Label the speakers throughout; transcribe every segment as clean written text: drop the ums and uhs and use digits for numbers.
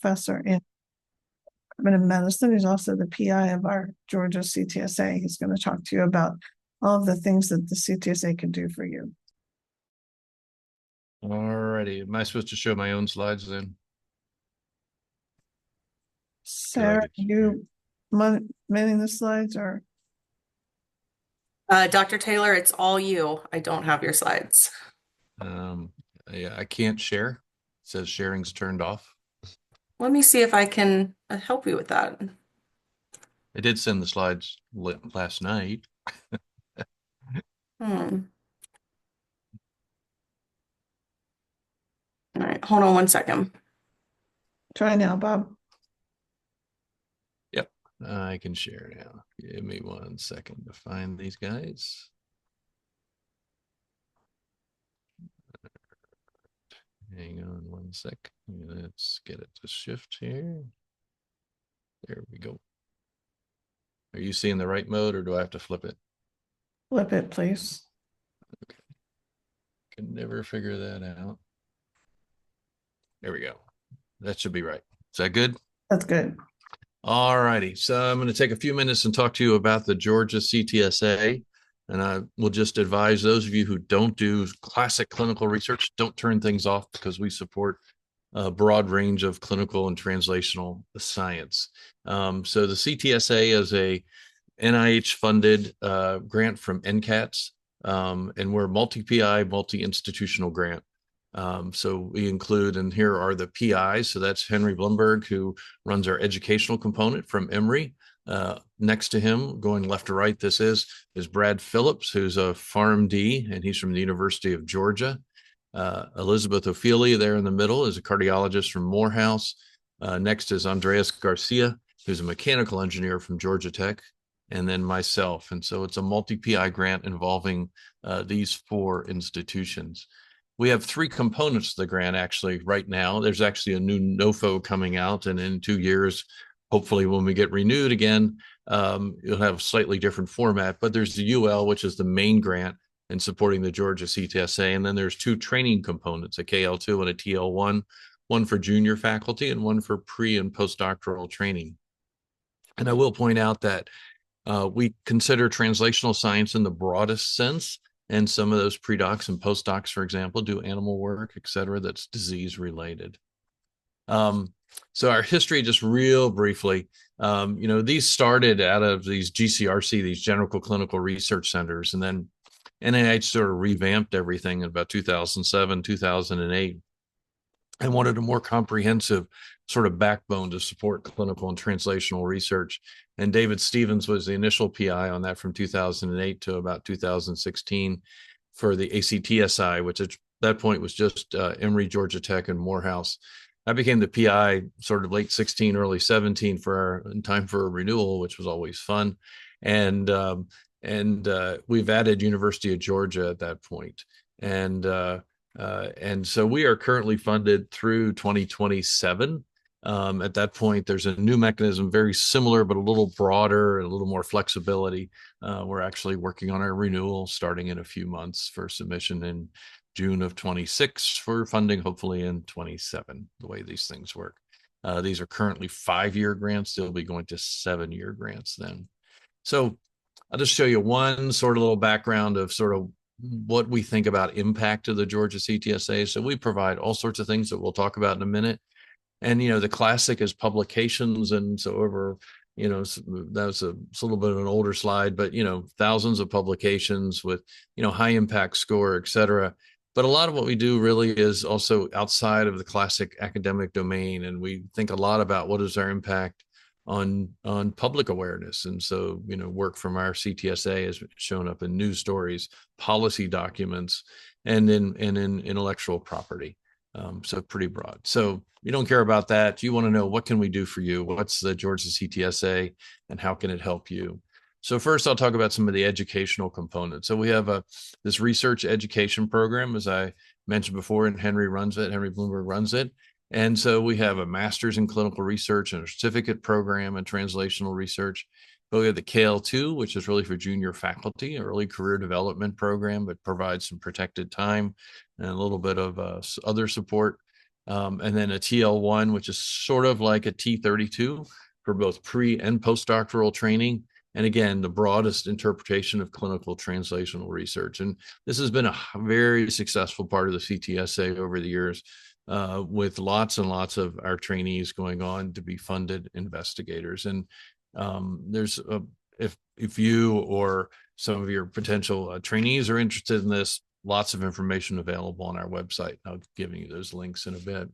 Speaker 1: professor in Department of Medicine. He's also the PI of our Georgia CTSA. He's going to talk to you about all of the things that the CTSA can do for you.
Speaker 2: All righty. Am I supposed to show my own slides then?
Speaker 1: Sarah, you manning the slides or?
Speaker 3: Dr. Taylor, it's all you. I don't have your slides.
Speaker 2: Yeah, I can't share. It says sharing's turned off.
Speaker 3: Let me see if I can help you with that.
Speaker 2: I did send the slides last night.
Speaker 3: All right, hold on one second.
Speaker 1: Try now, Bob.
Speaker 2: Yep, I can share now. Give me 1 second to find these guys. Hang on 1 sec. Let's get it to shift here. There we go. Are you seeing the right mode or do I have to flip it?
Speaker 1: Flip it, please.
Speaker 2: Okay. Can never figure that out. There we go. That should be right. Is that good?
Speaker 1: That's good.
Speaker 2: All righty. So I'm going to take a few minutes and talk to you about the Georgia CTSA. And I will just advise those of you who don't do classic clinical research, don't turn things off because we support a broad range of clinical and translational science. So the CTSA is a NIH-funded grant from NCATS, and we're multi-PI, multi-institutional grant. So we include, and here are the PIs. So that's Henry Blumberg, who runs our educational component from Emory. Next to him, going left to right, this is Brad Phillips, who's a PharmD, and he's from the University of Georgia. Elizabeth Ophelia there in the middle is a cardiologist from Morehouse. Next is Andreas Garcia, who's a mechanical engineer from Georgia Tech, and then myself. And so it's a multi-PI grant involving these 4 institutions. We have 3 components to the grant actually right now. There's actually a new NOFO coming out, and in 2 years, hopefully when we get renewed again, you'll have a slightly different format. But there's the UL, which is the main grant in supporting the Georgia CTSA. And then there's 2 training components, a KL2 and a TL1, one for junior faculty and one for pre and postdoctoral training. And I will point out that we consider translational science in the broadest sense. And some of those pre-docs and postdocs, for example, do animal work, et cetera, that's disease related. So our history, just real briefly, these started out of these GCRC, these General Clinical Research Centers, and then NIH sort of revamped everything in about 2007, 2008, and wanted a more comprehensive sort of backbone to support clinical and translational research. And David Stevens was the initial PI on that from 2008 to about 2016 for the ACTSI, which at that point was just Emory, Georgia Tech, and Morehouse. I became the PI sort of late 16, early 17 in time for a renewal, which was always fun. And we've added University of Georgia at that point. And so we are currently funded through 2027. At that point, there's a new mechanism, very similar, but a little broader and a little more flexibility. We're actually working on our renewal starting in a few months for submission in June of 26 for funding, hopefully in 27, the way these things work. These are currently 5-year grants. They'll be going to 7-year grants then. So I'll just show you one sort of little background of sort of what we think about impact of the Georgia CTSA. So we provide all sorts of things that we'll talk about in a minute. And, the classic is publications. And so over, that's a little bit of an older slide, but, thousands of publications with, high impact score, et cetera. But a lot of what we do really is also outside of the classic academic domain. And we think a lot about what is our impact on public awareness. And so, work from our CTSA has shown up in news stories, policy documents, and in intellectual property. So pretty broad. So you don't care about that. You want to know, what can we do for you? What's the Georgia CTSA and how can it help you? So first, I'll talk about some of the educational components. So we have this research education program, as I mentioned before, and Henry Bloomberg runs it. And so we have a master's in clinical research and a certificate program in translational research. But we have the KL2, which is really for junior faculty, early career development program, but provides some protected time and a little bit of other support. and then a TL1, which is sort of like a T32 for both pre and postdoctoral training. And again, the broadest interpretation of clinical translational research. And this has been a very successful part of the CTSA over the years, with lots and lots of our trainees going on to be funded investigators. And there's if you or some of your potential trainees are interested in this, lots of information available on our website. I'll be giving you those links in a bit.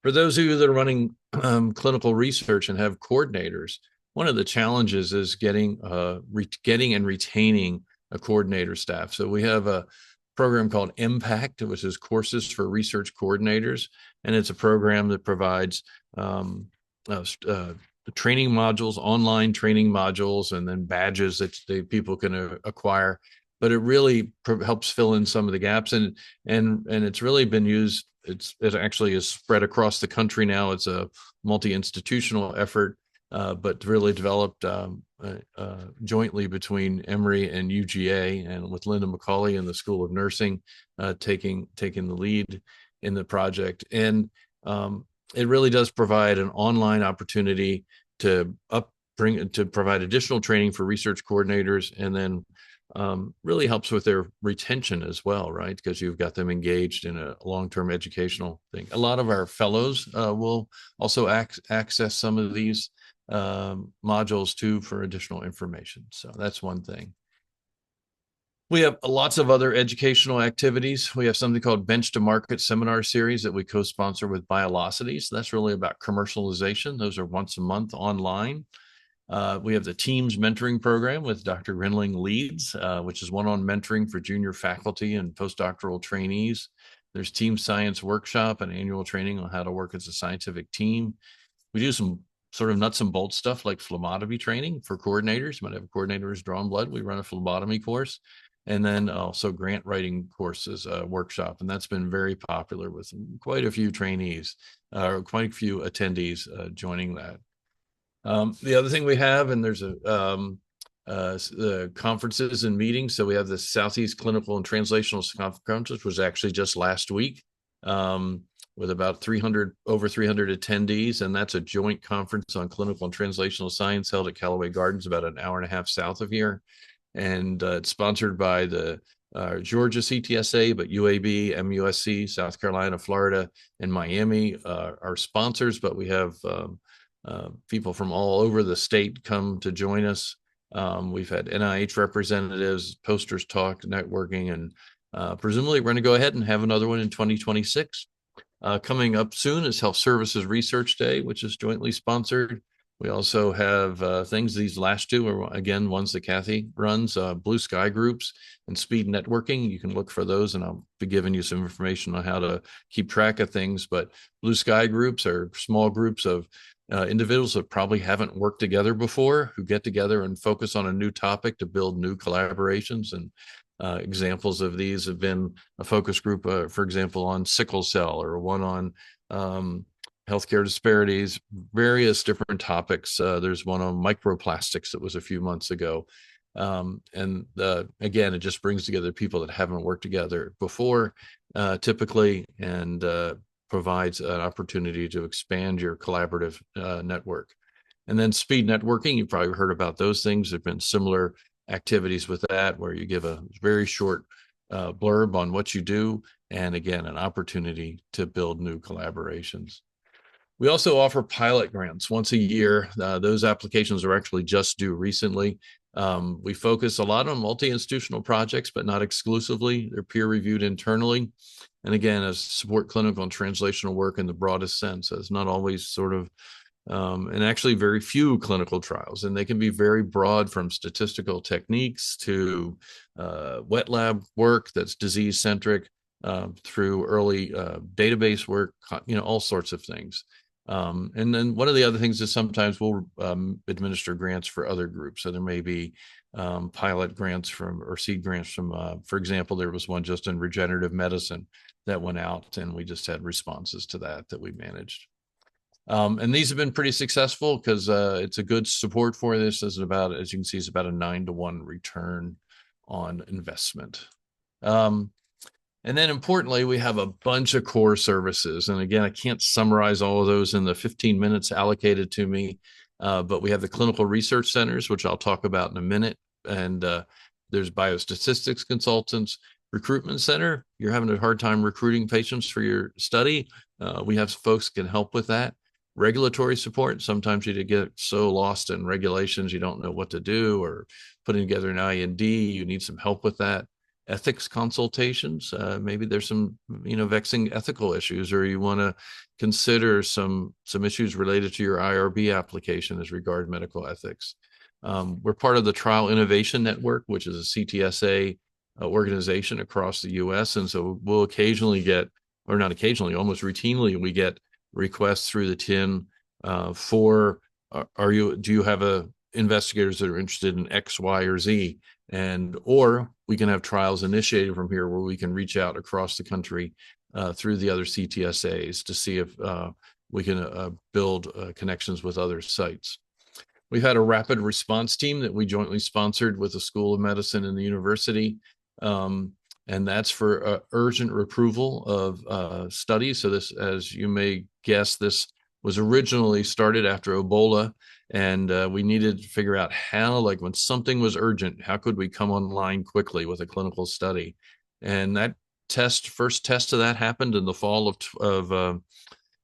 Speaker 2: For those of you that are running clinical research and have coordinators, one of the challenges is getting and retaining a coordinator staff. So we have a program called Impact, which is courses for research coordinators, and it's a program that provides training modules, online training modules, and then badges that people can acquire. But it really helps fill in some of the gaps, and it's really been used. It actually is spread across the country now. It's a multi-institutional effort, but really developed jointly between Emory and UGA, and with Linda McCauley in the School of Nursing taking the lead in the project. And it really does provide an online opportunity to provide additional training for research coordinators, and then really helps with their retention as well, right? Because you've got them engaged in a long-term educational thing. A lot of our fellows will also access some of these modules too for additional information. So that's one thing. We have lots of other educational activities. We have something called Bench to Market seminar series that we co-sponsor with Biolocity. So that's really about commercialization. Those are once a month online. We have the Teams Mentoring Program with Dr. Rinling leads, which is one-on mentoring for junior faculty and postdoctoral trainees. There's Team Science Workshop, an annual training on how to work as a scientific team. We do some sort of nuts and bolts stuff like phlebotomy training for coordinators. You might have a coordinator who's drawn blood. We run a phlebotomy course. And then also grant writing courses workshop. And that's been very popular with quite a few trainees, quite a few attendees joining that. The other thing we have, and there's the conferences and meetings. So we have the Southeast Clinical and Translational Conference, which was actually just last week, with about over 300 attendees. And that's a joint conference on clinical and translational science held at Callaway Gardens, about an hour and a half south of here. And it's sponsored by the Georgia CTSA, but UAB, MUSC, South Carolina, Florida, and Miami are sponsors, but we have people from all over the state come to join us. We've had NIH representatives, posters, talk, networking, and presumably we're going to go ahead and have another one in 2026. Coming up soon is Health Services Research Day, which is jointly sponsored. We also have things, these last two are, again, ones that Kathy runs, Blue Sky Groups and Speed Networking. You can look for those, and I'll be giving you some information on how to keep track of things. But Blue Sky Groups are small groups of individuals that probably haven't worked together before, who get together and focus on a new topic to build new collaborations. And examples of these have been a focus group, for example, on sickle cell, or one on healthcare disparities, various different topics. There's one on microplastics that was a few months ago. And again, it just brings together people that haven't worked together before, typically, and provides an opportunity to expand your collaborative network. And then speed networking, you've probably heard about those things. There've been similar activities with that, where you give a very short blurb on what you do, and again, an opportunity to build new collaborations. We also offer pilot grants once a year. Those applications are actually just due recently. We focus a lot on multi-institutional projects, but not exclusively. They're peer-reviewed internally. And again, as support clinical and translational work in the broadest sense, as not always sort of, and actually very few clinical trials. And they can be very broad, from statistical techniques to wet lab work that's disease-centric, through early database work, all sorts of things. And then one of the other things is sometimes we'll administer grants for other groups. So there may be pilot grants or seed grants from, for example, there was one just in regenerative medicine that went out, and we just had responses to that we managed. And these have been pretty successful because it's a good support for this. As you can see, it's about a 9-to-1 return on investment. And And then importantly, we have a bunch of core services. And again, I can't summarize all of those in the 15 minutes allocated to me, but we have the clinical research centers, which I'll talk about in a minute. And there's biostatistics consultants, recruitment center. You're having a hard time recruiting patients for your study. We have folks can help with that. Regulatory support. Sometimes you get so lost in regulations, you don't know what to do, or putting together an IND, you need some help with that. Ethics consultations. Maybe there's some, vexing ethical issues, or you want to consider some issues related to your IRB application as regard medical ethics. We're part of the Trial Innovation Network, which is a CTSA organization across the U.S. And so we'll occasionally get, or not occasionally, almost routinely, we get requests through the TIN for, do you have investigators that are interested in X, Y, or Z? Or we can have trials initiated from here where we can reach out across the country through the other CTSAs to see if we can build connections with other sites. We've had a rapid response team that we jointly sponsored with the School of Medicine and the university. And that's for urgent approval of studies. So this, as you may guess, this was originally started after Ebola, and we needed to figure out how, like when something was urgent, how could we come online quickly with a clinical study? And that first test of that happened in the fall of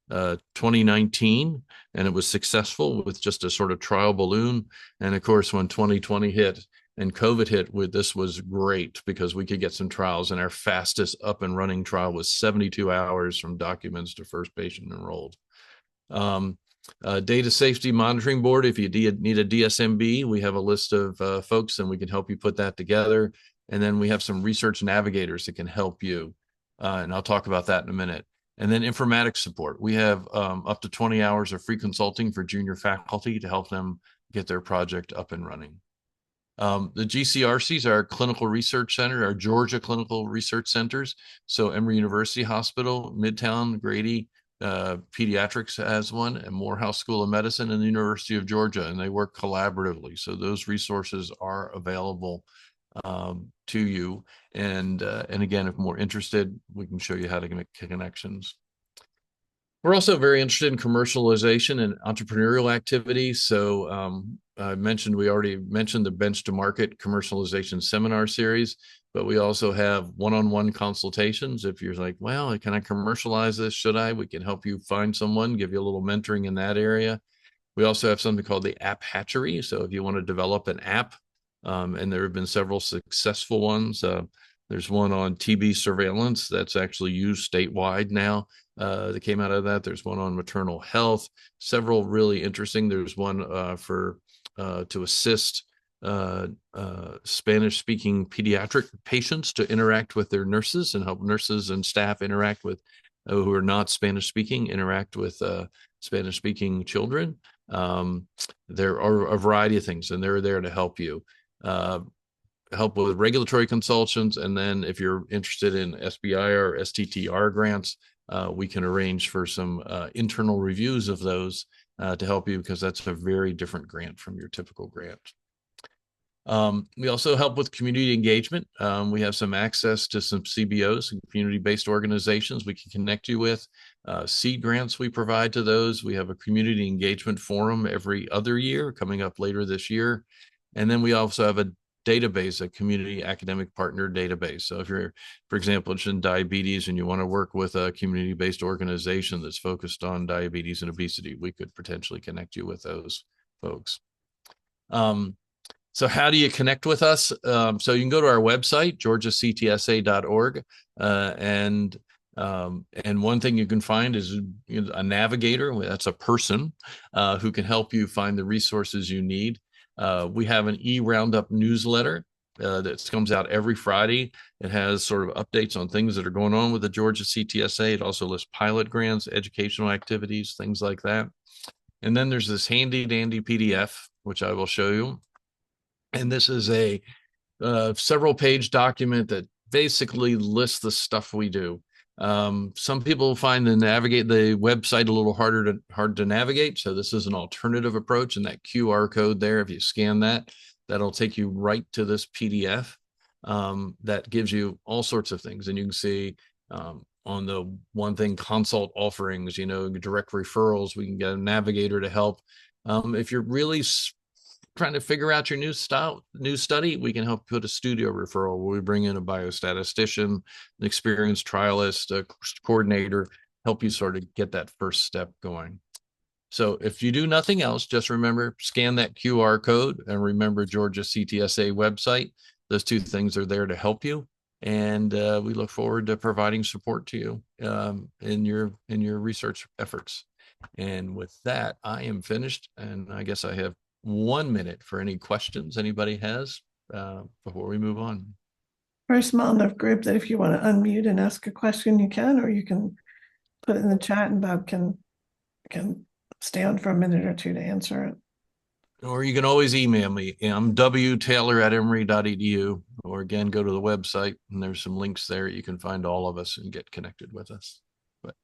Speaker 2: 2019, and it was successful with just a sort of trial balloon. And of course, when 2020 hit, and COVID hit, this was great because we could get some trials, and our fastest up and running trial was 72 hours from documents to first patient enrolled. Data Safety Monitoring Board, if you need a DSMB, we have a list of folks, and we can help you put that together. And then we have some research navigators that can help you. And I'll talk about that in a minute. And then informatics support. We have up to 20 hours of free consulting for junior faculty to help them get their project up and running. The GCRCs, our clinical research center, our Georgia clinical research centers. So Emory University Hospital, Midtown, Grady, Pediatrics has one, and Morehouse School of Medicine, and the University of Georgia, and they work collaboratively. So those resources are available to you. And again, if more interested, we can show you how to make connections. We're also very interested in commercialization and entrepreneurial activities. So we already mentioned the Bench to Market commercialization seminar series, but we also have one-on-one consultations. If you're like, well, can I commercialize this? Should I? We can help you find someone, give you a little mentoring in that area. We also have something called the App Hatchery. So if you want to develop an app, and there have been several successful ones. There's one on TB surveillance that's actually used statewide now that came out of that. There's one on maternal health, several really interesting. There's one to assist Spanish-speaking pediatric patients to interact with their nurses and help nurses and staff interact with who are not Spanish-speaking, interact with Spanish-speaking children. There are a variety of things, and they're there to help you. Help with regulatory consultations, and then if you're interested in SBI or STTR grants, we can arrange for some internal reviews of those to help you, because that's a very different grant from your typical grant. We also help with community engagement. We have some access to some CBOs and community-based organizations we can connect you with. Seed grants we provide to those. We have a community engagement forum every other year coming up later this year. And then we also have a database, a community academic partner database. So if you're, for example, interested in diabetes and you want to work with a community-based organization that's focused on diabetes and obesity, we could potentially connect you with those folks. So how do you connect with us? So you can go to our website, georgiactsa.org, and one thing you can find is a navigator. That's a person who can help you find the resources you need. We have an e-roundup newsletter that comes out every Friday. It has sort of updates on things that are going on with the Georgia CTSA. It also lists pilot grants, educational activities, things like that. And then there's this handy dandy PDF, which I will show you. And this is a several page document that basically lists the stuff we do. Some people find the website a little hard to navigate. So this is an alternative approach, and that QR code there, if you scan that, that'll take you right to this PDF. that gives you all sorts of things. And you can see on the one thing, consult offerings, direct referrals. We can get a navigator to help. If you're really trying to figure out your new study, we can help put a studio referral where we bring in a biostatistician, an experienced trialist, a coordinator, help you sort of get that first step going. So if you do nothing else, just remember, scan that QR code and remember Georgia CTSA website. Those two things are there to help you. And we look forward to providing support to you in your research efforts. And with that, I am finished. And I guess I have 1 minute for any questions anybody has before we move on.
Speaker 1: We're a small enough group that if you want to unmute and ask a question, you can, or you can put it in the chat and Bob can stay on for a minute or two to answer it.
Speaker 2: Or you can always email me. I'm wtaylor@emory.edu. Or again, go to the website and there's some links there. You can find all of us and get connected with us. But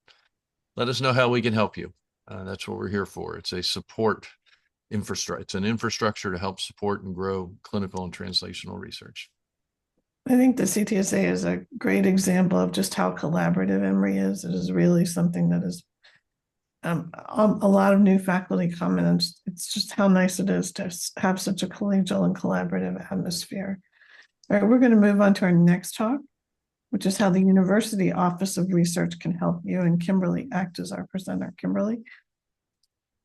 Speaker 2: let us know how we can help you. That's what we're here for. It's a support infrastructure. It's an infrastructure to help support and grow clinical and translational research.
Speaker 1: I think the CTSA is a great example of just how collaborative Emory is. It is really something that is a lot of new faculty comment, and it's just how nice it is to have such a collegial and collaborative atmosphere. All right, we're going to move on to our next talk, which is how the University Office of Research can help you. And Kimberly Act as our presenter. Kimberly.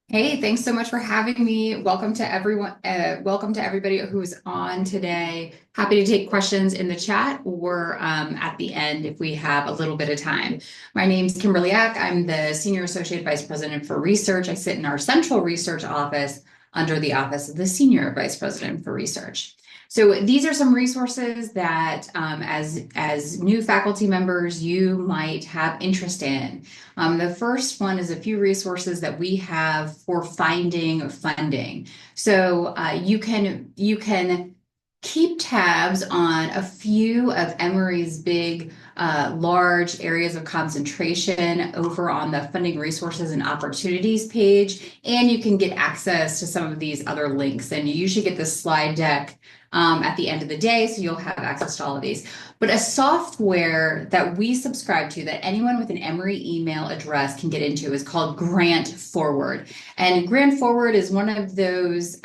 Speaker 4: Hey, thanks so much for having me. Welcome to everyone. Welcome to everybody who's on today. Happy to take questions in the chat or at the end if we have a little bit of time. My name's Kimberly Ack. I'm the Senior Associate Vice President for Research. I sit in our central research office under the Office of the Senior Vice President for Research. So these are some resources that as new faculty members, you might have interest in. The first one is a few resources that we have for finding funding. So you can keep tabs on a few of Emory's big, large areas of concentration over on the funding resources and opportunities page. And you can get access to some of these other links. And you usually get this slide deck at the end of the day, so you'll have access to all of these. But a software that we subscribe to that anyone with an Emory email address can get into is called Grant Forward. And Grant Forward is one of those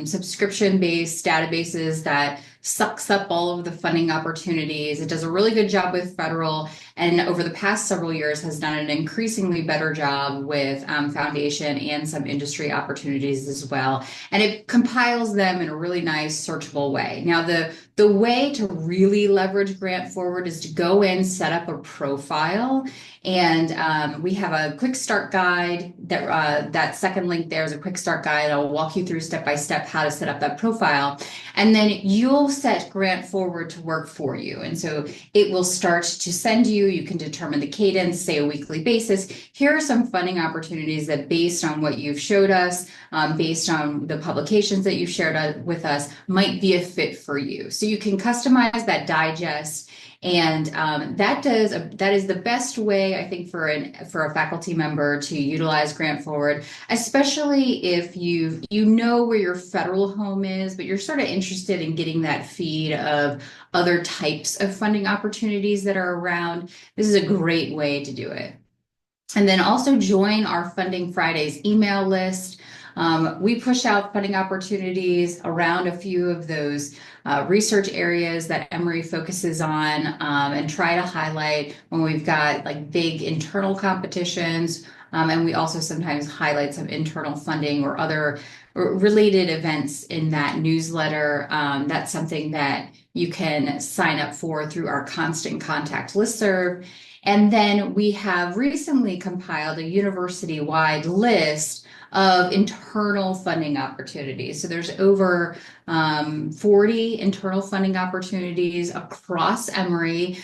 Speaker 4: subscription-based databases that sucks up all of the funding opportunities. It does a really good job with federal, and over the past several years has done an increasingly better job with foundation and some industry opportunities as well. And it compiles them in a really nice searchable way. Now, the way to really leverage Grant Forward is to go in, set up a profile, and we have a quick start guide. That second link there is a quick start guide. I'll walk you through step by step how to set up that profile. And then you'll set Grant Forward to work for you. And so it will start to send you can determine the cadence, say a weekly basis. Here are some funding opportunities that based on what you've showed us, based on the publications that you've shared with us, might be a fit for you. So you can customize that digest. And that is the best way, I think, for a faculty member to utilize Grant Forward, especially if you know where your federal home is, but you're sort of interested in getting that feed of other types of funding opportunities that are around. This is a great way to do it. And then also join our Funding Fridays email list. We push out funding opportunities around a few of those research areas that Emory focuses on, and try to highlight when we've got like big internal competitions. And we also sometimes highlight some internal funding or other related events in that newsletter. That's something that you can sign up for through our Constant Contact listserv. And then we have recently compiled a university-wide list of internal funding opportunities. So there's over 40 internal funding opportunities across Emory.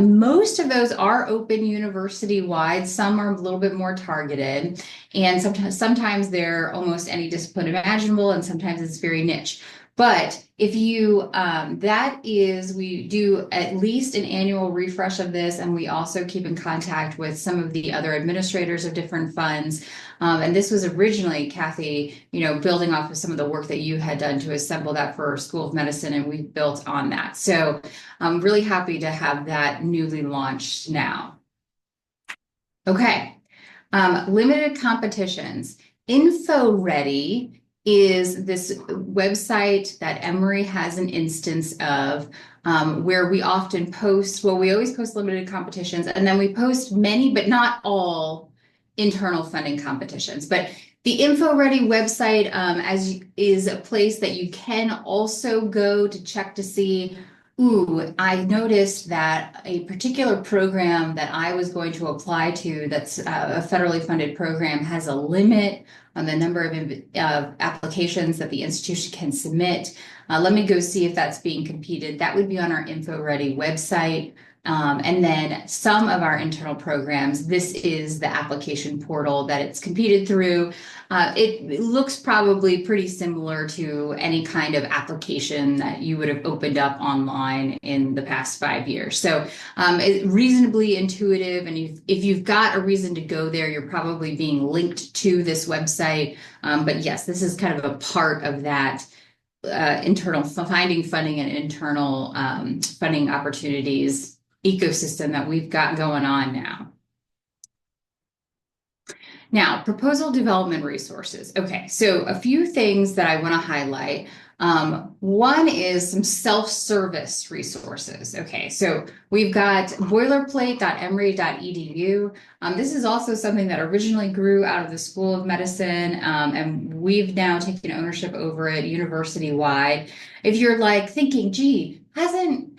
Speaker 4: Most of those are open university-wide. Some are a little bit more targeted. And sometimes they're almost any discipline imaginable, and sometimes it's very niche. But if you, we do at least an annual refresh of this, and we also keep in contact with some of the other administrators of different funds. And this was originally, Kathy, building off of some of the work that you had done to assemble that for School of Medicine, and we built on that. So I'm really happy to have that newly launched now. Okay, limited competitions. InfoReady is this website that Emory has an instance of, where we often post, well, we always post limited competitions, and then we post many, but not all, internal funding competitions. But the InfoReady website is a place that you can also go to check to see, ooh, I noticed that a particular program that I was going to apply to, that's a federally funded program, has a limit on the number of applications that the institution can submit. Let me go see if that's being competed. That would be on our InfoReady website. And then some of our internal programs, this is the application portal that it's competed through. It looks probably pretty similar to any kind of application that you would have opened up online in the past 5 years. So it's reasonably intuitive. And if you've got a reason to go there, you're probably being linked to this website. But yes, this is kind of a part of that internal finding funding and internal funding opportunities ecosystem that we've got going on now. Now, proposal development resources. Okay, so a few things that I want to highlight. One is some self-service resources. Okay, so we've got boilerplate.emory.edu. This is also something that originally grew out of the School of Medicine, and we've now taken ownership over it university-wide. If you're like thinking, gee, haven't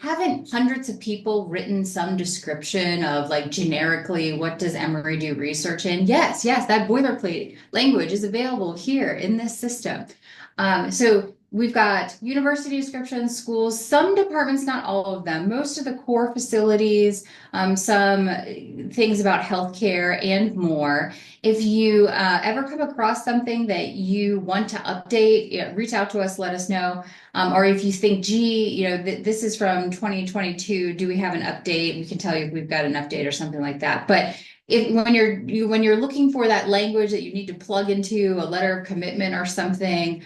Speaker 4: hundreds of people written some description of like generically what does Emory do research in? Yes, that boilerplate language is available here in this system. So we've got university descriptions, schools, some departments, not all of them, most of the core facilities, some things about healthcare and more. If you ever come across something that you want to update, reach out to us, let us know. Or if you think, gee, this is from 2022, do we have an update? We can tell you if we've got an update or something like that. But when you're looking for that language that you need to plug into a letter of commitment or something,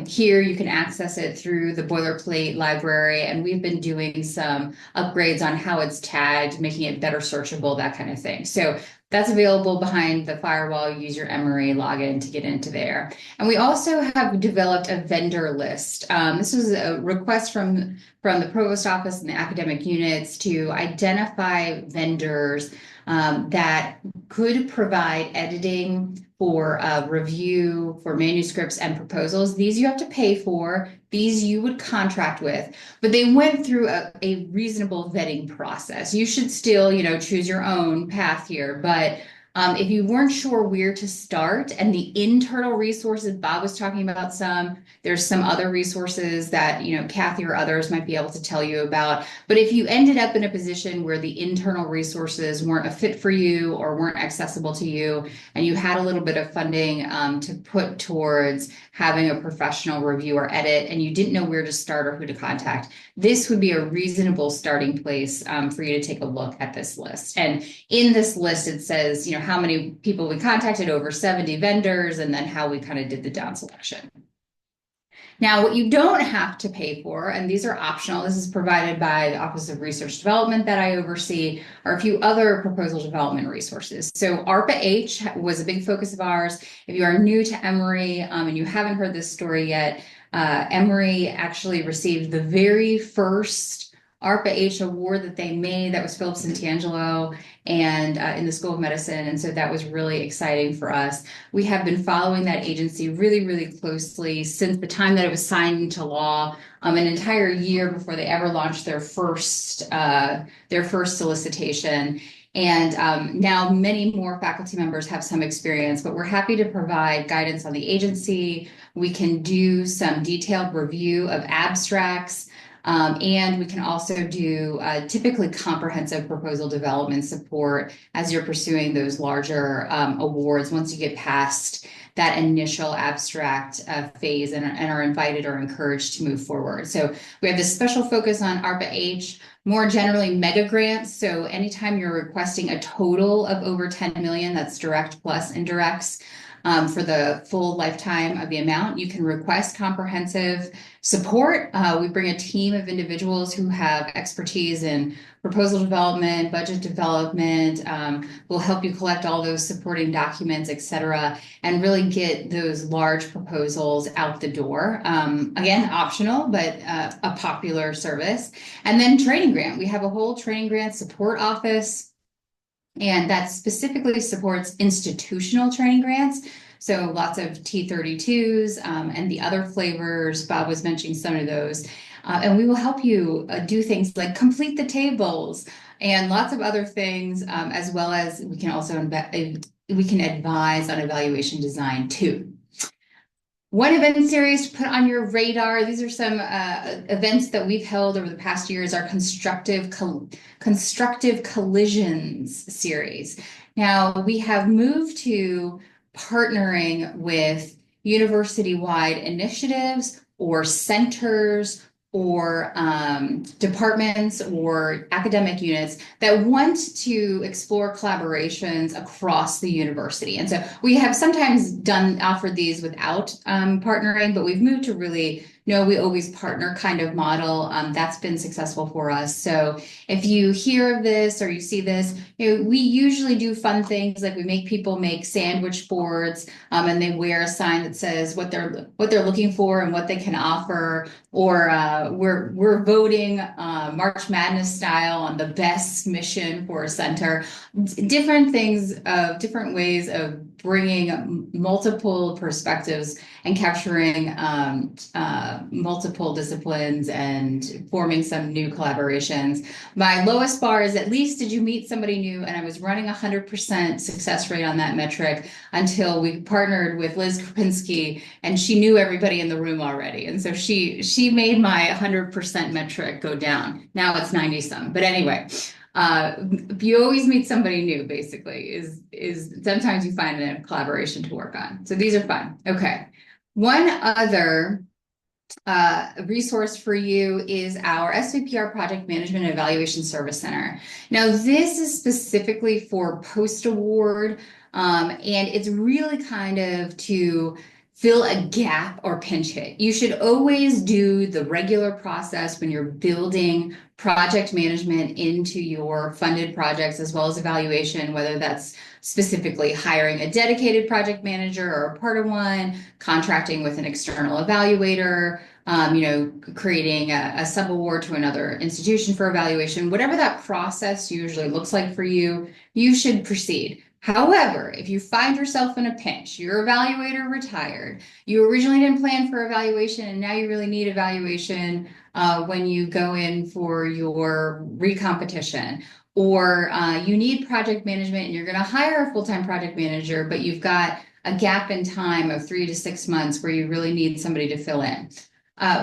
Speaker 4: here you can access it through the boilerplate library, and we've been doing some upgrades on how it's tagged, making it better searchable, that kind of thing. So that's available behind the firewall. Use your Emory login to get into there. And we also have developed a vendor list. This was a request from the provost office and the academic units to identify vendors that could provide editing for review for manuscripts and proposals. These you have to pay for. These you would contract with, but they went through a reasonable vetting process. You should still, choose your own path here, but if you weren't sure where to start, and the internal resources, Bob was talking about there's some other resources that, Kathy or others might be able to tell you about. But if you ended up in a position where the internal resources weren't a fit for you or weren't accessible to you, and you had a little bit of funding to put towards having a professional review or edit, and you didn't know where to start or who to contact, this would be a reasonable starting place for you to take a look at this list. And in this list, it says, how many people we contacted, over 70 vendors, and then how we kind of did the down selection. Now, what you don't have to pay for, and these are optional, this is provided by the Office of Research Development that I oversee, are a few other proposal development resources. So ARPA-H was a big focus of ours. If you are new to Emory and you haven't heard this story yet, Emory actually received the very first ARPA-H award that they made. That was Phillips and Tangelo and in the School of Medicine. And so that was really exciting for us. We have been following that agency really, really closely since the time that it was signed into law, an entire year before they ever launched their first solicitation. And now many more faculty members have some experience, but we're happy to provide guidance on the agency. We can do some detailed review of abstracts. And we can also do typically comprehensive proposal development support as you're pursuing those larger awards once you get past that initial abstract phase and are invited or encouraged to move forward. So we have this special focus on ARPA-H, more generally mega grants. So anytime you're requesting a total of over 10 million, that's direct plus indirects, for the full lifetime of the amount, you can request comprehensive support. We bring a team of individuals who have expertise in proposal development, budget development. We'll help you collect all those supporting documents, et cetera, and really get those large proposals out the door. Again, optional, but a popular service. And then training grant. We have a whole training grant support office, and that specifically supports institutional training grants. So lots of T32s and the other flavors. Bob was mentioning some of those. And we will help you do things like complete the tables and lots of other things, as well as we can also we can advise on evaluation design too. One event series to put on your radar. These are some events that we've held over the past years. Our constructive collisions series. Now we have moved to partnering with university-wide initiatives or centers or departments or academic units that want to explore collaborations across the university. And so we have sometimes offered these without partnering, but we've moved to really, no, we always partner kind of model. That's been successful for us. So if you hear of this or you see this, we usually do fun things like we make people make sandwich boards and they wear a sign that says what they're looking for and what they can offer. Or we're voting March Madness style on the best mission for a center. Different things, different ways of bringing multiple perspectives and capturing multiple disciplines and forming some new collaborations. My lowest bar is at least did you meet somebody new? And I was running 100% success rate on that metric until we partnered with Liz Krupinski, and she knew everybody in the room already. And so she made my 100% metric go down. Now it's 90 some. But anyway, you always meet somebody new, basically, is sometimes you find a collaboration to work on. So these are fun. Okay. One other resource for you is our SVPR Project Management and Evaluation Service Center. Now, this is specifically for post-award, and it's really kind of to fill a gap or pinch hit. You should always do the regular process when you're building project management into your funded projects, as well as evaluation, whether that's specifically hiring a dedicated project manager or a part of one, contracting with an external evaluator, creating a sub-award to another institution for evaluation. Whatever that process usually looks like for you, you should proceed. However, if you find yourself in a pinch, your evaluator retired, you originally didn't plan for evaluation, and now you really need evaluation when you go in for your recompetition, or you need project management and you're going to hire a full-time project manager, but you've got a gap in time of 3 to 6 months where you really need somebody to fill in.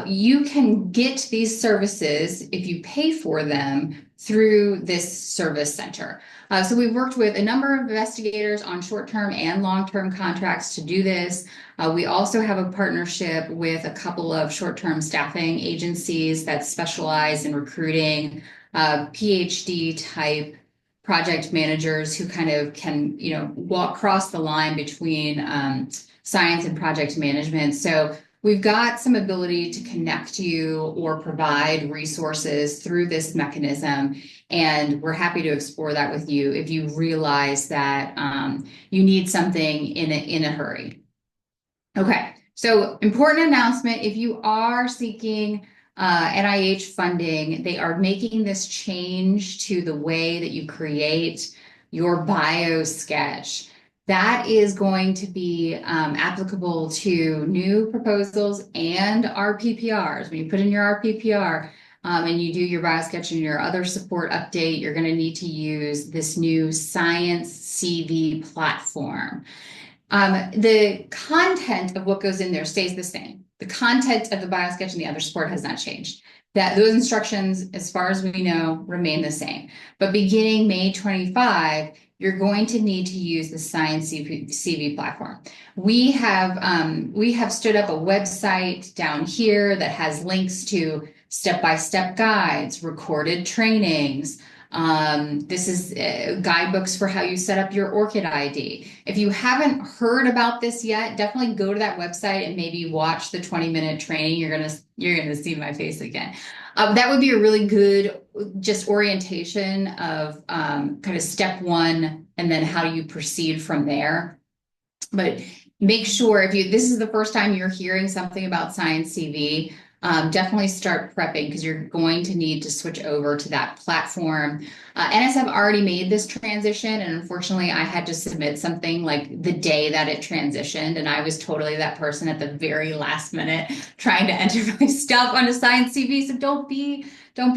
Speaker 4: You can get these services if you pay for them through this service center. So we've worked with a number of investigators on short-term and long-term contracts to do this. We also have a partnership with a couple of short-term staffing agencies that specialize in recruiting PhD type project managers who kind of can, walk across the line between science and project management. So we've got some ability to connect you or provide resources through this mechanism, and we're happy to explore that with you if you realize that you need something in a hurry. Okay, so important announcement: if you are seeking NIH funding, they are making this change to the way that you create your bio sketch. That is going to be applicable to new proposals and RPPRs. When you put in your RPPR and you do your biosketch and your other support update, you're going to need to use this new Science CV platform. The content of what goes in there stays the same. The content of the biosketch and the other support has not changed. Those instructions, as far as we know, remain the same. But beginning May 25, you're going to need to use the Science CV platform. We have stood up a website down here that has links to step-by-step guides, recorded trainings. This is guidebooks for how you set up your ORCID ID. If you haven't heard about this yet, definitely go to that website and maybe watch the 20-minute training. You're gonna see my face again. That would be a really good just orientation of kind of step one and then how you proceed from there. But make sure if this is the first time you're hearing something about Science CV, definitely start prepping because you're going to need to switch over to that platform. NSF already made this transition, and unfortunately, I had to submit something like the day that it transitioned, and I was totally that person at the very last minute trying to enter my stuff on a Science CV. So don't be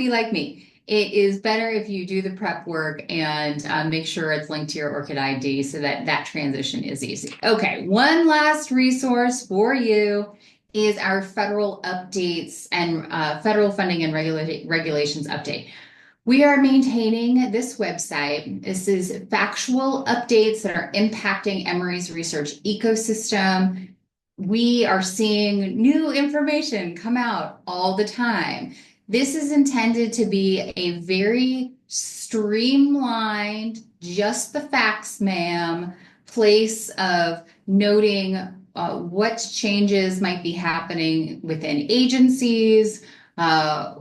Speaker 4: like me. It is better if you do the prep work and make sure it's linked to your ORCID ID so that that transition is easy. Okay, one last resource for you is our federal updates and federal funding and regulations update. We are maintaining this website. This is factual updates that are impacting Emory's research ecosystem. We are seeing new information come out all the time. This is intended to be a very streamlined, just the facts, ma'am, place of noting what changes might be happening within agencies, what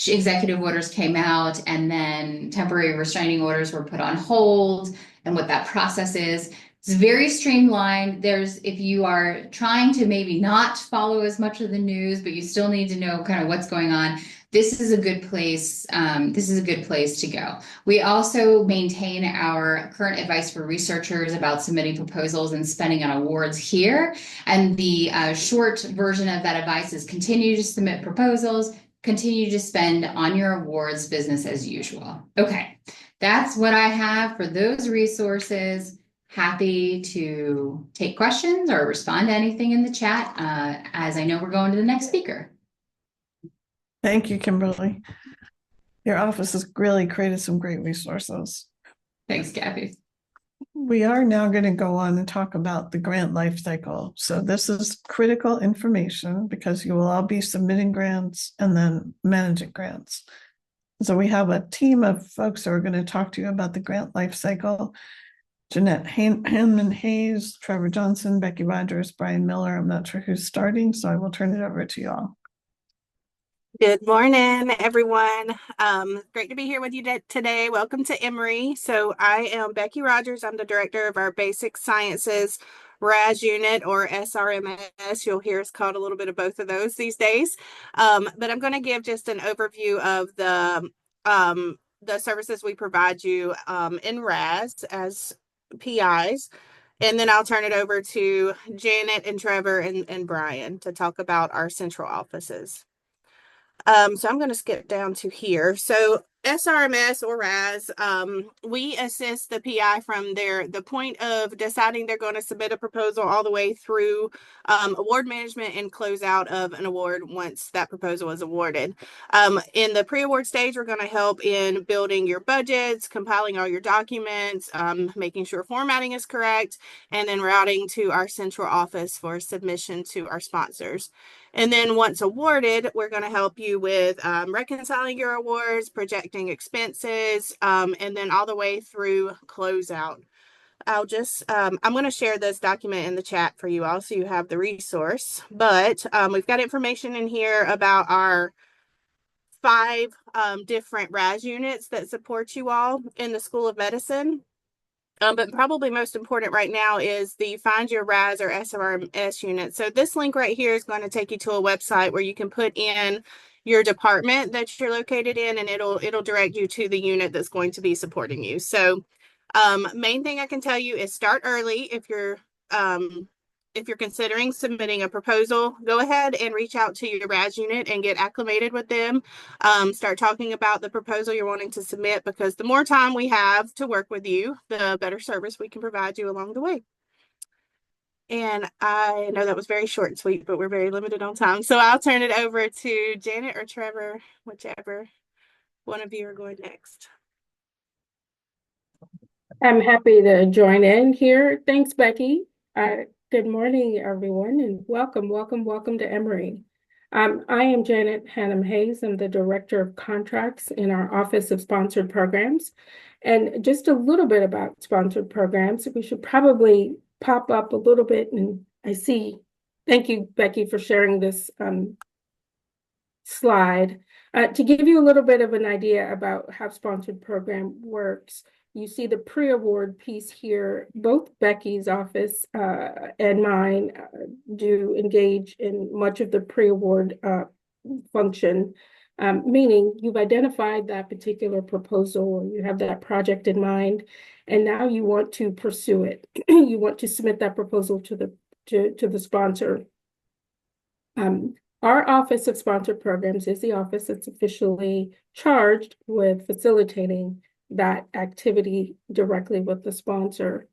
Speaker 4: executive orders came out, and then temporary restraining orders were put on hold, and what that process is. It's very streamlined. If you are trying to maybe not follow as much of the news, but you still need to know kind of what's going on, this is a good place. This is a good place to go. We also maintain our current advice for researchers about submitting proposals and spending on awards here. And the short version of that advice is continue to submit proposals, continue to spend on your awards, business as usual. Okay, that's what I have for those resources. Happy to take questions or respond to anything in the chat as I know we're going to the next speaker.
Speaker 1: Thank you, Kimberly. Your office has really created some great resources.
Speaker 4: Thanks, Kathy.
Speaker 1: We are now going to go on and talk about the grant life cycle. So this is critical information because you will all be submitting grants and then managing grants. So we have a team of folks who are going to talk to you about the grant life cycle. Jeanette Hanman Hayes, Trevor Johnson, Becky Rogers, Brian Miller. I'm not sure who's starting, so I will turn it over to you all.
Speaker 5: Good morning, everyone. Great to be here with you today. Welcome to Emory. So I am Becky Rogers. I'm the director of our Basic Sciences RAS unit, or SRMS. You'll hear us called a little bit of both of those these days. But I'm going to give just an overview of the services we provide you in RAS as PIs. And then I'll turn it over to Janet and Trevor and Brian to talk about our central offices. So I'm going to skip down to here. So SRMS or RAS, we assist the PI from the point of deciding they're going to submit a proposal all the way through award management and closeout of an award once that proposal is awarded. In the pre-award stage, we're going to help in building your budgets, compiling all your documents, making sure formatting is correct, and then routing to our central office for submission to our sponsors. And then once awarded, we're going to help you with reconciling your awards, projecting expenses, and then all the way through closeout. I'm going to share this document in the chat for you all so you have the resource. But we've got information in here about our 5 different RAS units that support you all in the School of Medicine. But probably most important right now is the Find Your RAS or SRMS unit. So this link right here is going to take you to a website where you can put in your department that you're located in, and it'll direct you to the unit that's going to be supporting you. So main thing I can tell you is start early. If you're considering submitting a proposal, go ahead and reach out to your RAS unit and get acclimated with them. Start talking about the proposal you're wanting to submit, because the more time we have to work with you, the better service we can provide you along the way. And I know that was very short and sweet, but we're very limited on time. So I'll turn it over to Janet or Trevor, whichever one of you are going next.
Speaker 6: I'm happy to join in here. Thanks, Becky. Good morning, everyone, and welcome to Emory. I am Janet Hannum Hayes. I'm the Director of Contracts in our Office of Sponsored Programs. And just a little bit about sponsored programs. We should probably pop up a little bit, and thank you, Becky, for sharing this slide. To give you a little bit of an idea about how sponsored program works, you see the pre-award piece here. Both Becky's office and mine do engage in much of the pre-award function, meaning you've identified that particular proposal or you have that project in mind, and now you want to pursue it. You want to submit that proposal to the sponsor. Our Office of Sponsored Programs is the office that's officially charged with facilitating that activity directly with the sponsor.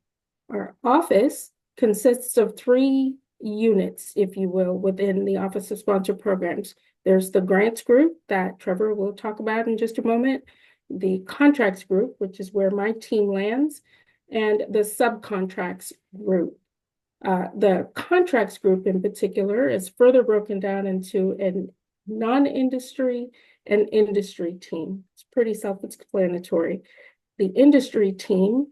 Speaker 6: Our office consists of 3 units, if you will, within the Office of Sponsored Programs. There's the grants group that Trevor will talk about in just a moment, the contracts group, which is where my team lands, and the subcontracts group. The contracts group in particular is further broken down into a non-industry and industry team. It's pretty self-explanatory. The industry team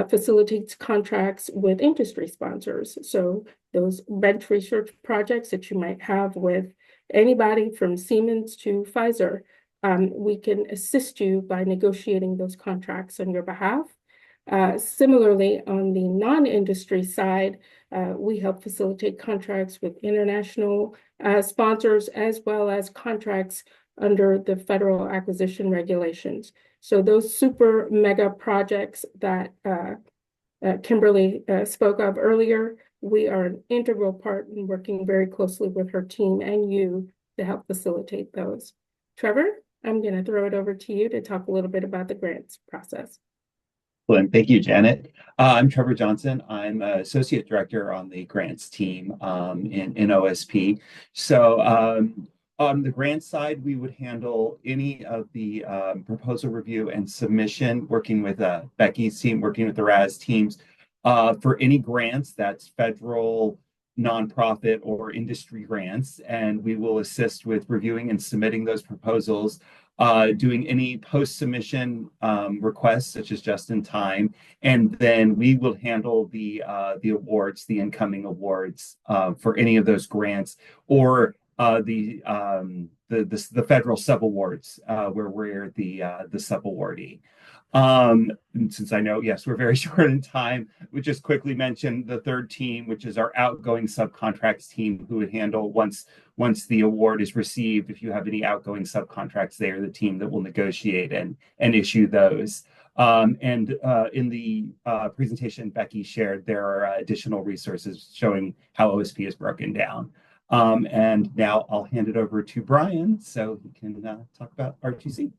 Speaker 6: facilitates contracts with industry sponsors. So those bench research projects that you might have with anybody from Siemens to Pfizer, we can assist you by negotiating those contracts on your behalf. Similarly, on the non-industry side, we help facilitate contracts with international sponsors as well as contracts under the federal acquisition regulations. So those super mega projects that Kimberly spoke of earlier, we are an integral part in working very closely with her team and you to help facilitate those. Trevor, I'm going to throw it over to you to talk a little bit about the grants process.
Speaker 7: Thank you, Janet. I'm Trevor Johnson. I'm Associate Director on the grants team in OSP. So on the grant side, we would handle any of the proposal review and submission, working with Becky's team, working with the RAS teams for any grants that's federal, nonprofit, or industry grants. And we will assist with reviewing and submitting those proposals, doing any post-submission requests, such as just in time, and then we will handle the awards, the incoming awards for any of those grants, or the federal sub-awards where we're the sub-awardee. And since I know, yes, we're very short in time, we just quickly mention the third team, which is our outgoing subcontracts team, who would handle once the award is received. If you have any outgoing subcontracts, they are the team that will negotiate and issue those. And in the presentation Becky shared, there are additional resources showing how OSP is broken down. And now I'll hand it over to Brian so he can talk about RTC.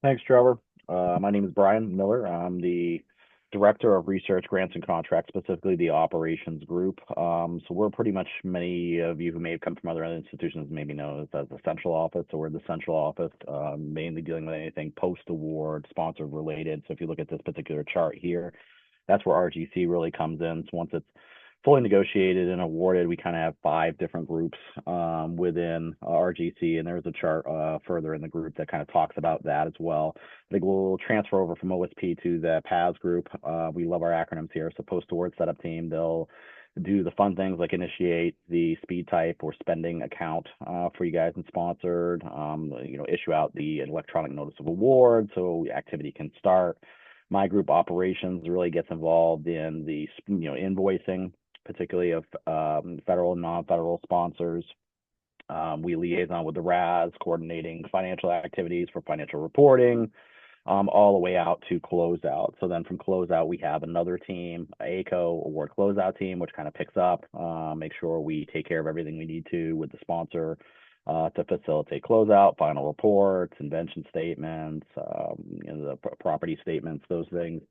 Speaker 8: Thanks, Trevor. My name is Brian Miller. I'm the Director of Research, Grants, and Contracts, specifically the Operations Group. So we're pretty much, many of you who may have come from other institutions maybe know us as the Central Office. So we're the Central Office, mainly dealing with anything post-award, sponsor related. So if you look at this particular chart here, that's where RGC really comes in. So once it's fully negotiated and awarded, we kind of have 5 different groups within RGC, and there's a chart further in the group that kind of talks about that as well. I think we'll transfer over from OSP to the PAS group. We love our acronyms here. So post-award setup team, they'll do the fun things like initiate the speed type or spending account for you guys and sponsored, issue out the electronic notice of award so activity can start. My group operations really gets involved in the invoicing, particularly of federal and non-federal sponsors. We liaison with the RAS, coordinating financial activities for financial reporting, all the way out to closeout. So then from closeout, we have another team, ACO award closeout team, which kind of picks up, make sure we take care of everything we need to with the sponsor to facilitate closeout, final reports, invention statements, the property statements, those things.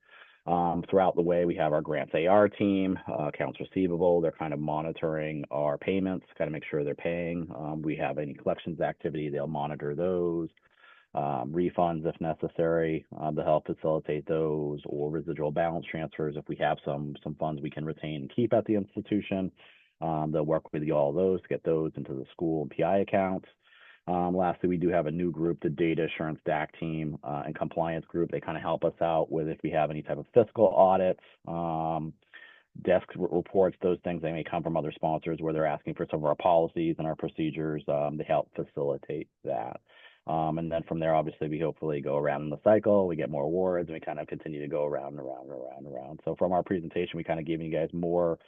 Speaker 8: Throughout the way, we have our grants AR team, accounts receivable. They're kind of monitoring our payments, kind of make sure they're paying. We have any collections activity, they'll monitor those. refunds if necessary, to help facilitate those, or residual balance transfers if we have some funds we can retain and keep at the institution. They'll work with you all those to get those into the school and PI accounts. Lastly, we do have a new group, the data assurance DAC team and compliance group. They kind of help us out with if we have any type of fiscal audits, desk reports, those things. They may come from other sponsors where they're asking for some of our policies and our procedures. They help facilitate that. And then from there, obviously, we hopefully go around in the cycle, we get more awards, and we kind of continue to go around and around and around and around. So from our presentation, we kind of gave you guys more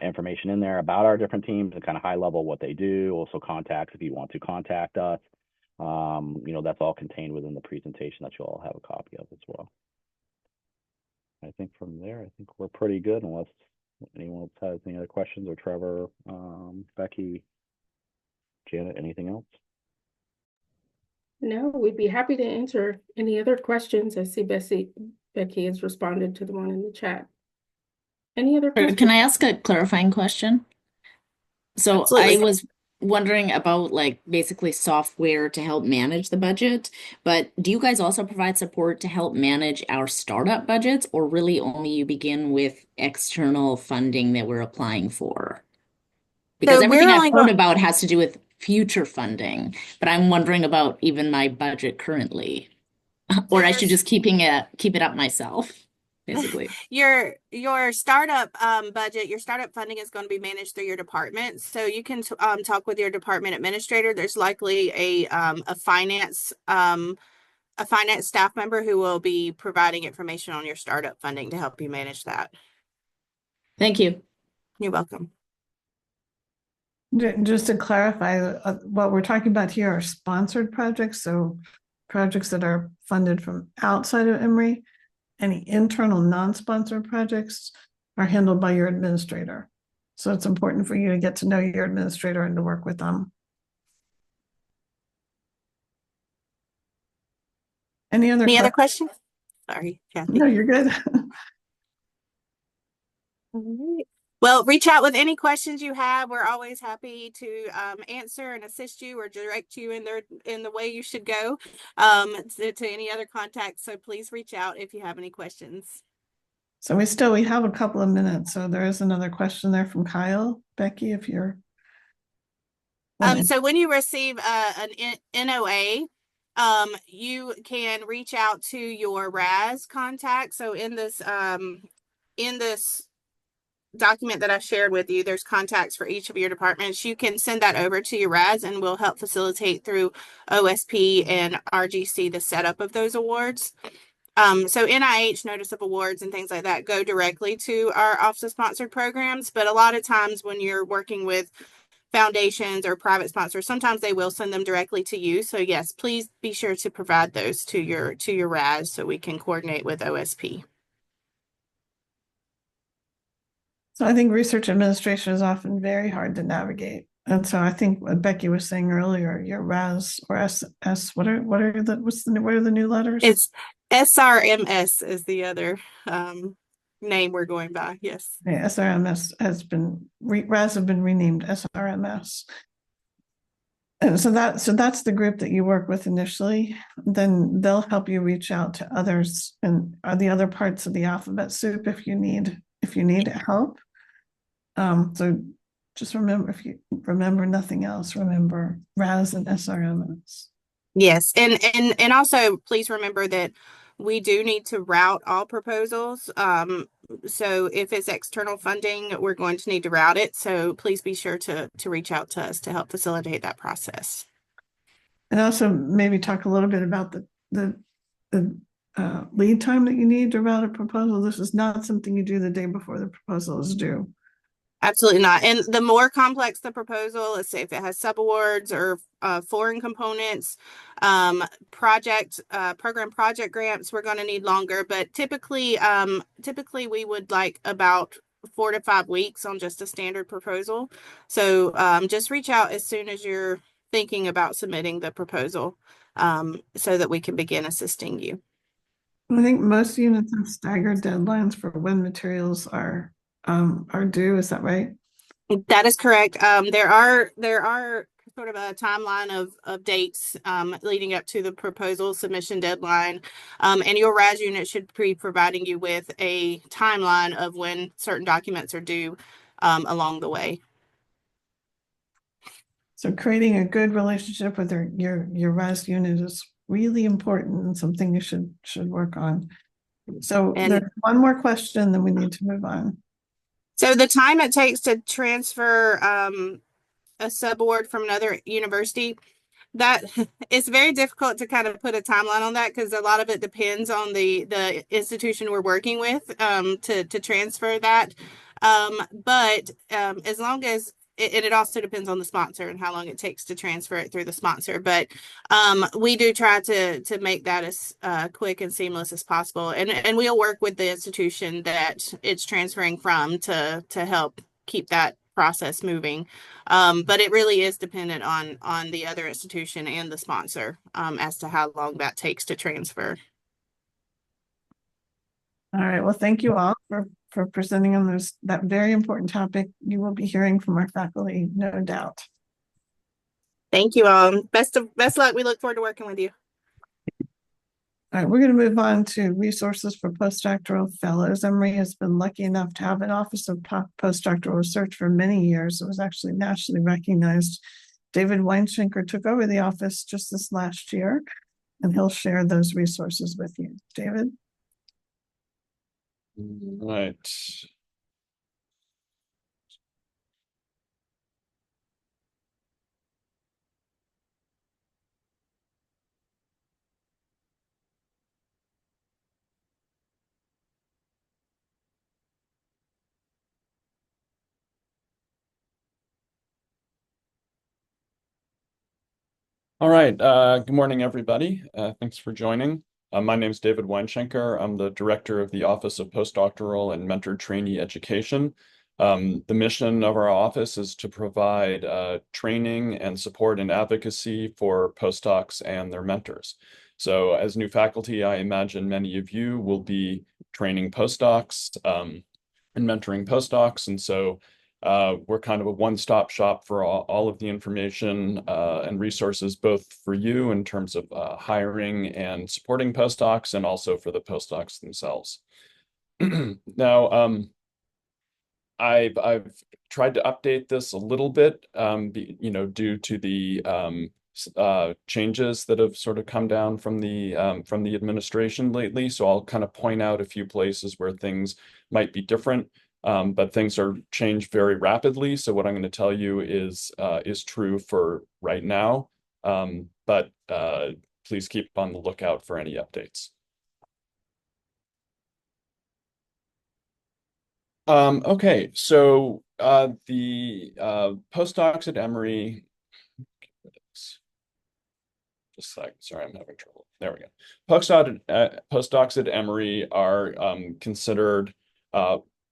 Speaker 8: information in there about our different teams and kind of high level what they do, also contacts if you want to contact us. That's all contained within the presentation that you'll all have a copy of as well. I think from there, I think we're pretty good unless anyone else has any other questions, or Trevor, Becky, Janet, anything else?
Speaker 6: No, we'd be happy to answer any other questions. I see Becky has responded to the one in the chat. Any other questions?
Speaker 9: Can I ask a clarifying question? So
Speaker 5: Absolutely.
Speaker 9: I was wondering about basically software to help manage the budget, but do you guys also provide support to help manage our startup budgets, or really only you begin with external funding that we're applying for? Because
Speaker 5: So
Speaker 9: everything
Speaker 5: we're
Speaker 9: I've
Speaker 5: only
Speaker 9: heard
Speaker 5: go-
Speaker 9: about has to do with future funding, but I'm wondering about even my budget currently. Or I should just keep it up myself, basically.
Speaker 5: Your startup budget, your startup funding is going to be managed through your department. So you can talk with your department administrator. There's likely a finance staff member who will be providing information on your startup funding to help you manage that.
Speaker 9: Thank you.
Speaker 5: You're welcome.
Speaker 1: Just to clarify, what we're talking about here are sponsored projects, so projects that are funded from outside of Emory. Any internal non-sponsored projects are handled by your administrator. So it's important for you to get to know your administrator and to work with them. Any other
Speaker 5: questions? Sorry, Kathy.
Speaker 1: No, you're good.
Speaker 5: All right. Well, reach out with any questions you have. We're always happy to answer and assist you or direct you in the way you should go to any other contacts. So please reach out if you have any questions.
Speaker 1: So we have a couple of minutes. So there is another question there from Kyle. Becky, if you're
Speaker 5: so when you receive an NOA, you can reach out to your RAS contact. So in this document that I shared with you, there's contacts for each of your departments. You can send that over to your RAS and we'll help facilitate through OSP and RGC the setup of those awards. So NIH notice of awards and things like that go directly to our Office of Sponsored Programs, but a lot of times when you're working with foundations or private sponsors, sometimes they will send them directly to you. So yes, please be sure to provide those to your RAS so we can coordinate with OSP.
Speaker 1: So I think research administration is often very hard to navigate. And so I think what Becky was saying earlier, your RAS or SS, what are the new letters?
Speaker 5: It's SRMS is the other name we're going by. Yes.
Speaker 1: Yeah, SRMS RAS have been renamed SRMS. And so that's the group that you work with initially. Then they'll help you reach out to others and the other parts of the alphabet soup if you need help. So just remember, if you remember nothing else, remember RAS and SRMS.
Speaker 5: Yes, and also please remember that we do need to route all proposals. So if it's external funding, we're going to need to route it. So please be sure to reach out to us to help facilitate that process.
Speaker 1: And also maybe talk a little bit about the lead time that you need to route a proposal. This is not something you do the day before the proposal is due.
Speaker 5: Absolutely not. And the more complex the proposal, let's say if it has subawards or foreign components, program project grants, we're going to need longer. But typically we would like about 4 to 5 weeks on just a standard proposal. So just reach out as soon as you're thinking about submitting the proposal so that we can begin assisting you.
Speaker 1: I think most units have staggered deadlines for when materials are due. Is that right?
Speaker 5: That is correct. There are sort of a timeline of dates leading up to the proposal submission deadline. And your RAS unit should be providing you with a timeline of when certain documents are due along the way.
Speaker 1: So creating a good relationship with your RAS unit is really important and something you should work on. So
Speaker 5: And-
Speaker 1: there's one more question, then we need to move on.
Speaker 5: So the time it takes to transfer a subaward from another university, that it's very difficult to kind of put a timeline on that because a lot of it depends on the institution we're working with to transfer that. But as long as it also depends on the sponsor and how long it takes to transfer it through the sponsor. But we do try to make that as quick and seamless as possible. And we'll work with the institution that it's transferring from to help keep that process moving. But it really is dependent on the other institution and the sponsor as to how long that takes to transfer.
Speaker 1: All right. Well, thank you all for presenting on that very important topic. You will be hearing from our faculty, no doubt.
Speaker 5: Thank you all. Best luck. We look forward to working with you.
Speaker 1: All right, we're going to move on to resources for postdoctoral fellows. Emory has been lucky enough to have an Office of Postdoctoral Research for many years. It was actually nationally recognized. David Weinschenker took over the office just this last year, and he'll share those resources with you. David?
Speaker 10: Right. All right. Good morning, everybody. Thanks for joining. My name is David Weinschenker. I'm the director of the Office of Postdoctoral and Mentor Trainee Education. The mission of our office is to provide training and support and advocacy for postdocs and their mentors. So as new faculty, I imagine many of you will be training postdocs and mentoring postdocs. And so we're kind of a one-stop shop for all of the information and resources, both for you in terms of hiring and supporting postdocs, and also for the postdocs themselves. Now, I've tried to update this a little bit, due to the changes that have sort of come down from the administration lately. So I'll kind of point out a few places where things might be different. But things are changed very rapidly. So what I'm going to tell you is true for right now. But please keep on the lookout for any updates. Okay, so the postdocs at Emory. Just a sec. Sorry, I'm having trouble. There we go. Postdocs at Emory are considered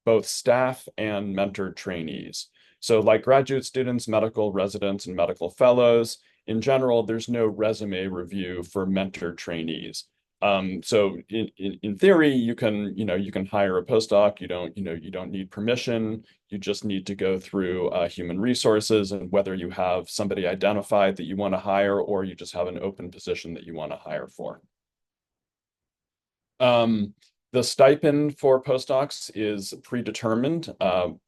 Speaker 10: both staff and mentor trainees. So like graduate students, medical residents, and medical fellows, in general, there's no resume review for mentor trainees. So in theory, you can hire a postdoc. You don't need permission. You just need to go through human resources, and whether you have somebody identified that you want to hire, or you just have an open position that you want to hire for. The stipend for postdocs is predetermined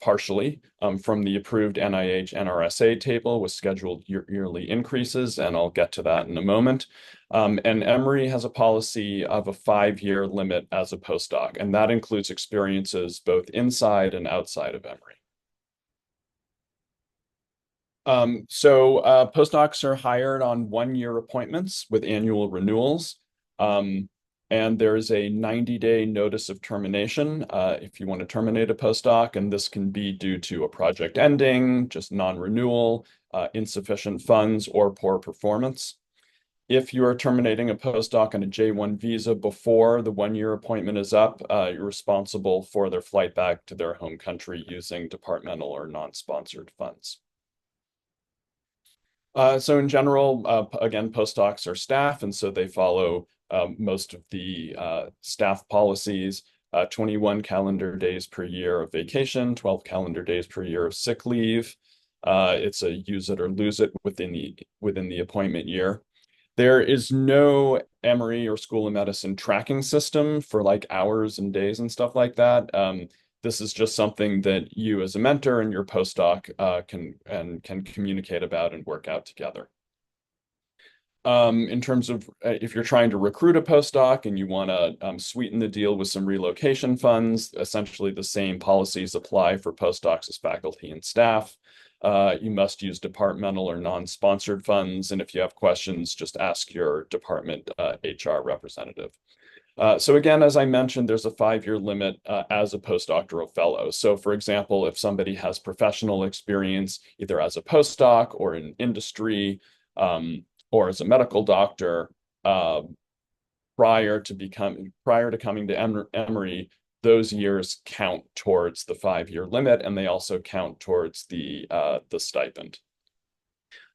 Speaker 10: partially from the approved NIH NRSA table with scheduled yearly increases, and I'll get to that in a moment. And Emory has a policy of a 5-year limit as a postdoc, and that includes experiences both inside and outside of Emory. So postdocs are hired on 1-year appointments with annual renewals. And there's a 90-day notice of termination if you want to terminate a postdoc, and this can be due to a project ending, just non-renewal, insufficient funds, or poor performance. If you are terminating a postdoc on a J-1 visa before the 1-year appointment is up, you're responsible for their flight back to their home country using departmental or non-sponsored funds. So in general, again, postdocs are staff, and so they follow most of the staff policies, 21 calendar days per year of vacation, 12 calendar days per year of sick leave. It's a use it or lose it within the appointment year. There is no Emory or School of Medicine tracking system for like hours and days and stuff like that. This is just something that you as a mentor and your postdoc can communicate about and work out together. In terms of if you're trying to recruit a postdoc and you want to sweeten the deal with some relocation funds, essentially the same policies apply for postdocs as faculty and staff. You must use departmental or non-sponsored funds, and if you have questions, just ask your department HR representative. So again, as I mentioned, there's a 5-year limit as a postdoctoral fellow. So for example, if somebody has professional experience, either as a postdoc or in industry, or as a medical doctor, prior to coming to Emory, those years count towards the 5-year limit, and they also count towards the stipend.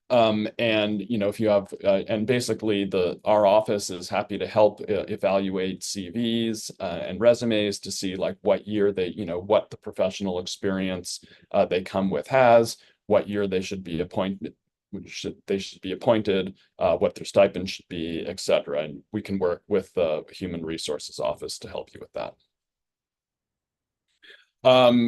Speaker 10: And if you have and basically our office is happy to help evaluate CVs and resumes to see like what year what the professional experience they come with has, what year they should be appointed, what their stipend should be, etc. And we can work with the Human Resources Office to help you with that.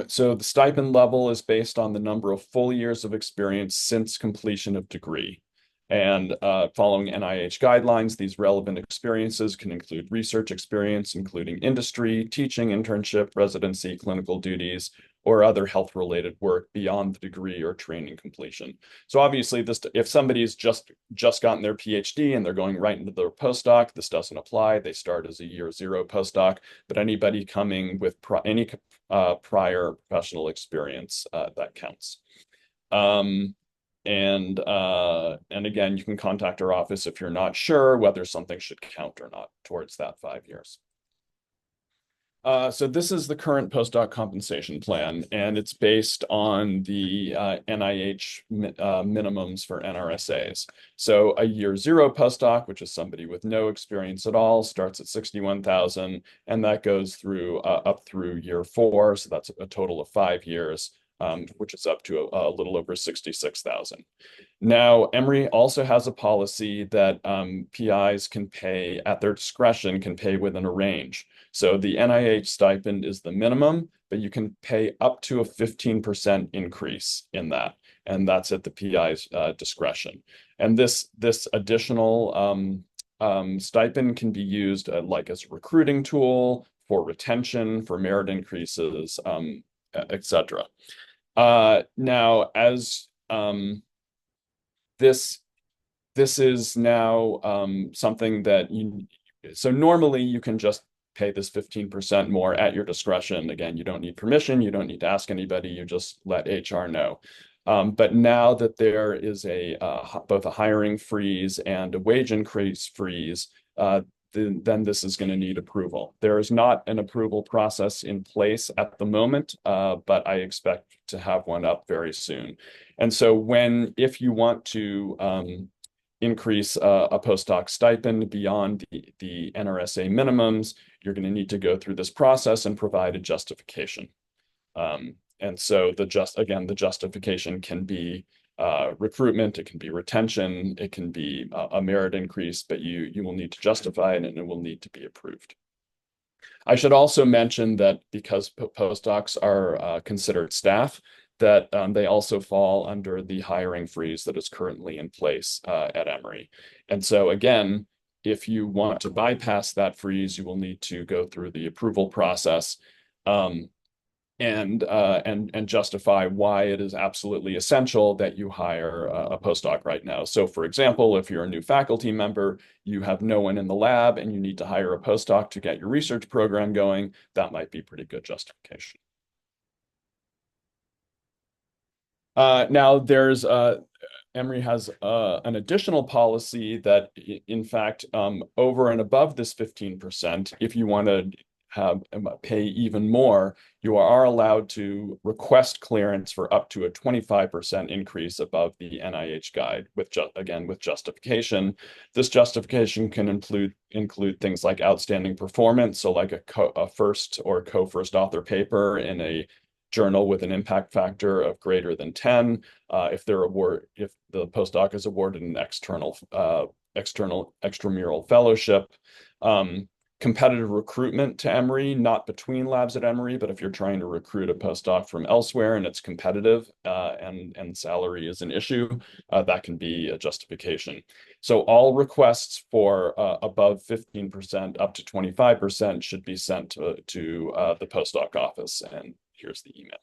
Speaker 10: So the stipend level is based on the number of full years of experience since completion of degree. And following NIH guidelines, these relevant experiences can include research experience, including industry, teaching, internship, residency, clinical duties, or other health-related work beyond the degree or training completion. So obviously, if somebody's just gotten their PhD and they're going right into their postdoc, this doesn't apply. They start as a year 0 postdoc, but anybody coming with any prior professional experience, that counts. And again, you can contact our office if you're not sure whether something should count or not towards that 5 years. So this is the current postdoc compensation plan, and it's based on the NIH minimums for NRSAs. So a year 0 postdoc, which is somebody with no experience at all, starts at $61,000, and that goes through up through year 4. So that's a total of 5 years, which is up to a little over $66,000. Now, Emory also has a policy that PIs can pay at their discretion, can pay within a range. So the NIH stipend is the minimum, but you can pay up to a 15% increase in that. And that's at the PI's discretion. And this additional stipend can be used like as a recruiting tool, for retention, for merit increases, etc. Now, as this is now something that so normally you can just pay this 15% more at your discretion. Again, you don't need permission, you don't need to ask anybody, you just let HR know. But now that there is both a hiring freeze and a wage increase freeze, then this is going to need approval. There is not an approval process in place at the moment, but I expect to have one up very soon. And so if you want to increase a postdoc stipend beyond the NRSA minimums, you're going to need to go through this process and provide a justification. And so the justification can be recruitment, it can be retention, it can be a merit increase, but you will need to justify it and it will need to be approved. I should also mention that because postdocs are considered staff, that they also fall under the hiring freeze that is currently in place at Emory. And so again, if you want to bypass that freeze, you will need to go through the approval process and justify why it is absolutely essential that you hire a postdoc right now. So for example, if you're a new faculty member, you have no one in the lab and you need to hire a postdoc to get your research program going, that might be pretty good justification. Now there's Emory has an additional policy that in fact, over and above this 15%, if you want to pay even more, you are allowed to request clearance for up to a 25% increase above the NIH guide with justification. This justification can include things like outstanding performance, so like a first or co-first author paper in a journal with an impact factor of greater than 10. If the postdoc is awarded an external extramural fellowship. Competitive recruitment to Emory, not between labs at Emory, but if you're trying to recruit a postdoc from elsewhere and it's competitive and salary is an issue, that can be a justification. So all requests for above 15% up to 25% should be sent to the postdoc office. And here's the email.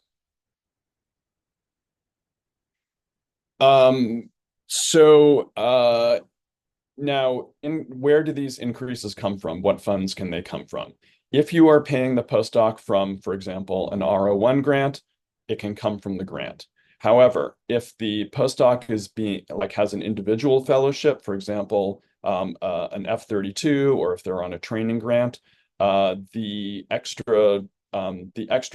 Speaker 10: Now, where do these increases come from? What funds can they come from? If you are paying the postdoc from, for example, an R01 grant, it can come from the grant. However, if the postdoc has an individual fellowship, for example, an F32, or if they're on a training grant, the extra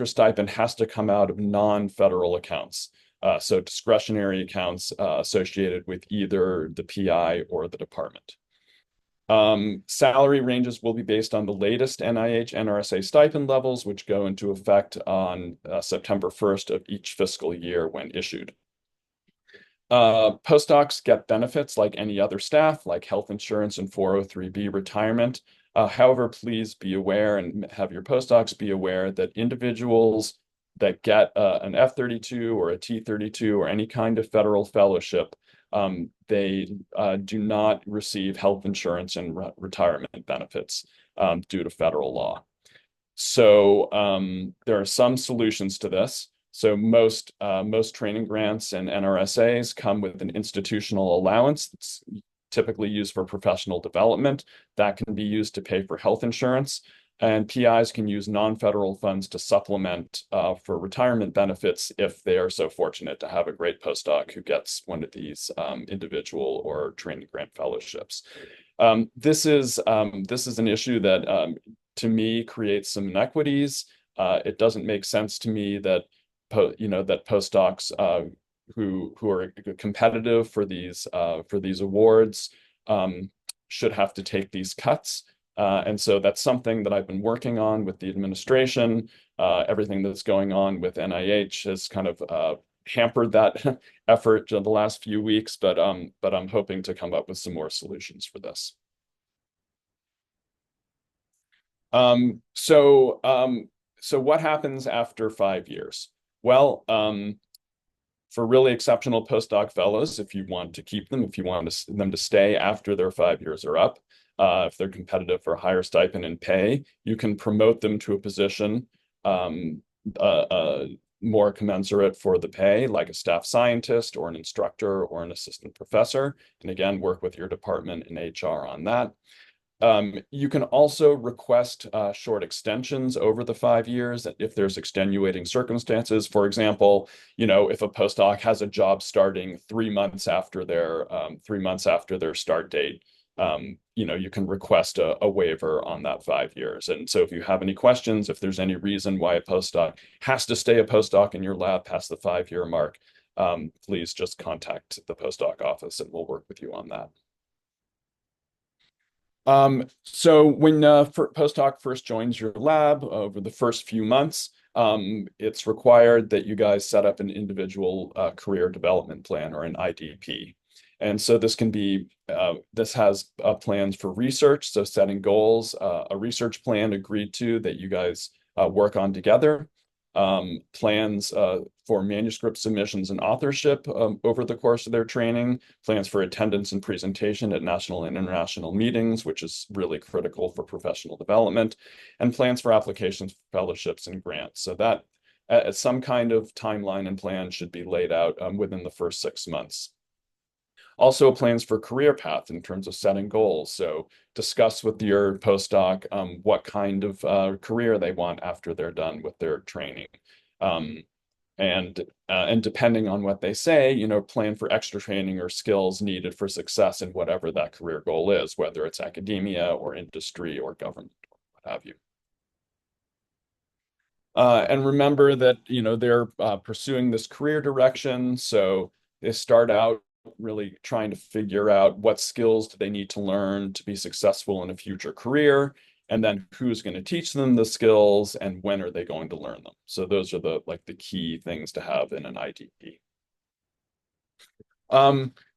Speaker 10: stipend has to come out of non-federal accounts. So discretionary accounts associated with either the PI or the department. Salary ranges will be based on the latest NIH NRSA stipend levels, which go into effect on September 1st of each fiscal year when issued. Postdocs get benefits like any other staff, like health insurance and 403(b) retirement. However, please be aware and have your postdocs be aware that individuals that get an F32 or a T32 or any kind of federal fellowship, they do not receive health insurance and retirement benefits due to federal law. So there are some solutions to this. So most training grants and NRSAs come with an institutional allowance that's typically used for professional development. That can be used to pay for health insurance. And PIs can use non-federal funds to supplement for retirement benefits if they are so fortunate to have a great postdoc who gets one of these individual or training grant fellowships. This is an issue that to me creates some inequities. It doesn't make sense to me that that postdocs who are competitive for these awards should have to take these cuts. And so that's something that I've been working on with the administration. Everything that's going on with NIH has kind of hampered that effort the last few weeks, but I'm hoping to come up with some more solutions for this. So what happens after 5 years? Well, for really exceptional postdoc fellows, if you want to keep them, if you want them to stay after their 5 years are up, if they're competitive for a higher stipend and pay, you can promote them to a position more commensurate for the pay, like a staff scientist or an instructor or an assistant professor. And again, work with your department and HR on that. You can also request short extensions over the 5 years if there's extenuating circumstances. For example, if a postdoc has a job starting 3 months after their 3 months after their start date, you can request a waiver on that 5 years. And so if you have any questions, if there's any reason why a postdoc has to stay a postdoc in your lab past the 5-year mark, please just contact the postdoc office and we'll work with you on that. So when postdoc first joins your lab over the first few months, it's required that you guys set up an individual career development plan or an IDP. And so this can be, this has plans for research, so setting goals, a research plan agreed to that you guys work on together, plans for manuscript submissions and authorship over the course of their training, plans for attendance and presentation at national and international meetings, which is really critical for professional development, and plans for applications for fellowships and grants. So that some kind of timeline and plan should be laid out within the first 6 months. Also plans for career path in terms of setting goals. So discuss with your postdoc what kind of career they want after they're done with their training. And depending on what they say, plan for extra training or skills needed for success in whatever that career goal is, whether it's academia or industry or government or what have you. And remember that, they're pursuing this career direction. So they start out really trying to figure out what skills do they need to learn to be successful in a future career. and then who's going to teach them the skills and when are they going to learn them. So those are the key things to have in an IDP.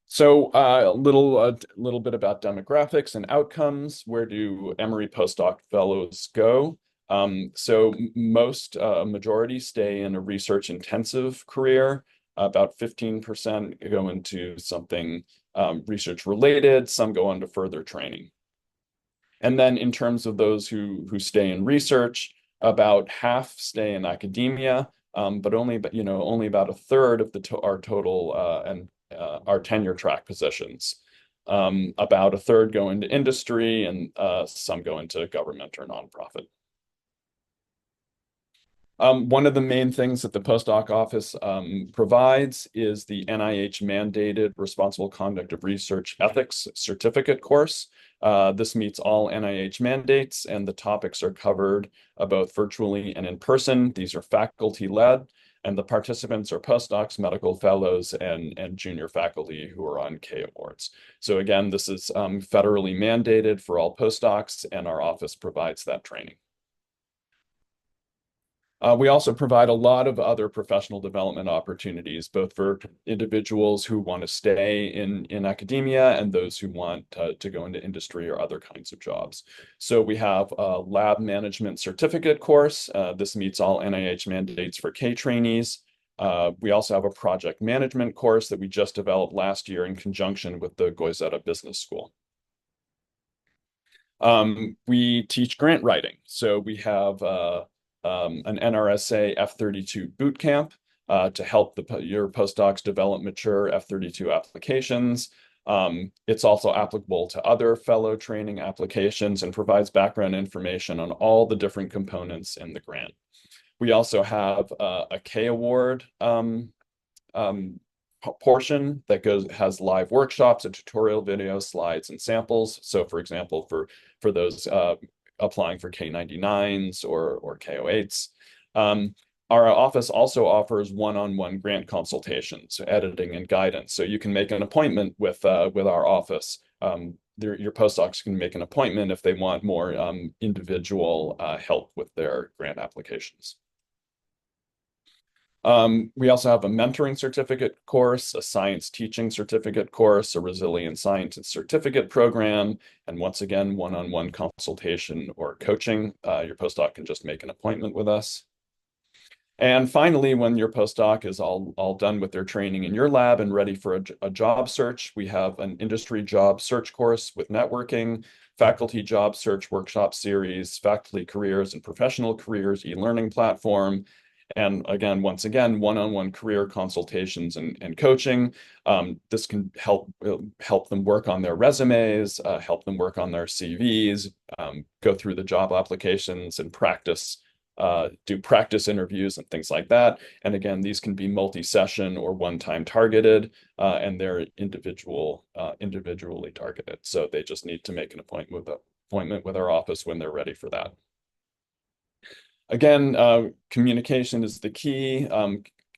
Speaker 10: So a little bit about demographics and outcomes. Where do Emory postdoc fellows go? So most majority stay in a research intensive career. About 15% go into something research related. Some go on to further training. And then in terms of those who stay in research, about half stay in academia, but only about a third of our total and our tenure track positions. About a third go into industry, and some go into government or nonprofit. One of the main things that the postdoc office provides is the NIH mandated Responsible Conduct of Research Ethics certificate course. This meets all NIH mandates, and the topics are covered both virtually and in person. These are faculty led, and the participants are postdocs, medical fellows, and junior faculty who are on K awards. So again, this is federally mandated for all postdocs, and our office provides that training. We also provide a lot of other professional development opportunities, both for individuals who want to stay in academia and those who want to go into industry or other kinds of jobs. So we have a lab management certificate course. This meets all NIH mandates for K trainees. We also have a project management course that we just developed last year in conjunction with the Goizeta Business School. We teach grant writing. So we have an NRSA F-32 boot camp to help your postdocs develop mature F-32 applications. It's also applicable to other fellow training applications and provides background information on all the different components in the grant. We also have a K award portion that has live workshops, a tutorial video, slides, and samples. So for example, for those applying for K99s or K08s. Our office also offers one-on-one grant consultations, editing and guidance. So you can make an appointment with our office. Your postdocs can make an appointment if they want more individual help with their grant applications. We also have a mentoring certificate course, a science teaching certificate course, a resilient scientist certificate program, and once again, one-on-one consultation or coaching. Your postdoc can just make an appointment with us. And finally, when your postdoc is all done with their training in your lab and ready for a job search, we have an industry job search course with networking, faculty job search workshop series, faculty careers and professional careers e-learning platform, and again, once again, one-on-one career consultations and coaching. This can help them work on their resumes, help them work on their CVs, go through the job applications and practice, do practice interviews and things like that. And again, these can be multi-session or one-time targeted, and they're individually targeted. So they just need to make an appointment with our office when they're ready for that. Again, communication is the key.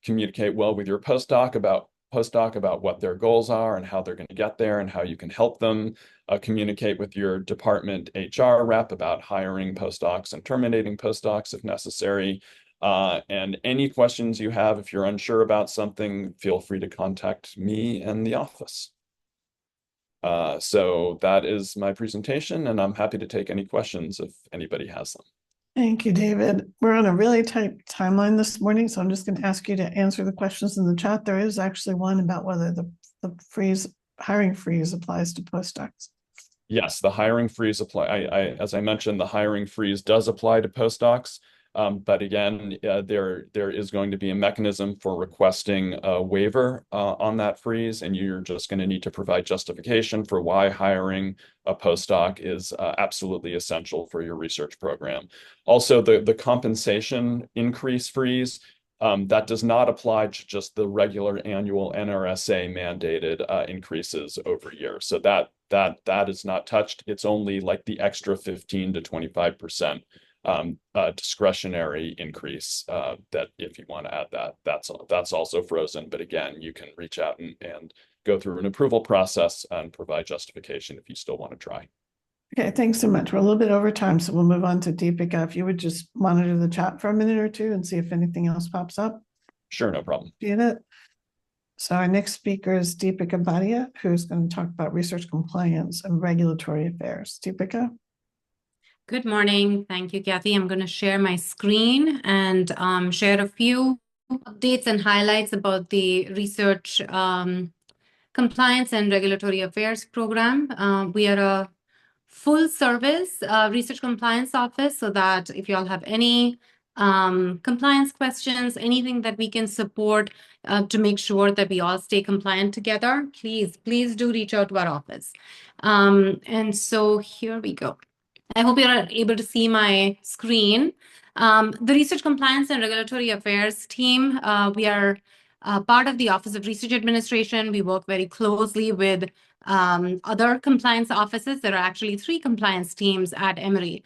Speaker 10: Communicate well with your postdoc about what their goals are and how they're going to get there and how you can help them. Communicate with your department HR rep about hiring postdocs and terminating postdocs if necessary. And any questions you have, if you're unsure about something, feel free to contact me and the office. So that is my presentation, and I'm happy to take any questions if anybody has them.
Speaker 1: Thank you, David. We're on a really tight timeline this morning, so I'm just going to ask you to answer the questions in the chat. There is actually one about whether the hiring freeze applies to postdocs.
Speaker 10: Yes, the hiring freeze as I mentioned, the hiring freeze does apply to postdocs. But again, there is going to be a mechanism for requesting a waiver on that freeze, and you're just going to need to provide justification for why hiring a postdoc is absolutely essential for your research program. Also, the compensation increase freeze, that does not apply to just the regular annual NRSA mandated increases over years. So that is not touched. It's only like the extra 15 to 25%. Discretionary increase that if you want to add that's also frozen. But again, you can reach out and go through an approval process and provide justification if you still want to try.
Speaker 1: Okay, thanks so much. We're a little bit over time, so we'll move on to Deepika. If you would just monitor the chat for a minute or two and see if anything else pops up.
Speaker 10: Sure, no problem.
Speaker 1: Get it? So our next speaker is Deepika Bhatia, who's going to talk about research compliance and regulatory affairs. Deepika?
Speaker 11: Good morning. Thank you, Kathy. I'm going to share my screen and share a few updates and highlights about the research compliance and regulatory affairs program. We are a full service research compliance office, so that if you all have any compliance questions, anything that we can support to make sure that we all stay compliant together, please do reach out to our office. And so here we go. I hope you're able to see my screen. The Research Compliance and Regulatory Affairs team, we are part of the Office of Research Administration. We work very closely with other compliance offices. There are actually 3 compliance teams at Emory,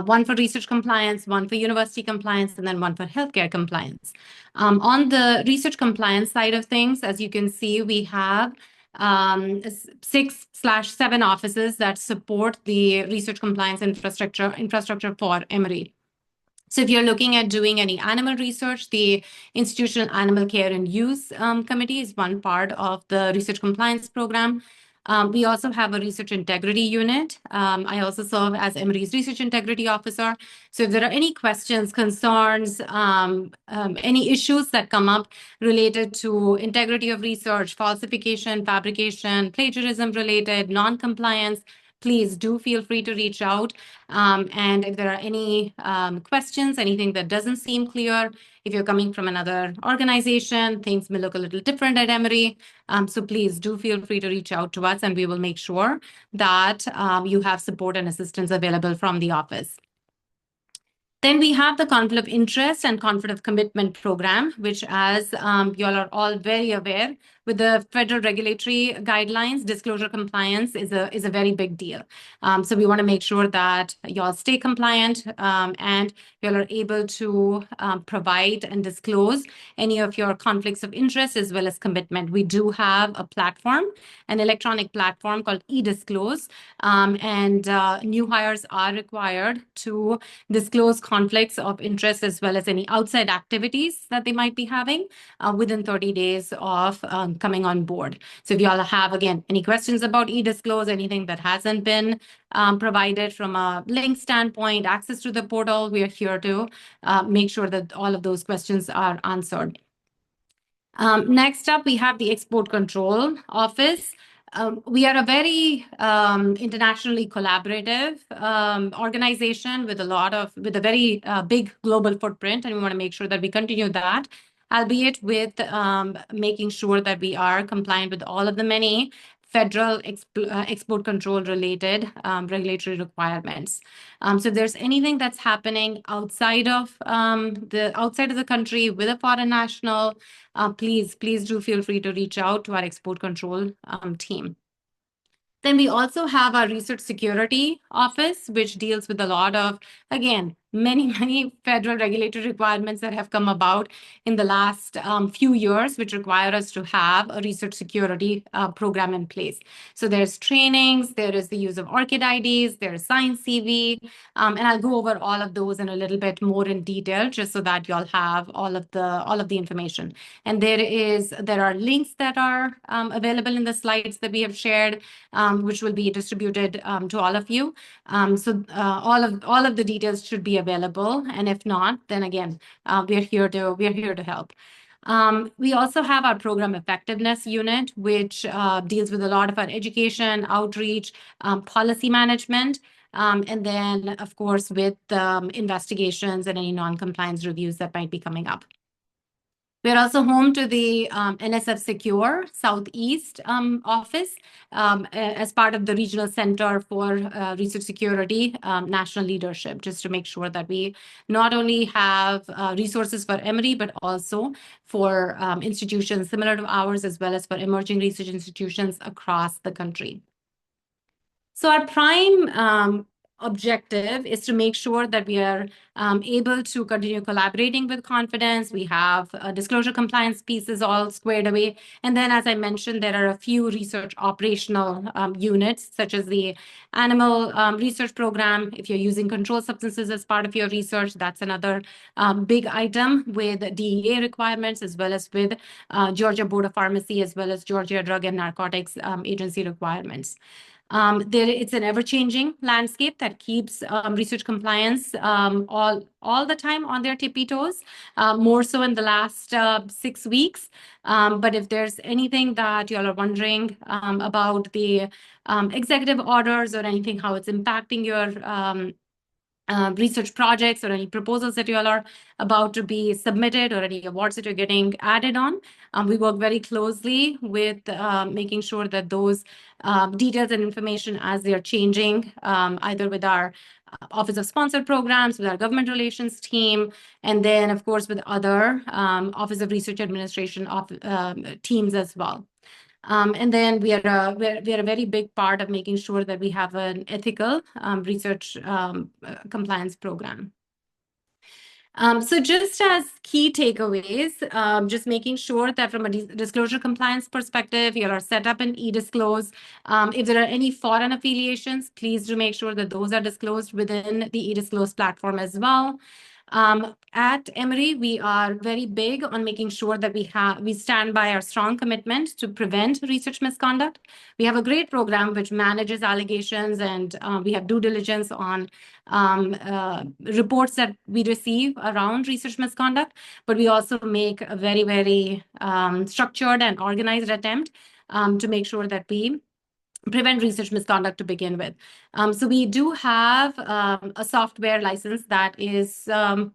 Speaker 11: one for research compliance, one for university compliance, and then one for healthcare compliance. On the research compliance side of things, as you can see, we have 6/7 offices that support the research compliance infrastructure for Emory. So if you're looking at doing any animal research, the Institutional Animal Care and Use Committee is one part of the research compliance program. We also have a research integrity unit. I also serve as Emory's research integrity officer. So if there are any questions, concerns, any issues that come up related to integrity of research, falsification, fabrication, plagiarism related, non-compliance, please do feel free to reach out. And if there are any questions, anything that doesn't seem clear, if you're coming from another organization, things may look a little different at Emory. So please do feel free to reach out to us, and we will make sure that you have support and assistance available from the office. Then we have the Conflict of Interest and Conflict of Commitment program, which, as you all are all very aware, with the federal regulatory guidelines, disclosure compliance is a very big deal. So we want to make sure that you all stay compliant and you all are able to provide and disclose any of your conflicts of interest as well as commitment. We do have a platform, an electronic platform called eDisclose, and new hires are required to disclose conflicts of interest as well as any outside activities that they might be having within 30 days of coming on board. So if you all have, again, any questions about eDisclose, anything that hasn't been provided from a link standpoint, access to the portal, we are here to make sure that all of those questions are answered. Next up, we have the Export Control Office. We are a very internationally collaborative organization with a very big global footprint, and we want to make sure that we continue that, albeit with making sure that we are compliant with all of the many federal export control related regulatory requirements. So if there's anything that's happening outside of the country with a foreign national, please do feel free to reach out to our export control team. Then we also have our research security office, which deals with a lot of, again, many federal regulatory requirements that have come about in the last few years, which require us to have a research security program in place. So there's trainings, there is the use of ORCID IDs, there's Science CV, and I'll go over all of those in a little bit more in detail, just so that y'all have all of the information. And there are links that are available in the slides that we have shared, which will be distributed to all of you. So all of the details should be available, and if not, then again, we're here to help. We also have our program effectiveness unit, which deals with a lot of our education, outreach, policy management, and then, of course, with investigations and any non-compliance reviews that might be coming up. We're also home to the NSF Secure Southeast office as part of the Regional Center for Research Security National Leadership, just to make sure that we not only have resources for Emory, but also for institutions similar to ours, as well as for emerging research institutions across the country. So our prime objective is to make sure that we are able to continue collaborating with confidence. We have disclosure compliance pieces all squared away. And then, as I mentioned, there are a few research operational units, such as the animal research program. If you're using controlled substances as part of your research, that's another big item with DEA requirements, as well as with Georgia Board of Pharmacy, as well as Georgia Drug and Narcotics Agency requirements. It's an ever-changing landscape that keeps research compliance all the time on their tippy toes, more so in the last 6 weeks. But if there's anything that y'all are wondering about the executive orders or anything, how it's impacting your research projects or any proposals that you all are about to be submitted or any awards that you're getting added on. We work very closely with making sure that those details and information as they are changing, either with our Office of Sponsored Programs, with our government relations team, and then, of course, with other Office of Research Administration teams as well. And then we are a very big part of making sure that we have an ethical research compliance program. So just as key takeaways, just making sure that from a disclosure compliance perspective, you are set up in e-disclose. If there are any foreign affiliations, please do make sure that those are disclosed within the e-disclose platform as well. At Emory, we are very big on making sure that we stand by our strong commitment to prevent research misconduct. We have a great program which manages allegations, and we have due diligence on reports that we receive around research misconduct, but we also make a very, very structured and organized attempt to make sure that we prevent research misconduct to begin with. So we do have a software license that is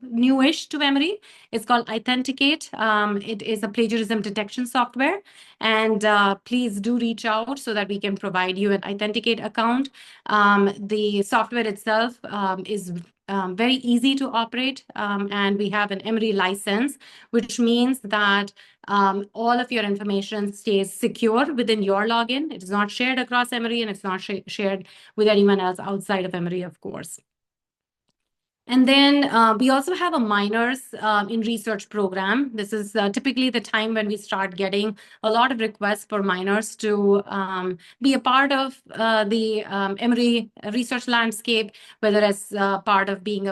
Speaker 11: newish to Emory. It's called Authenticate. It is a plagiarism detection software. And please do reach out so that we can provide you an Authenticate account. The software itself is very easy to operate, and we have an Emory license, which means that all of your information stays secure within your login. It is not shared across Emory, and it's not shared with anyone else outside of Emory, of course. And then we also have a minors in research program. This is typically the time when we start getting a lot of requests for minors to be a part of the Emory research landscape, whether as part of being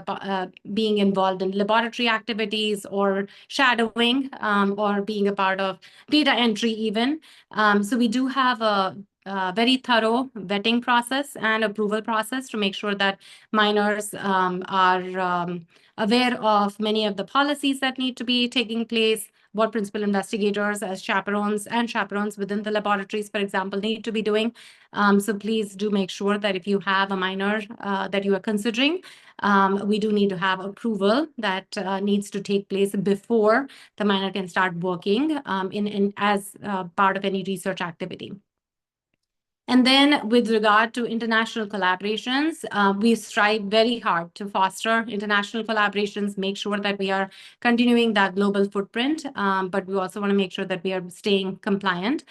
Speaker 11: involved in laboratory activities or shadowing, or being a part of data entry even. So we do have a very thorough vetting process and approval process to make sure that minors are aware of many of the policies that need to be taking place, what principal investigators as chaperones within the laboratories, for example, need to be doing. So please do make sure that if you have a minor that you are considering, we do need to have approval that needs to take place before the minor can start working as part of any research activity. And then with regard to international collaborations, we strive very hard to foster international collaborations, make sure that we are continuing that global footprint, but we also want to make sure that we are staying compliant.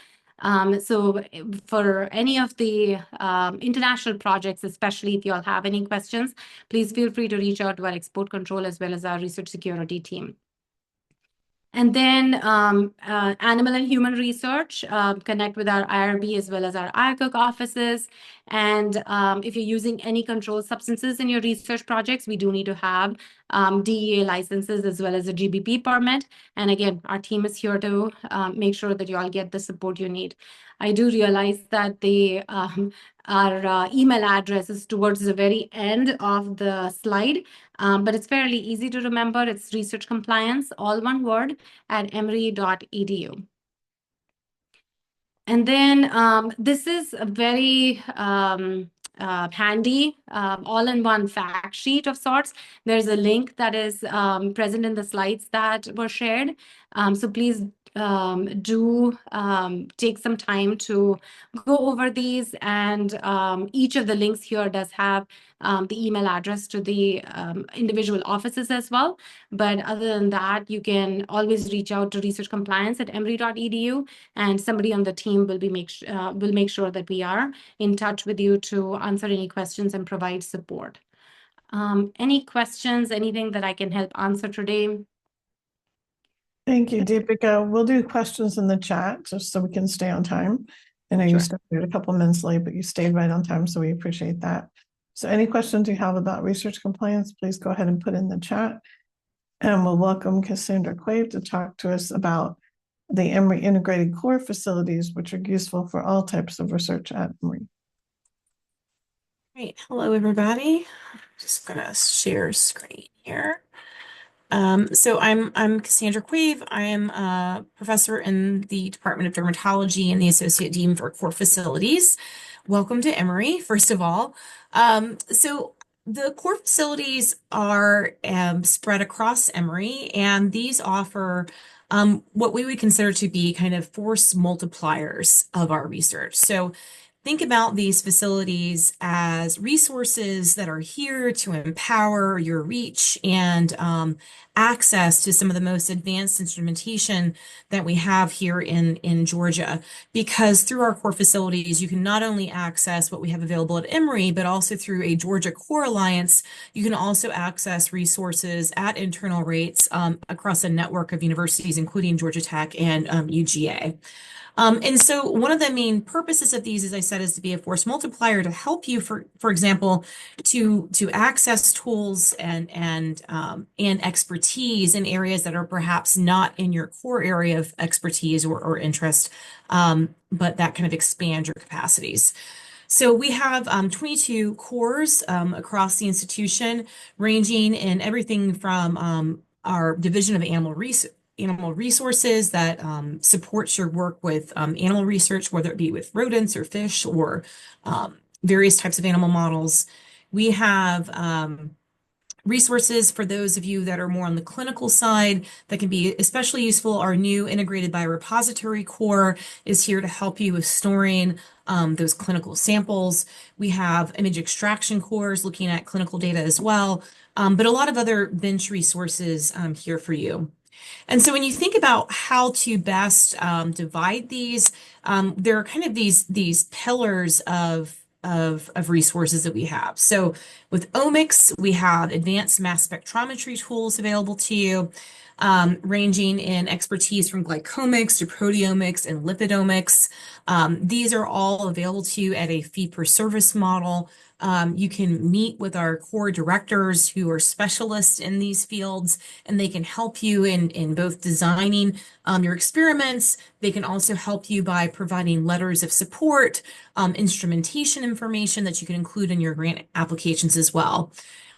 Speaker 11: So for any of the international projects, especially if you all have any questions, please feel free to reach out to our export control as well as our research security team. And then animal and human research, connect with our IRB as well as our IACUC offices. And if you're using any controlled substances in your research projects, we do need to have DEA licenses as well as a GBP permit. And again, our team is here to make sure that you all get the support you need. I do realize that our email address is towards the very end of the slide, but it's fairly easy to remember. It's research compliance, all one word, at emory.edu. And then this is a very handy all-in-one fact sheet of sorts. There's a link that is present in the slides that were shared. So please do take some time to go over these, and each of the links here does have the email address to the individual offices as well. But other than that, you can always reach out to researchcompliance@emory.edu, and somebody on the team will make sure that we are in touch with you to answer any questions and provide support. Any questions, anything that I can help answer today?
Speaker 1: Thank you, Deepika. We'll do questions in the chat just so we can stay on time. I know you started a couple minutes late, but you stayed right on time, so we appreciate that. So any questions you have about research compliance, please go ahead and put in the chat. And we'll welcome Cassandra Quave to talk to us about the Emory Integrated Core Facilities, which are useful for all types of research at Emory.
Speaker 12: Great. Hello, everybody. Just gonna share screen here. So I'm Cassandra Quave. I am a professor in the Department of Dermatology and the Associate Dean for Core Facilities. Welcome to Emory, first of all. So the core facilities are spread across Emory, and these offer what we would consider to be kind of force multipliers of our research. So think about these facilities as resources that are here to empower your reach and access to some of the most advanced instrumentation that we have here in Georgia. Because through our core facilities, you can not only access what we have available at Emory, but also through a Georgia Core Alliance, you can also access resources at internal rates across a network of universities, including Georgia Tech and UGA. And so one of the main purposes of these, as I said, is to be a force multiplier to help you, for example, to access tools and expertise in areas that are perhaps not in your core area of expertise or interest, but that kind of expand your capacities. So we have 22 cores across the institution, ranging in everything from our Division of Animal Resources that supports your work with animal research, whether it be with rodents or fish or various types of animal models. We have resources for those of you that are more on the clinical side that can be especially useful. Our new integrated biorepository core is here to help you with storing those clinical samples. We have image extraction cores looking at clinical data as well, but a lot of other bench resources here for you. And so when you think about how to best divide these, there are kind of these pillars of resources that we have. So with omics, we have advanced mass spectrometry tools available to you, ranging in expertise from glycomics to proteomics and lipidomics. These are all available to you at a fee-for-service model. You can meet with our core directors who are specialists in these fields, and they can help you in both designing your experiments. They can also help you by providing letters of support, instrumentation information that you can include in your grant applications as well.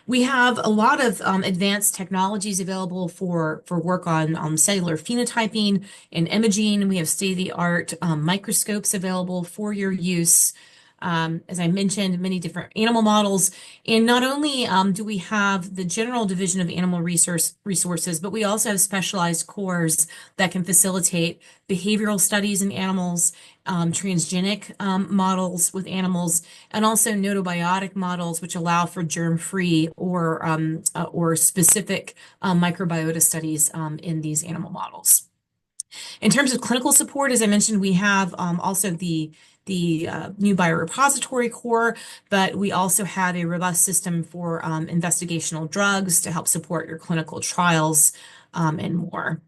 Speaker 12: We have a lot of advanced technologies available for work on cellular phenotyping and imaging. We have state-of-the-art microscopes available for your use. As I mentioned, many different animal models. And not only do we have the general division of animal resources, but we also have specialized cores that can facilitate behavioral studies in animals, transgenic models with animals, and also notobiotic models, which allow for germ-free or specific microbiota studies in these animal models. In terms of clinical support, as I mentioned, we have also the new biorepository core, but we also have a robust system for investigational drugs to help support your clinical trials and more.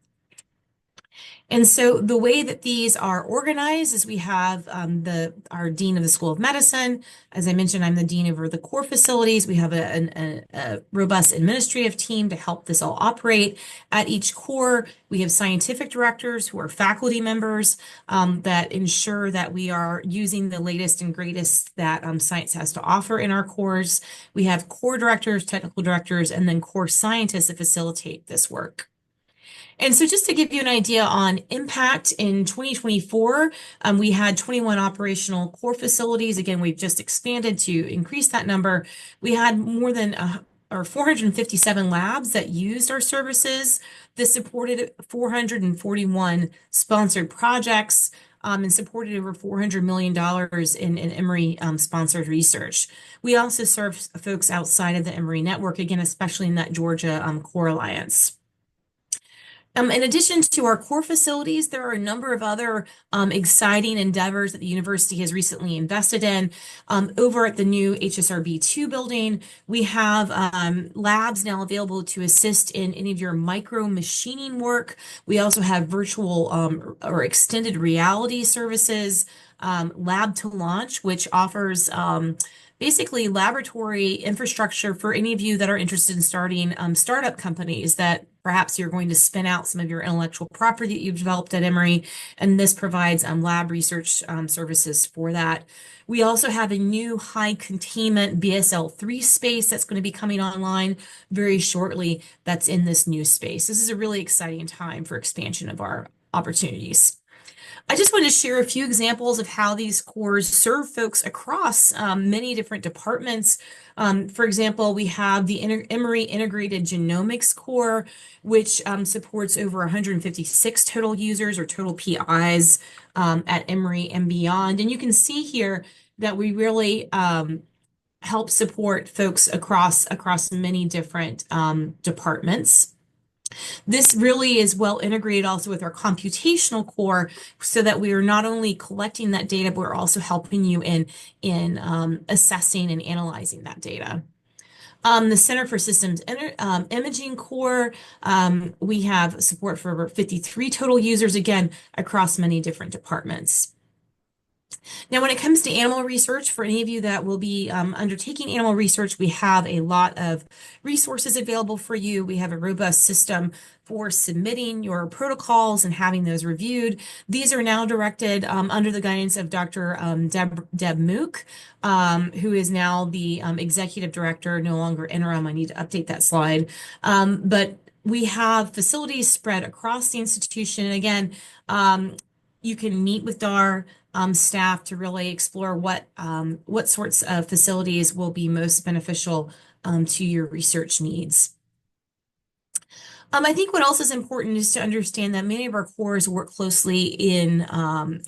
Speaker 12: And so the way that these are organized is we have our Dean of the School of Medicine. As I mentioned, I'm the Dean over the core facilities. We have a robust administrative team to help this all operate. At each core, we have scientific directors who are faculty members that ensure that we are using the latest and greatest that science has to offer in our cores. We have core directors, technical directors, and then core scientists that facilitate this work. And so just to give you an idea on impact in 2024, we had 21 operational core facilities. Again, we've just expanded to increase that number. We had more than or 457 labs that used our services. This supported 441 sponsored projects, and supported over $400 million in Emory sponsored research. We also serve folks outside of the Emory network, again, especially in that Georgia Core Alliance. In addition to our core facilities, there are a number of other exciting endeavors that the university has recently invested in. Over at the new HSRB2 building, we have labs now available to assist in any of your micro machining work. We also have virtual or extended reality services, Lab to Launch, which offers basically laboratory infrastructure for any of you that are interested in starting startup companies that perhaps you're going to spin out some of your intellectual property that you've developed at Emory, and this provides lab research services for that. We also have a new high containment BSL-3 space that's going to be coming online very shortly that's in this new space. This is a really exciting time for expansion of our opportunities. I just want to share a few examples of how these cores serve folks across many different departments. For example, we have the Emory Integrated Genomics Core, which supports over 156 total users or total PIs at Emory and beyond. And you can see here that we really help support folks across many different departments. This really is well integrated also with our computational core so that we are not only collecting that data, but we're also helping you in assessing and analyzing that data. The Center for Systems Imaging Core, we have support for over 53 total users, again, across many different departments. Now, when it comes to animal research, for any of you that will be undertaking animal research, we have a lot of resources available for you. We have a robust system for submitting your protocols and having those reviewed. These are now directed under the guidance of Dr. Deb Mook, who is now the executive director, no longer interim. I need to update that slide. But we have facilities spread across the institution. And again, you can meet with DAR staff to really explore what sorts of facilities will be most beneficial to your research needs. I think what else is important is to understand that many of our cores work closely in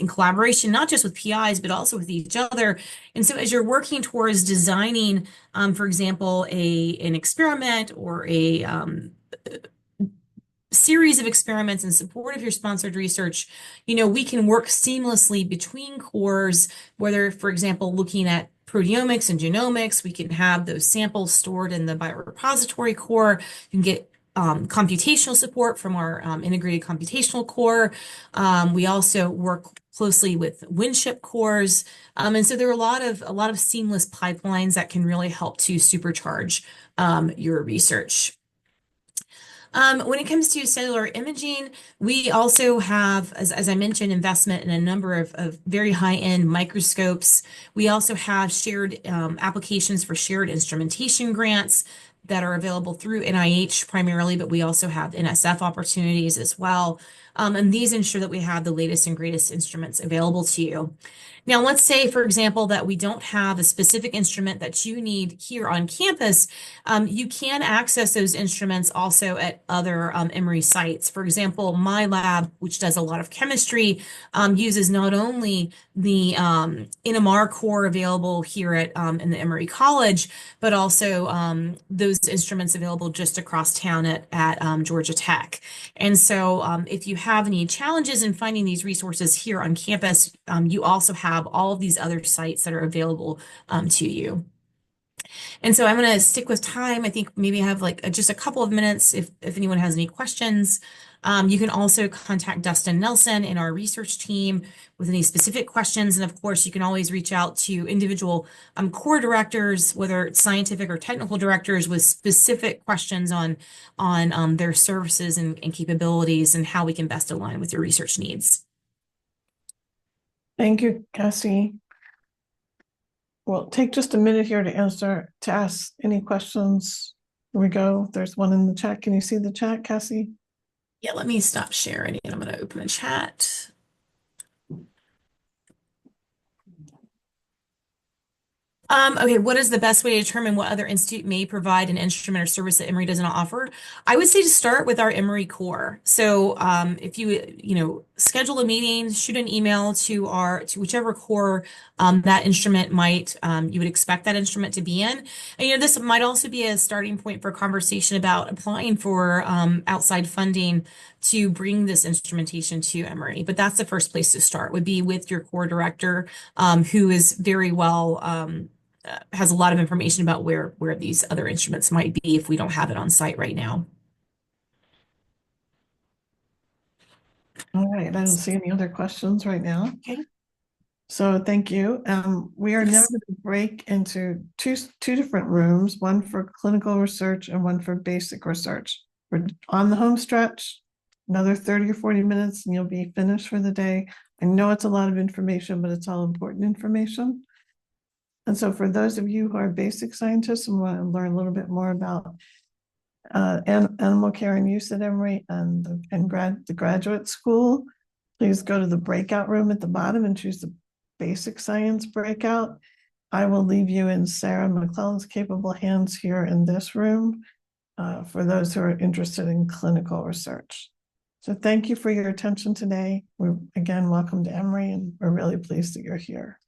Speaker 12: collaboration, not just with PIs, but also with each other. And so as you're working towards designing, for example, an experiment or a series of experiments in support of your sponsored research, we can work seamlessly between cores, whether, for example, looking at proteomics and genomics, we can have those samples stored in the biorepository core. You can get computational support from our integrated computational core. We also work closely with Winship cores. And so there are a lot of seamless pipelines that can really help to supercharge your research. When it comes to cellular imaging, we also have, as I mentioned, investment in a number of very high-end microscopes. We also have shared applications for shared instrumentation grants that are available through NIH primarily, but we also have NSF opportunities as well. And these ensure that we have the latest and greatest instruments available to you. Now, let's say, for example, that we don't have a specific instrument that you need here on campus. You can access those instruments also at other Emory sites. For example, my lab, which does a lot of chemistry, uses not only the NMR core available here at in the Emory College, but also those instruments available just across town at Georgia Tech. And so if you have any challenges in finding these resources here on campus, you also have all of these other sites that are available to you. And so I'm going to stick with time. I think maybe I have just a couple of minutes if anyone has any questions. You can also contact Dustin Nelson in our research team with any specific questions. And of course, you can always reach out to individual core directors, whether it's scientific or technical directors, with specific questions on their services and capabilities and how we can best align with your research needs.
Speaker 1: Thank you, Cassie. We'll take just a minute here to ask any questions. Here we go. There's one in the chat. Can you see the chat, Cassie?
Speaker 12: Yeah, let me stop sharing and I'm going to open the chat. Okay, what is the best way to determine what other institute may provide an instrument or service that Emory does not offer? I would say to start with our Emory core. So, if you schedule a meeting, shoot an email to whichever core that instrument might you would expect that instrument to be in. And this might also be a starting point for a conversation about applying for outside funding to bring this instrumentation to Emory. But that's the first place to start, would be with your core director, who is very well has a lot of information about where these other instruments might be if we don't have it on site right now.
Speaker 1: All right, I don't see any other questions right now.
Speaker 12: Okay.
Speaker 1: So thank you. We are now going to break into two different rooms, one for clinical research and one for basic research. We're on the home stretch, another 30 or 40 minutes, and you'll be finished for the day. I know it's a lot of information, but it's all important information. And so for those of you who are basic scientists and want to learn a little bit more about animal care and use at Emory and the graduate school, please go to the breakout room at the bottom and choose the basic science breakout. I will leave you in Sarah McClellan's capable hands here in this room for those who are interested in clinical research. So thank you for your attention today. We're again, welcome to Emory, and we're really pleased that you're here.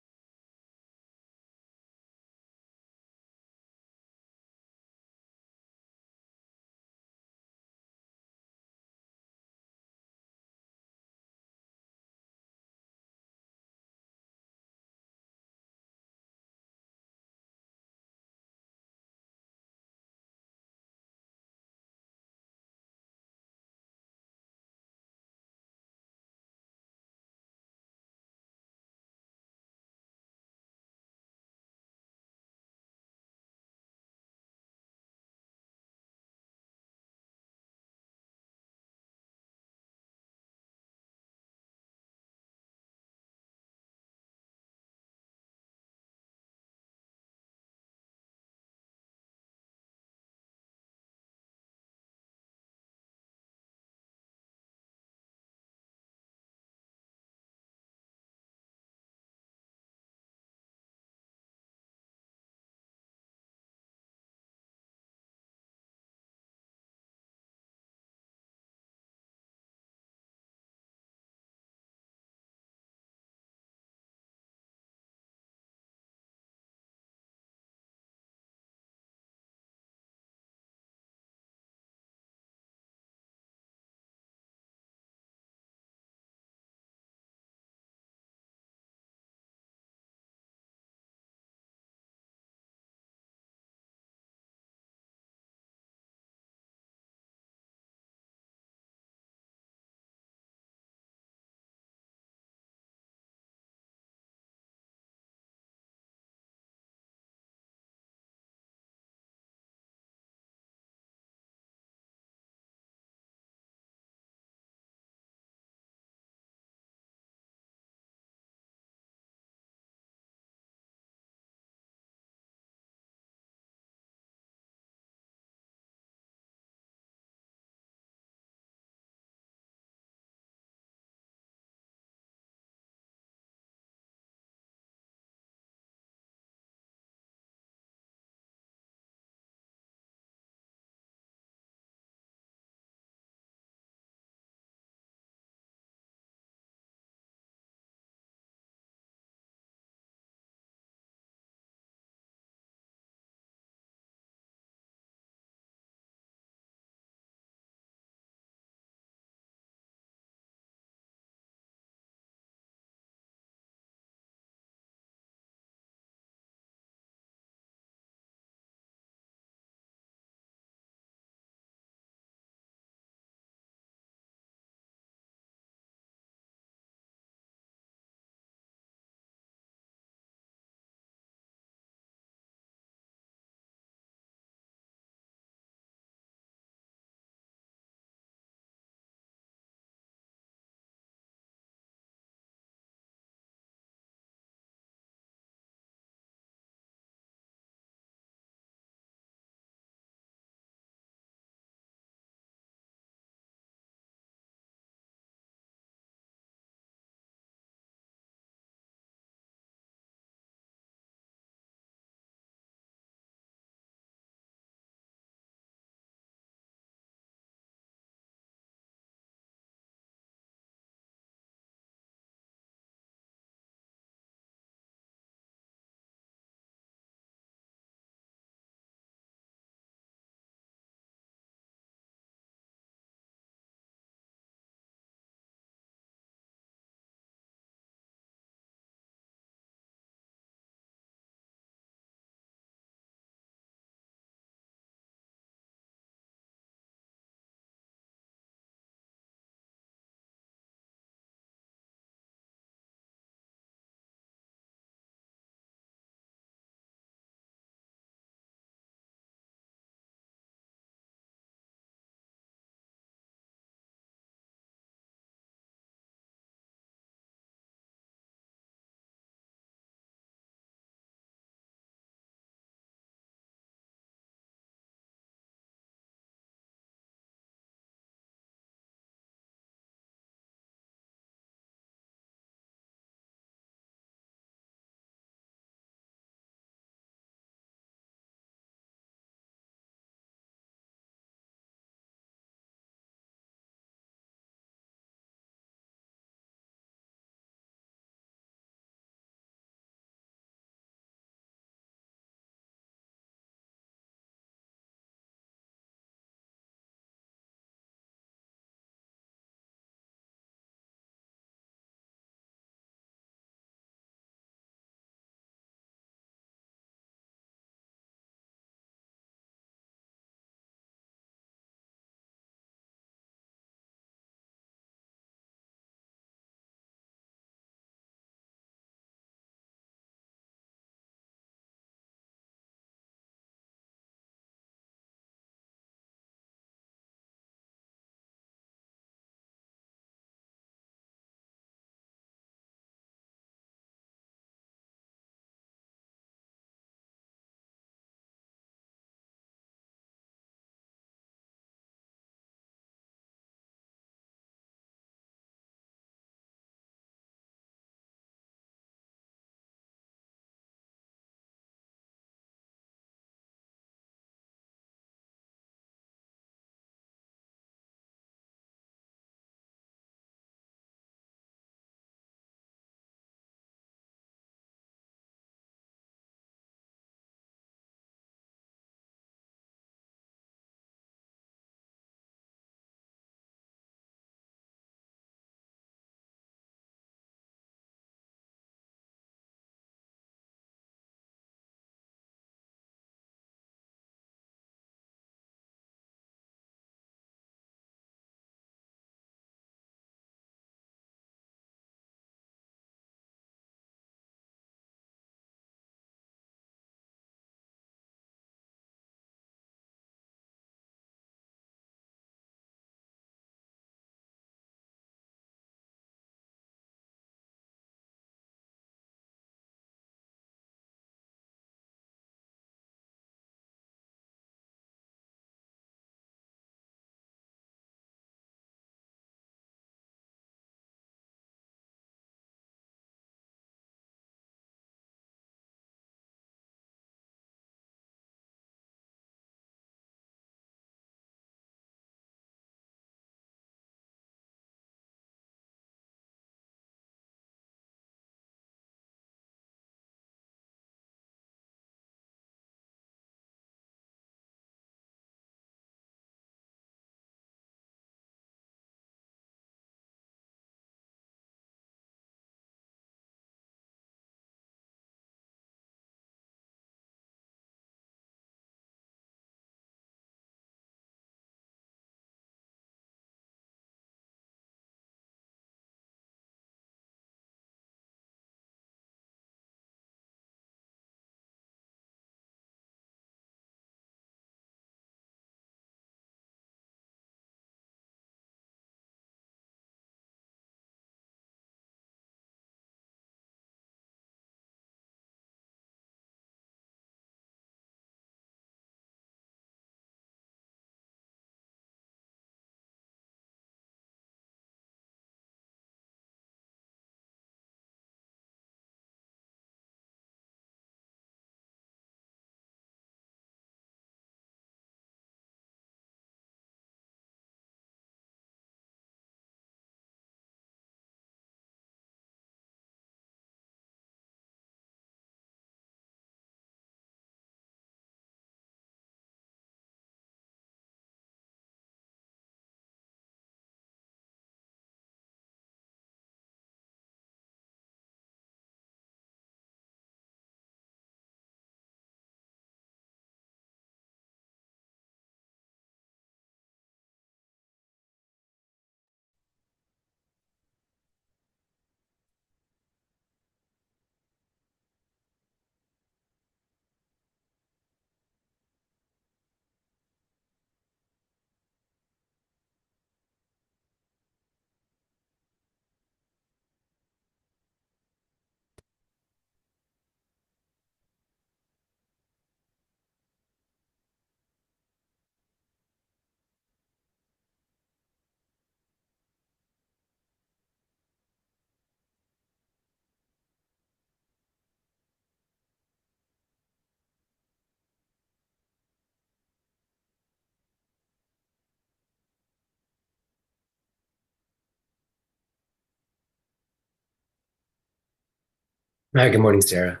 Speaker 13: Hi, good morning, Sarah.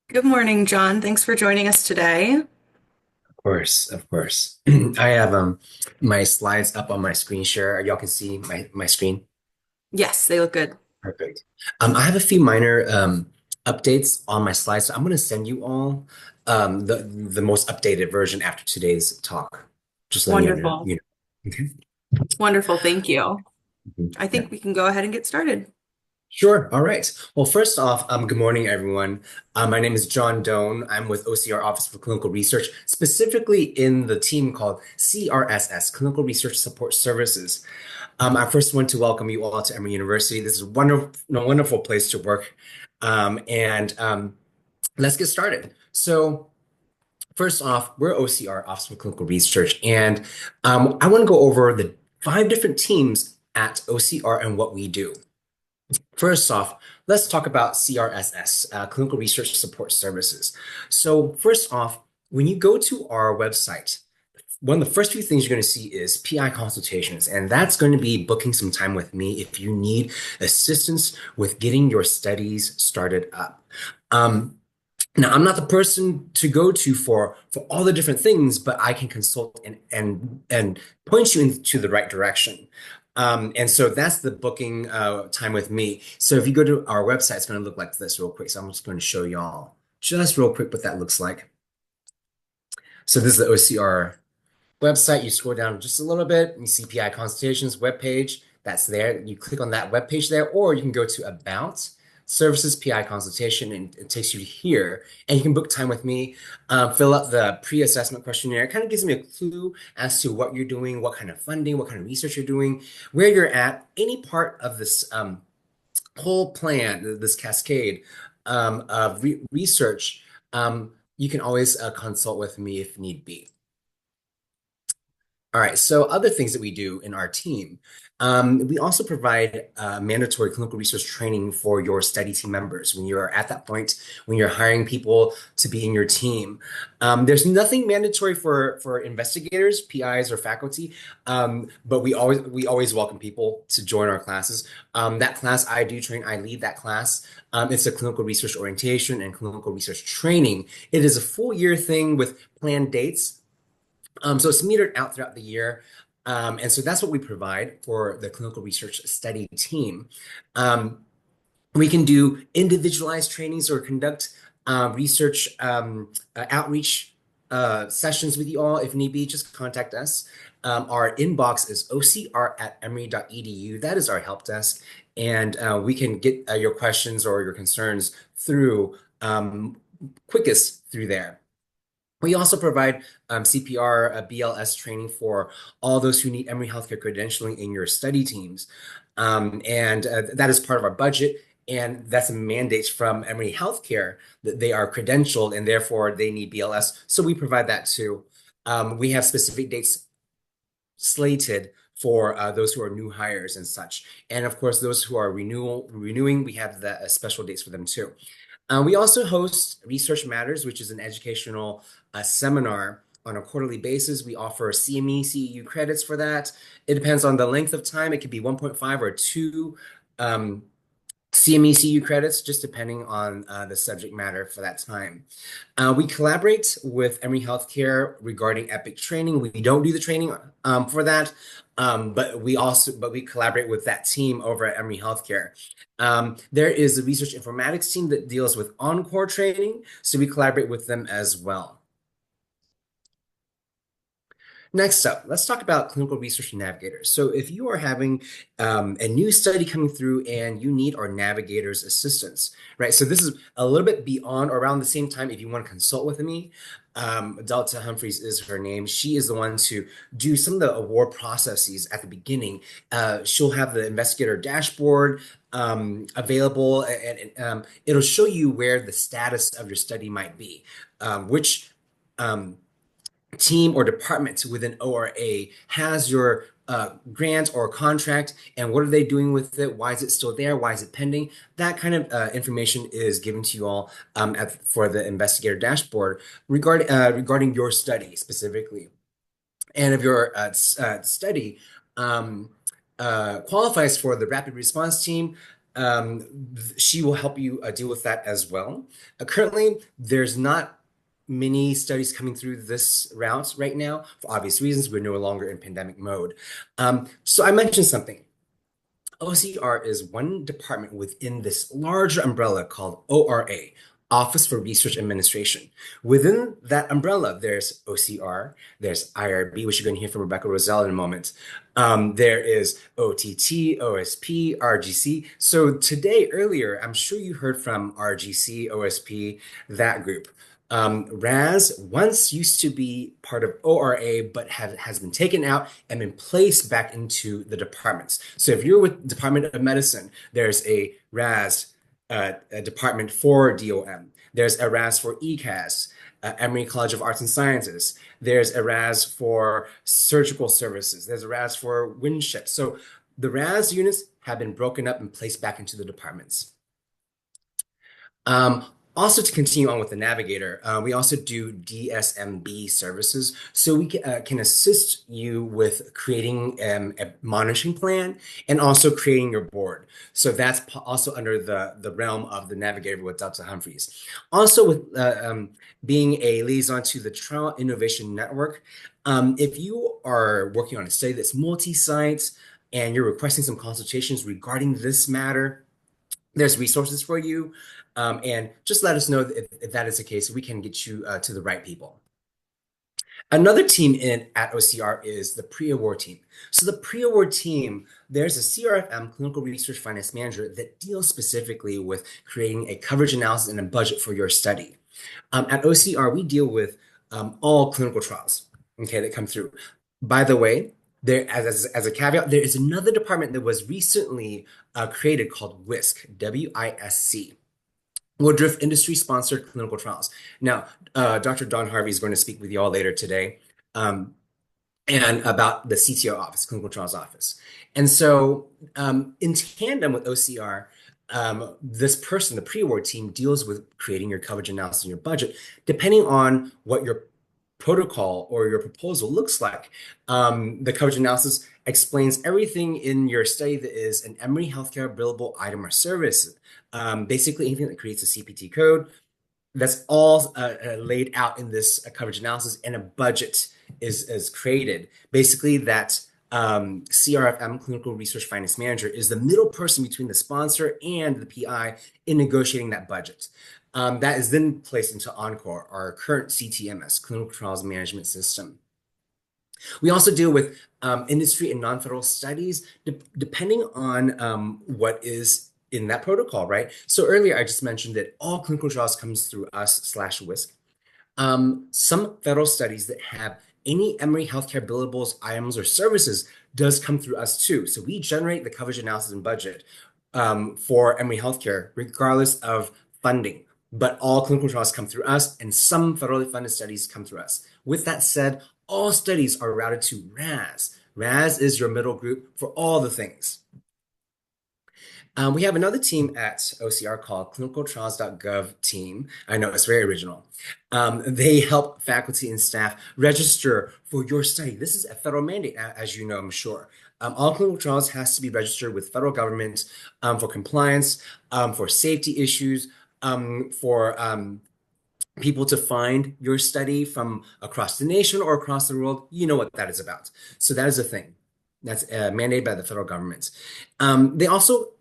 Speaker 3: Good morning, John. Thanks for joining us today.
Speaker 13: Of course, of course. I have my slides up on my screen share. Y'all can see my screen.
Speaker 3: Yes, they look good.
Speaker 13: Perfect. I have a few minor updates on my slides, so I'm going to send you all the most updated version after today's talk. Just letting
Speaker 3: Wonderful.
Speaker 13: you know. Okay.
Speaker 3: Wonderful. Thank you. I
Speaker 13: Yeah.
Speaker 3: think we can go ahead and get started.
Speaker 13: Sure. All right. Well, first off, good morning, everyone. My name is John Doan. I'm with OCR Office for Clinical Research, specifically in the team called CRSS, Clinical Research Support Services. I first want to welcome you all to Emory University. This is a wonderful place to work. Let's get started. So, first off, we're OCR, Office for Clinical Research, and I want to go over the 5 different teams at OCR and what we do. First off, let's talk about CRSS, Clinical Research Support Services. So first off, when you go to our website, one of the first few things you're going to see is PI consultations, and that's going to be booking some time with me if you need assistance with getting your studies started up. Now, I'm not the person to go to for all the different things, but I can consult and point you into the right direction. And so that's the booking time with me. So if you go to our website, it's going to look like this real quick. So I'm just going to show y'all just real quick what that looks like. So this is the OCR website. You scroll down just a little bit, and you see PI consultations webpage. That's there. You click on that webpage there, or you can go to About Services PI Consultation, and it takes you to here, and you can book time with me. Fill out the pre-assessment questionnaire. It kind of gives me a clue as to what you're doing, what kind of funding, what kind of research you're doing, where you're at, any part of this whole plan, this cascade of research. You can always consult with me if need be. All right, so other things that we do in our team, we also provide mandatory clinical research training for your study team members when you're at that point, when you're hiring people to be in your team. There's nothing mandatory for investigators, PIs, or faculty, but we always welcome people to join our classes. That class I do train, I lead that class. It's a clinical research orientation and clinical research training. It is a full year thing with planned dates. So it's metered out throughout the year. And so that's what we provide for the clinical research study team. We can do individualized trainings or conduct research outreach sessions with you all if need be. Just contact us. Our inbox is ocr@emory.edu. That is our help desk. And we can get your questions or your concerns through quickest through there. We also provide CPR, BLS training for all those who need Emory Healthcare credentialing in your study teams. That is part of our budget, and that's a mandate from Emory Healthcare that they are credentialed and therefore they need BLS. So we provide that too. We have specific dates slated for those who are new hires and such. And of course, those who are renewing, we have the special dates for them too. We also host Research Matters, which is an educational seminar on a quarterly basis. We offer CME, CEU credits for that. It depends on the length of time. It could be 1.5 or 2 CME, CEU credits, just depending on the subject matter for that time. We collaborate with Emory Healthcare regarding EPIC training. We don't do the training for that, but we collaborate with that team over at Emory Healthcare. There is a research informatics team that deals with Encore training, so we collaborate with them as well. Next up, let's talk about clinical research navigators. So if you are having a new study coming through and you need our navigator's assistance, right? So this is a little bit beyond or around the same time if you want to consult with me. Delta Humphreys is her name. She is the one to do some of the award processes at the beginning. She'll have the investigator dashboard available, and it'll show you where the status of your study might be, which team or department within ORA has your grant or contract, and what are they doing with it? Why is it still there? Why is it pending? That kind of information is given to you all for the investigator dashboard regarding your study specifically. And if your study qualifies for the rapid response team, she will help you deal with that as well. Currently, there's not many studies coming through this route right now for obvious reasons. We're no longer in pandemic mode. So I mentioned something. OCR is one department within this larger umbrella called ORA, Office for Research Administration. Within that umbrella, there's OCR, there's IRB, which you're going to hear from Rebecca Roselle in a moment. There is OTT, OSP, RGC. So today, earlier, I'm sure you heard from RGC, OSP, that group. RAS once used to be part of ORA, but has been taken out and been placed back into the departments. So if you're with Department of Medicine, there's a RAS a department for DOM. There's a RAS for ECAS, Emory College of Arts and Sciences. There's a RAS for surgical services. There's a RAS for Winship. So the RAS units have been broken up and placed back into the departments. Also, to continue on with the Navigator, we also do DSMB services. So we can assist you with creating a monitoring plan and also creating your board. So that's also under the realm of the Navigator with Dr. Humphreys. Also, with being a liaison to the Trial Innovation Network, if you are working on a study that's multi-site and you're requesting some consultations regarding this matter, there's resources for you. And just let us know if that is the case, we can get you to the right people. Another team at OCR is the pre-award team. So the pre-award team, there's a CRFM, Clinical Research Finance Manager, that deals specifically with creating a coverage analysis and a budget for your study. At OCR, we deal with all clinical trials, okay, that come through. By the way, there, as a caveat, there is another department that was recently created called WISC, W-I-S-C. Woodruff Industry Sponsored Clinical Trials. Now, Dr. Don Harvey is going to speak with you all later today and about the CTO office, Clinical Trials Office. And so in tandem with OCR, this person, the pre-award team, deals with creating your coverage analysis and your budget, depending on what your protocol or your proposal looks like. The coverage analysis explains everything in your study that is an Emory Healthcare billable item or service. Basically, anything that creates a CPT code, that's all laid out in this coverage analysis, and a budget is created. Basically, that CRFM, Clinical Research Finance Manager, is the middle person between the sponsor and the PI in negotiating that budget. That is then placed into Encore, our current CTMS, Clinical Trials Management System. We also deal with industry and non-federal studies, depending on what is in that protocol, right? So earlier I just mentioned that all clinical trials comes through us/WISC. Some federal studies that have any Emory Healthcare billables, items, or services does come through us too. So we generate the coverage analysis and budget for Emory Healthcare, regardless of funding. But all clinical trials come through us, and some federally funded studies come through us. With that said, all studies are routed to RAS. RAS is your middle group for all the things. We have another team at OCR called clinicaltrials.gov team. I know, it's very original. They help faculty and staff register for your study. This is a federal mandate, as you know, I'm sure. All clinical trials has to be registered with federal government for compliance, for safety issues, for people to find your study from across the nation or across the world. You know what that is about. So that is a thing that's mandated by the federal government. They also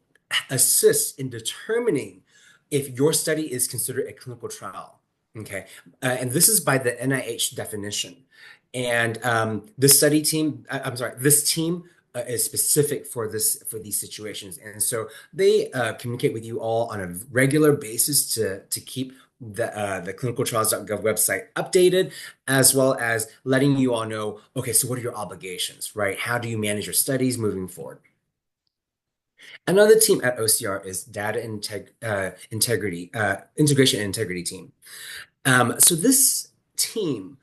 Speaker 13: assist in determining if your study is considered a clinical trial. Okay, and this is by the NIH definition. And this team is specific for these situations, and so they communicate with you all on a regular basis to keep the clinicaltrials.gov website updated, as well as letting you all know, okay, so what are your obligations, right? How do you manage your studies moving forward? Another team at OCR is Data Integration and Integrity team. So this team,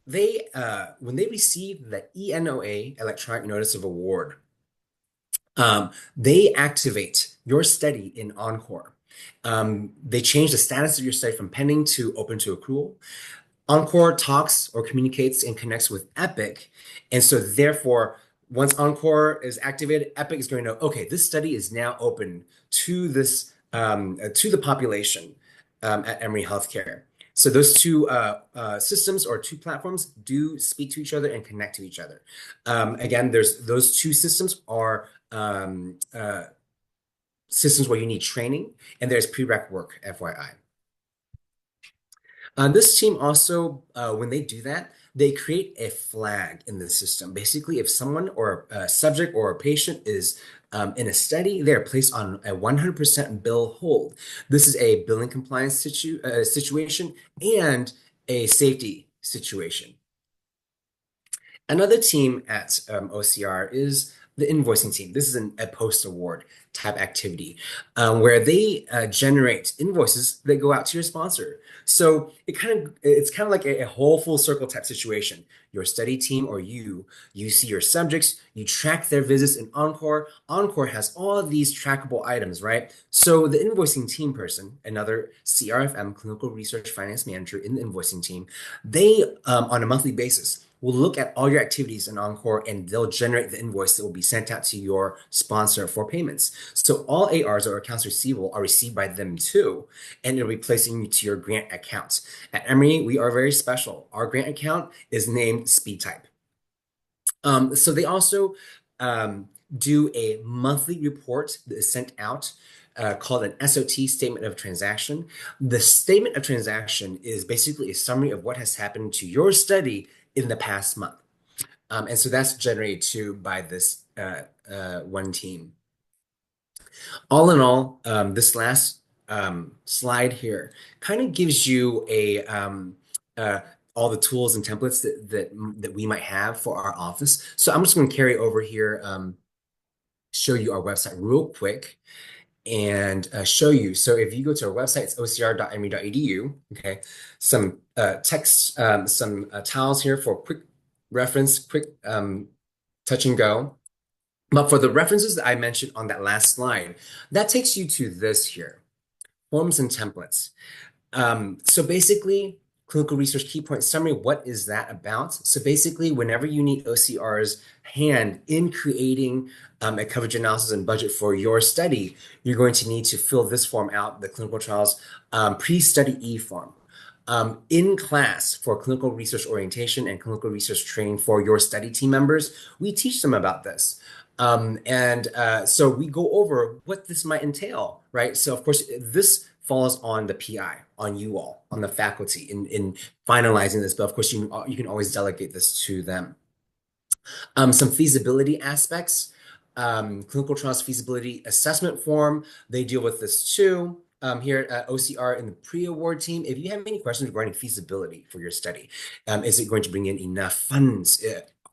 Speaker 13: when they receive the ENOA, Electronic Notice of Award, they activate your study in Encore. They change the status of your study from pending to open to accrual. Encore talks or communicates and connects with Epic, and so therefore once Encore is activated, Epic is going to know, okay, this study is now open to this to the population at Emory Healthcare. So those two systems or two platforms do speak to each other and connect to each other. Again, there's those two systems are systems where you need training, and there's prereq work, FYI. This team also, when they do that, they create a flag in the system. Basically, if someone or a subject or a patient is in a study, they're placed on a 100% bill hold. This is a billing compliance situation and a safety situation. Another team at OCR is the invoicing team. This is a post-award type activity where they generate invoices that go out to your sponsor. So it's kind of like a whole full circle type situation. Your study team or you see your subjects, you track their visits in Encore. Encore has all of these trackable items, right? So the invoicing team person, another CRFM, Clinical Research Finance Manager in the invoicing team, they on a monthly basis will look at all your activities in Encore and they'll generate the invoice that will be sent out to your sponsor for payments. So all ARs or accounts receivable are received by them too, and it'll be placing you to your grant accounts. At Emory, we are very special. Our grant account is named SpeedType. So they also do a monthly report that is sent out called an SOT, Statement of Transaction. The Statement of Transaction is basically a summary of what has happened to your study in the past month. And so that's generated too by this one team. All in all, this last slide here kind of gives you all the tools and templates that we might have for our office. So I'm just going to carry over here, show you our website real quick and show you. So if you go to our website, it's ocr.emory.edu. Okay, some text, some tiles here for quick reference, quick touch and go. But for the references that I mentioned on that last slide, that takes you to this here, forms and templates. So basically, clinical research key point summary, what is that about? So basically, whenever you need OCR's hand in creating a coverage analysis and budget for your study, you're going to need to fill this form out, the clinical trials pre-study E form. In class for clinical research orientation and clinical research training for your study team members, we teach them about this. So we go over what this might entail, right? So of course, this falls on the PI, on you all, on the faculty in finalizing this, but of course you can always delegate this to them. Some feasibility aspects, clinical trials feasibility assessment form, they deal with this too. Here at OCR in the pre-award team, if you have any questions regarding feasibility for your study, is it going to bring in enough funds?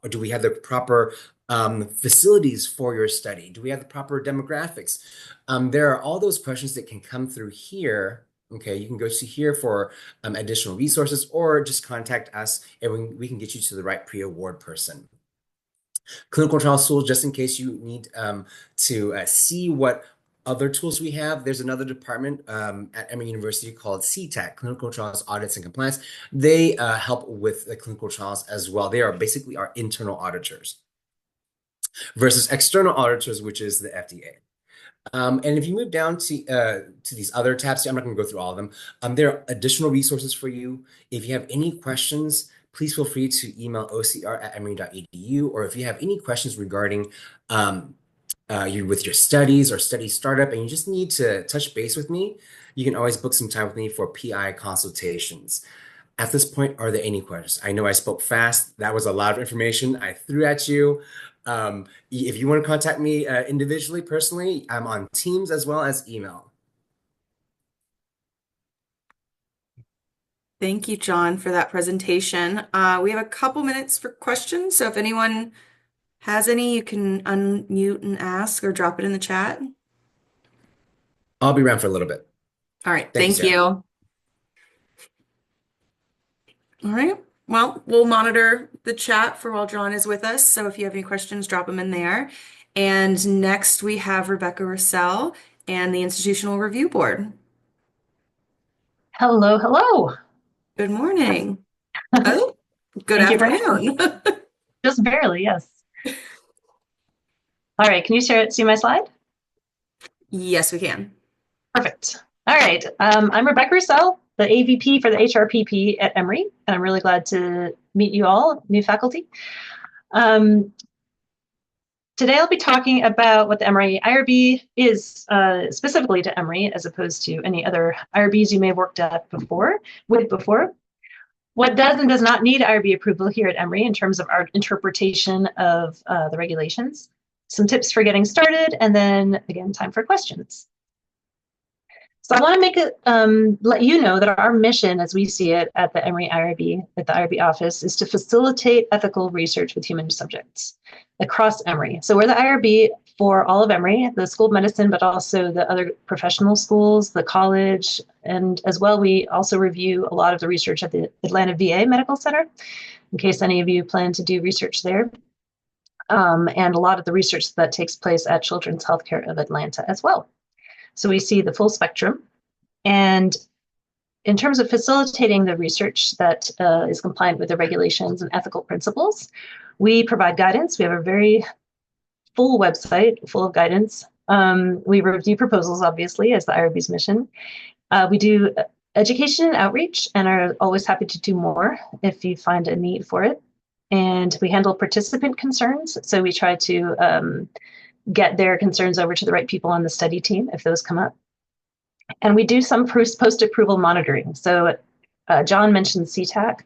Speaker 13: Or do we have the proper facilities for your study? Do we have the proper demographics? There are all those questions that can come through here. Okay, you can go to here for additional resources or just contact us and we can get you to the right pre-award person. Clinical trial tools, just in case you need to see what other tools we have. There's another department at Emory University called CTAC, Clinical Trials Audits and Compliance. They help with the clinical trials as well. They are basically our internal auditors versus external auditors, which is the FDA. And if you move down to these other tabs, I'm not going to go through all of them. There are additional resources for you. If you have any questions, please feel free to email ocr@emory.edu, or if you have any questions regarding with your studies or study startup and you just need to touch base with me, you can always book some time with me for PI consultations. At this point, are there any questions? I know I spoke fast. That was a lot of information I threw at you. If you want to contact me individually, personally, I'm on Teams as well as email.
Speaker 3: Thank you, John, for that presentation. We have a couple minutes for questions, so if anyone has any, you can unmute and ask or drop it in the chat.
Speaker 13: I'll be around for a little bit.
Speaker 3: All right,
Speaker 13: Thank
Speaker 3: thank you. All right, well, we'll monitor the chat for while John is with us, so if you have any questions, drop them in there. And next we have Rebecca Russell and the Institutional Review Board.
Speaker 14: Hello, hello.
Speaker 3: Good morning. Oh, good
Speaker 14: Thank you for
Speaker 3: afternoon.
Speaker 14: Just barely, yes. All right, can you see my slide?
Speaker 3: Yes, we can.
Speaker 14: Perfect. All right, I'm Rebecca Russell, the AVP for the HRPP at Emory, and I'm really glad to meet you all, new faculty. Today I'll be talking about what the Emory IRB is specifically to Emory, as opposed to any other IRBs you may have worked at before. What does and does not need IRB approval here at Emory in terms of our interpretation of the regulations, some tips for getting started, and then again, time for questions. So I want to make it let you know that our mission, as we see it at the Emory IRB, at the IRB office, is to facilitate ethical research with human subjects across Emory. So we're the IRB for all of Emory, the School of Medicine, but also the other professional schools, the college, and as well, we also review a lot of the research at the Atlanta VA Medical Center, in case any of you plan to do research there, and a lot of the research that takes place at Children's Healthcare of Atlanta as well. So we see the full spectrum. And in terms of facilitating the research that is compliant with the regulations and ethical principles, we provide guidance. We have a very full website full of guidance. We review proposals, obviously, as the IRB's mission. We do education and outreach and are always happy to do more if you find a need for it. And we handle participant concerns. So we try to get their concerns over to the right people on the study team if those come up. And we do some post-approval monitoring. So John mentioned CTAC.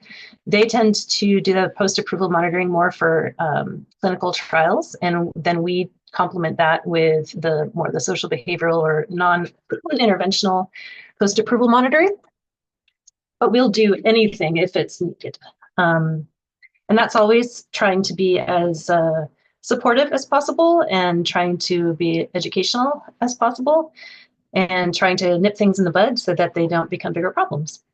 Speaker 14: They tend to do the post-approval monitoring more for clinical trials, and then we complement that with the social behavioral or non-interventional post-approval monitoring. But we'll do anything if it's needed. And that's always trying to be as supportive as possible and trying to be educational as possible and trying to nip things in the bud so that they don't become bigger problems.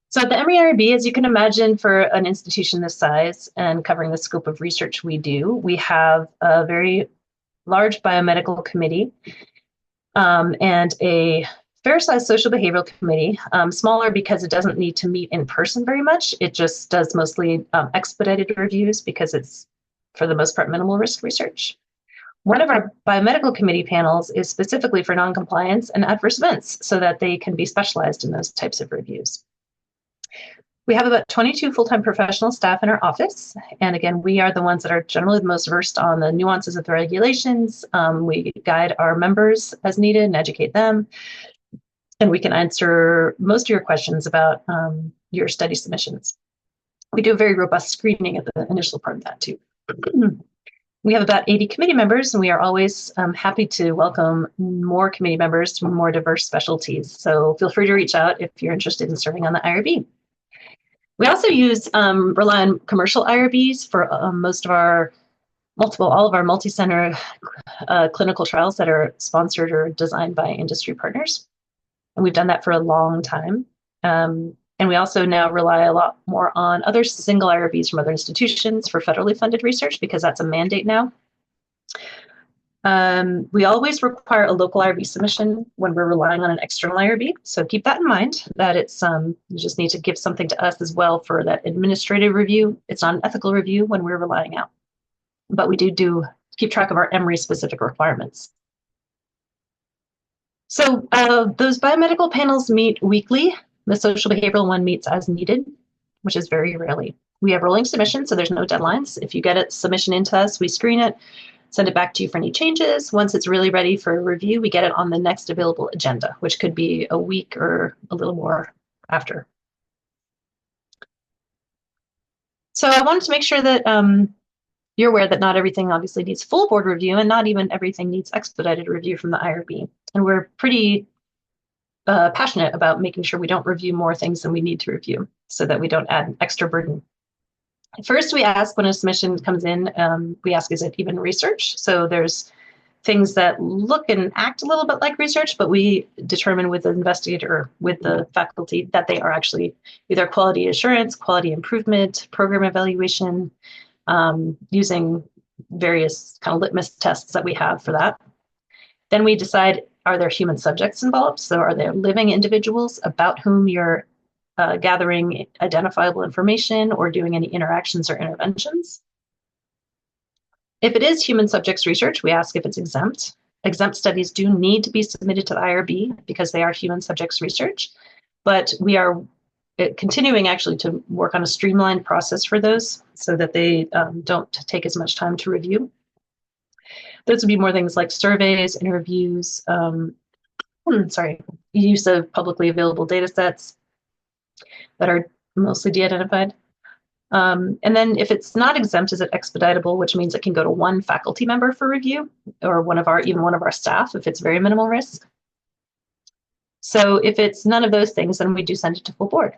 Speaker 14: So at the Emory IRB, as you can imagine, for an institution this size and covering the scope of research we do, we have a very large biomedical committee and a fair-sized social behavioral committee, smaller because it doesn't need to meet in person very much. It just does mostly expedited reviews because it's, for the most part, minimal risk research. One of our biomedical committee panels is specifically for noncompliance and adverse events so that they can be specialized in those types of reviews. We have about 22 full-time professional staff in our office. And again, we are the ones that are generally the most versed on the nuances of the regulations. We guide our members as needed and educate them. And we can answer most of your questions about your study submissions. We do a very robust screening at the initial part of that too. We have about 80 committee members, and we are always happy to welcome more committee members from more diverse specialties. So feel free to reach out if you're interested in serving on the IRB. We also rely on commercial IRBs for all of our multi-center clinical trials that are sponsored or designed by industry partners. And we've done that for a long time. And we also now rely a lot more on other single IRBs from other institutions for federally funded research because that's a mandate now. We always require a local IRB submission when we're relying on an external IRB. So keep that in mind, that it's you just need to give something to us as well for that administrative review. It's not an ethical review when we're relying out. But we do keep track of our Emory specific requirements. So those biomedical panels meet weekly. The social behavioral one meets as needed, which is very rarely. We have rolling submissions, so there's no deadlines. If you get a submission into us, we screen it, send it back to you for any changes. Once it's really ready for review, we get it on the next available agenda, which could be a week or a little more after. So I wanted to make sure that you're aware that not everything obviously needs full board review and not even everything needs expedited review from the IRB. And we're pretty passionate about making sure we don't review more things than we need to review so that we don't add extra burden. First, we ask when a submission comes in, we ask, is it even research? So there's things that look and act a little bit like research, but we determine with the investigator or with the faculty that they are actually either quality assurance, quality improvement, program evaluation, using various kind of litmus tests that we have for that. Then we decide, are there human subjects involved? So are there living individuals about whom you're gathering identifiable information or doing any interactions or interventions? If it is human subjects research, we ask if it's exempt. Exempt studies do need to be submitted to the IRB because they are human subjects research, but we are continuing actually to work on a streamlined process for those so that they don't take as much time to review. Those would be more things like surveys, interviews, use of publicly available data sets that are mostly de-identified. And then if it's not exempt, is it expeditable, which means it can go to one faculty member for review or even one of our staff if it's very minimal risk. So if it's none of those things, then we do send it to full board.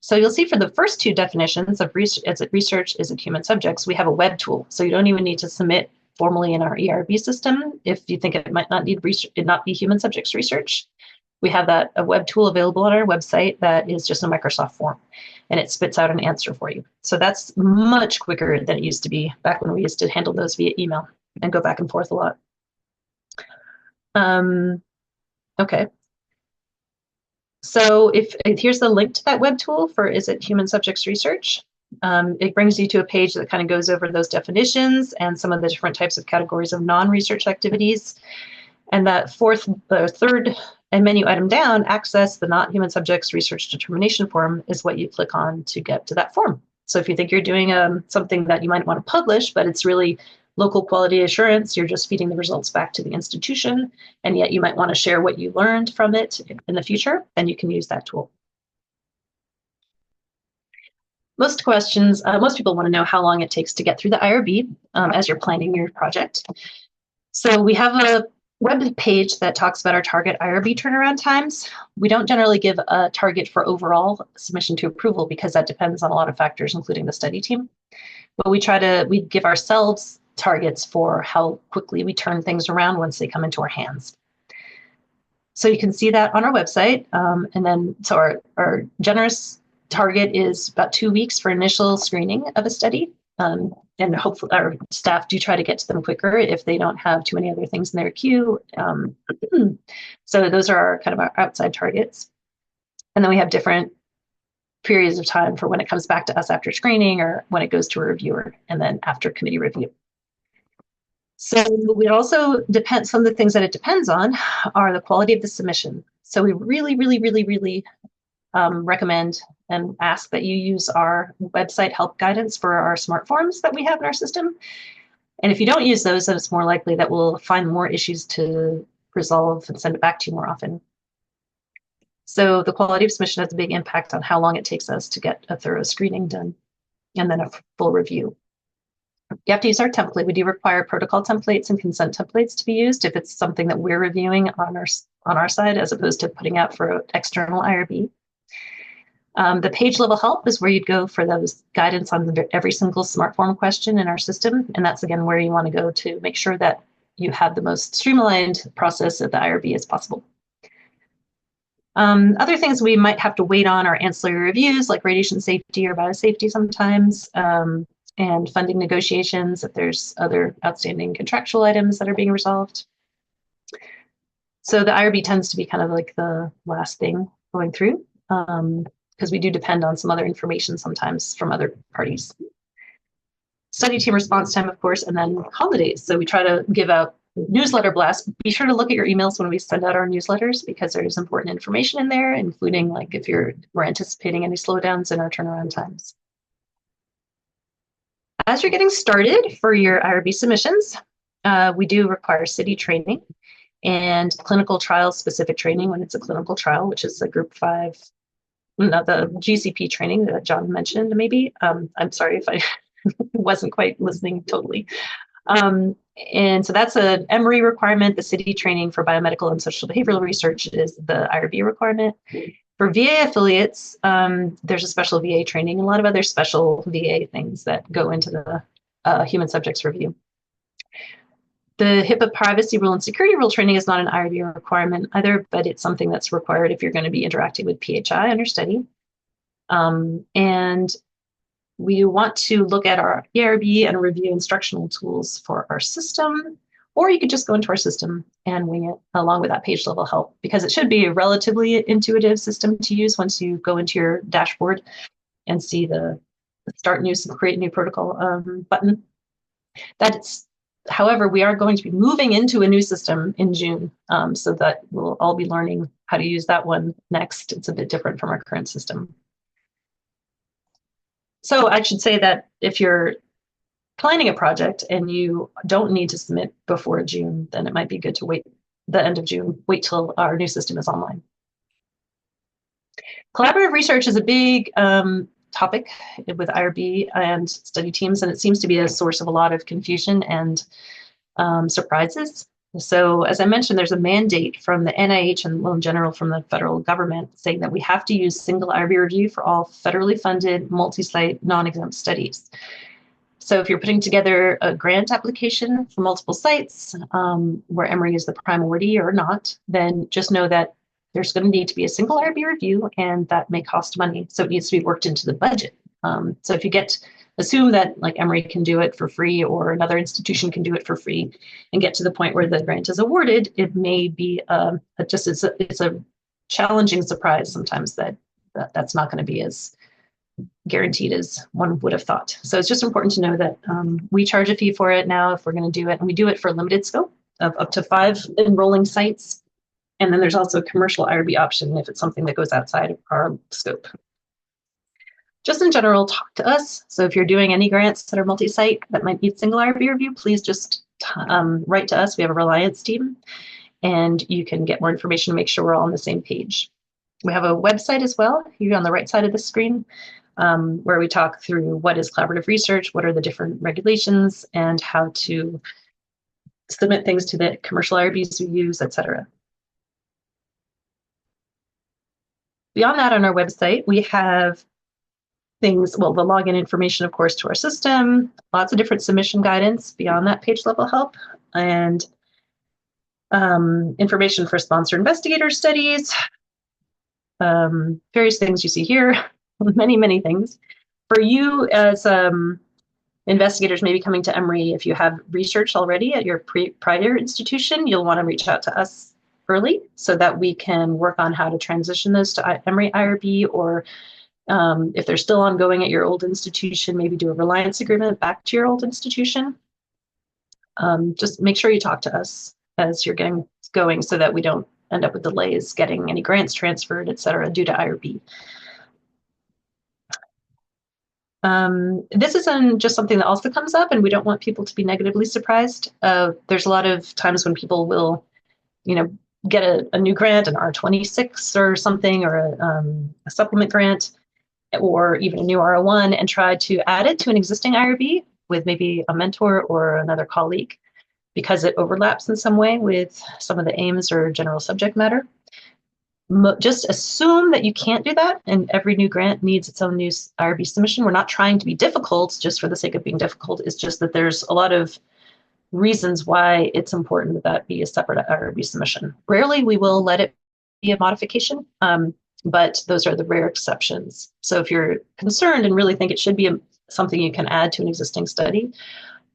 Speaker 14: So you'll see for the first two definitions of research, is it human subjects, we have a web tool. So you don't even need to submit formally in our ERB system if you think it might not need not be human subjects research. We have a web tool available on our website that is just a Microsoft form, and it spits out an answer for you. So that's much quicker than it used to be back when we used to handle those via email and go back and forth a lot. Okay. So here's the link to that web tool for is it human subjects research. It brings you to a page that kind of goes over those definitions and some of the different types of categories of non-research activities. And that third menu item down, access the not human subjects research determination form, is what you click on to get to that form. So if you think you're doing something that you might want to publish, but it's really local quality assurance, you're just feeding the results back to the institution, and yet you might want to share what you learned from it in the future, then you can use that tool. Most people want to know how long it takes to get through the IRB as you're planning your project. So we have a web page that talks about our target IRB turnaround times. We don't generally give a target for overall submission to approval because that depends on a lot of factors, including the study team. But we give ourselves targets for how quickly we turn things around once they come into our hands. So you can see that on our website. And then, so our generous target is about 2 weeks for initial screening of a study. And hopefully our staff do try to get to them quicker if they don't have too many other things in their queue. So those are kind of our outside targets. And then we have different periods of time for when it comes back to us after screening or when it goes to a reviewer and then after committee review. So we also some of the things that it depends on are the quality of the submission. So we really, really, really, really recommend and ask that you use our website help guidance for our smart forms that we have in our system. And if you don't use those, then it's more likely that we'll find more issues to resolve and send it back to you more often. So the quality of submission has a big impact on how long it takes us to get a thorough screening done and then a full review. You have to use our template. We do require protocol templates and consent templates to be used if it's something that we're reviewing on our side as opposed to putting out for external IRB. The page level help is where you'd go for those guidance on every single smart form question in our system. And that's, again, where you want to go to make sure that you have the most streamlined process of the IRB as possible. Other things we might have to wait on are ancillary reviews like radiation safety or biosafety sometimes, and funding negotiations if there's other outstanding contractual items that are being resolved. So the IRB tends to be kind of like the last thing going through. Because we do depend on some other information sometimes from other parties. Study team response time, of course, and then holidays. So we try to give out newsletter blasts. Be sure to look at your emails when we send out our newsletters because there's important information in there, including like if we're anticipating any slowdowns in our turnaround times. As you're getting started for your IRB submissions, we do require city training and clinical trial specific training when it's a clinical trial, which is a group 5. No, the GCP training that John mentioned, maybe. I'm sorry if I wasn't quite listening totally. And so that's an Emory requirement. The city training for biomedical and social behavioral research is the IRB requirement. For VA affiliates, there's a special VA training and a lot of other special VA things that go into the human subjects review. The HIPAA privacy rule and security rule training is not an IRB requirement either, but it's something that's required if you're going to be interacting with PHI on your study. And we want to look at our ERB and review instructional tools for our system, or you could just go into our system and wing it along with that page level help because it should be a relatively intuitive system to use once you go into your dashboard and see the create new protocol button. That's However, we are going to be moving into a new system in June, so that we'll all be learning how to use that one next. It's a bit different from our current system. So I should say that if you're planning a project and you don't need to submit before June, then it might be good to wait the end of June, wait till our new system is online. Collaborative research is a big topic with IRB and study teams, and it seems to be a source of a lot of confusion and surprises. So as I mentioned, there's a mandate from the NIH and in general from the federal government saying that we have to use single IRB review for all federally funded multi-site non-exempt studies. So if you're putting together a grant application for multiple sites where Emory is the priority or not, then just know that there's going to need to be a single IRB review, and that may cost money. So it needs to be worked into the budget. So if you assume that like Emory can do it for free or another institution can do it for free and get to the point where the grant is awarded, it may be it's a challenging surprise sometimes that's not going to be as guaranteed as one would have thought. So it's just important to know that we charge a fee for it now if we're going to do it, and we do it for a limited scope of up to 5 enrolling sites. And then there's also a commercial IRB option if it's something that goes outside of our scope. Just in general, talk to us. So if you're doing any grants that are multi-site that might need single IRB review, please just write to us. We have a Reliance team, and you can get more information to make sure we're all on the same page. We have a website as well, here on the right side of the screen, where we talk through what is collaborative research, what are the different regulations, and how to submit things to the commercial IRBs we use, etc. Beyond that, on our website, we have things, well, the login information, of course, to our system, lots of different submission guidance beyond that page level help, and information for sponsor investigator studies, various things you see here, many, many things. For you as investigators maybe coming to Emory, if you have research already at your prior institution, you'll want to reach out to us early so that we can work on how to transition those to Emory IRB, or if they're still ongoing at your old institution, maybe do a reliance agreement back to your old institution. Just make sure you talk to us as you're going so that we don't end up with delays getting any grants transferred, et cetera, due to IRB. This isn't just something that also comes up, and we don't want people to be negatively surprised. There's a lot of times when people will, get a new grant, an R26 or something, or a supplement grant, or even a new R01, and try to add it to an existing IRB with maybe a mentor or another colleague because it overlaps in some way with some of the aims or general subject matter. Just assume that you can't do that, and every new grant needs its own new IRB submission. We're not trying to be difficult just for the sake of being difficult. It's just that there's a lot of reasons why it's important that that be a separate IRB submission. Rarely we will let it be a modification, but those are the rare exceptions. So if you're concerned and really think it should be something you can add to an existing study,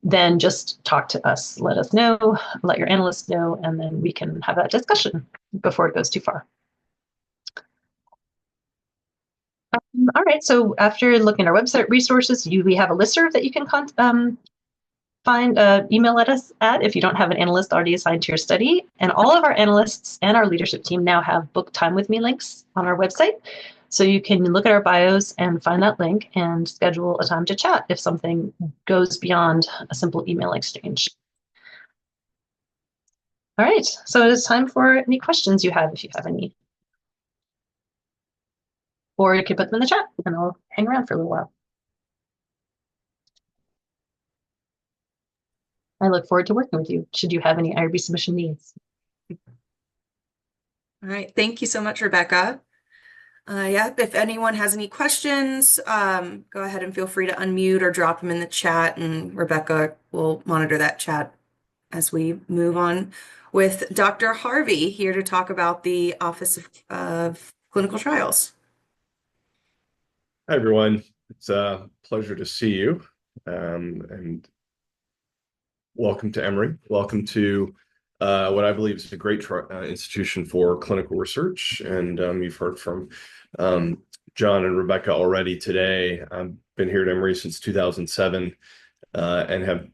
Speaker 14: then just talk to us. Let us know, let your analysts know, and then we can have that discussion before it goes too far. All right, so after looking at our website resources, we have a listserv that you can email at us at if you don't have an analyst already assigned to your study. And all of our analysts and our leadership team now have book time with me links on our website. So you can look at our bios and find that link and schedule a time to chat if something goes beyond a simple email exchange. All right, so it's time for any questions you have, if you have any. Or you can put them in the chat and I'll hang around for a little while. I look forward to working with you should you have any IRB submission needs.
Speaker 3: All right, thank you so much, Rebecca. Yeah, if anyone has any questions, go ahead and feel free to unmute or drop them in the chat, and Rebecca will monitor that chat as we move on with Dr. Harvey here to talk about the Office of Clinical Trials.
Speaker 15: Hi, everyone. It's a pleasure to see you, and welcome to Emory. Welcome to what I believe is a great institution for clinical research. And you've heard from John and Rebecca already today. I've been here at Emory since 2007 and have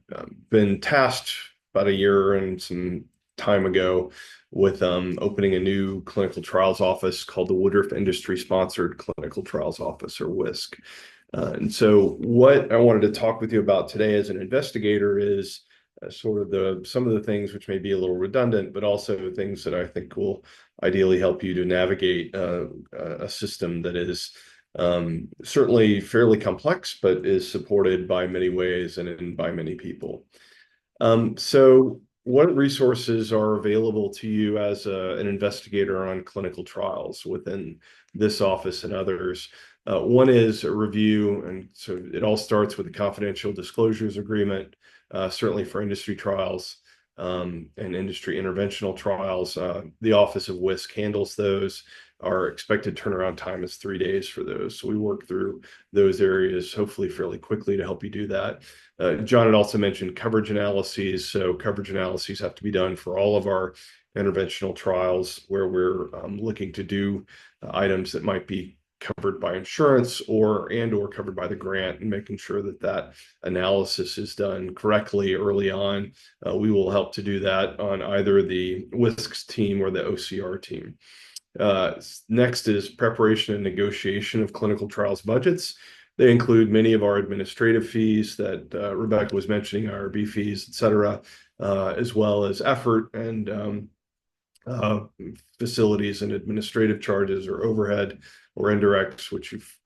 Speaker 15: been tasked about a year and some time ago with opening a new clinical trials office called the Woodruff Industry Sponsored Clinical Trials Office, or WISC. And so what I wanted to talk with you about today as an investigator is sort of some of the things which may be a little redundant, but also things that I think will ideally help you to navigate a system that is certainly fairly complex, but is supported by many ways and by many people. So what resources are available to you as an investigator on clinical trials within this office and others? One is a review, and so it all starts with a confidential disclosures agreement, certainly for industry trials and industry interventional trials. The Office of WISC handles those. Our expected turnaround time is 3 days for those. So we work through those areas, hopefully fairly quickly, to help you do that. John had also mentioned coverage analyses. So coverage analyses have to be done for all of our interventional trials where we're looking to do items that might be covered by insurance or covered by the grant, and making sure that that analysis is done correctly early on. We will help to do that on either the WISC's team or the OCR team. Next is preparation and negotiation of clinical trials budgets. They include many of our administrative fees that Rebecca was mentioning, IRB fees, et cetera, as well as effort and facilities and administrative charges or overhead or indirects, which you've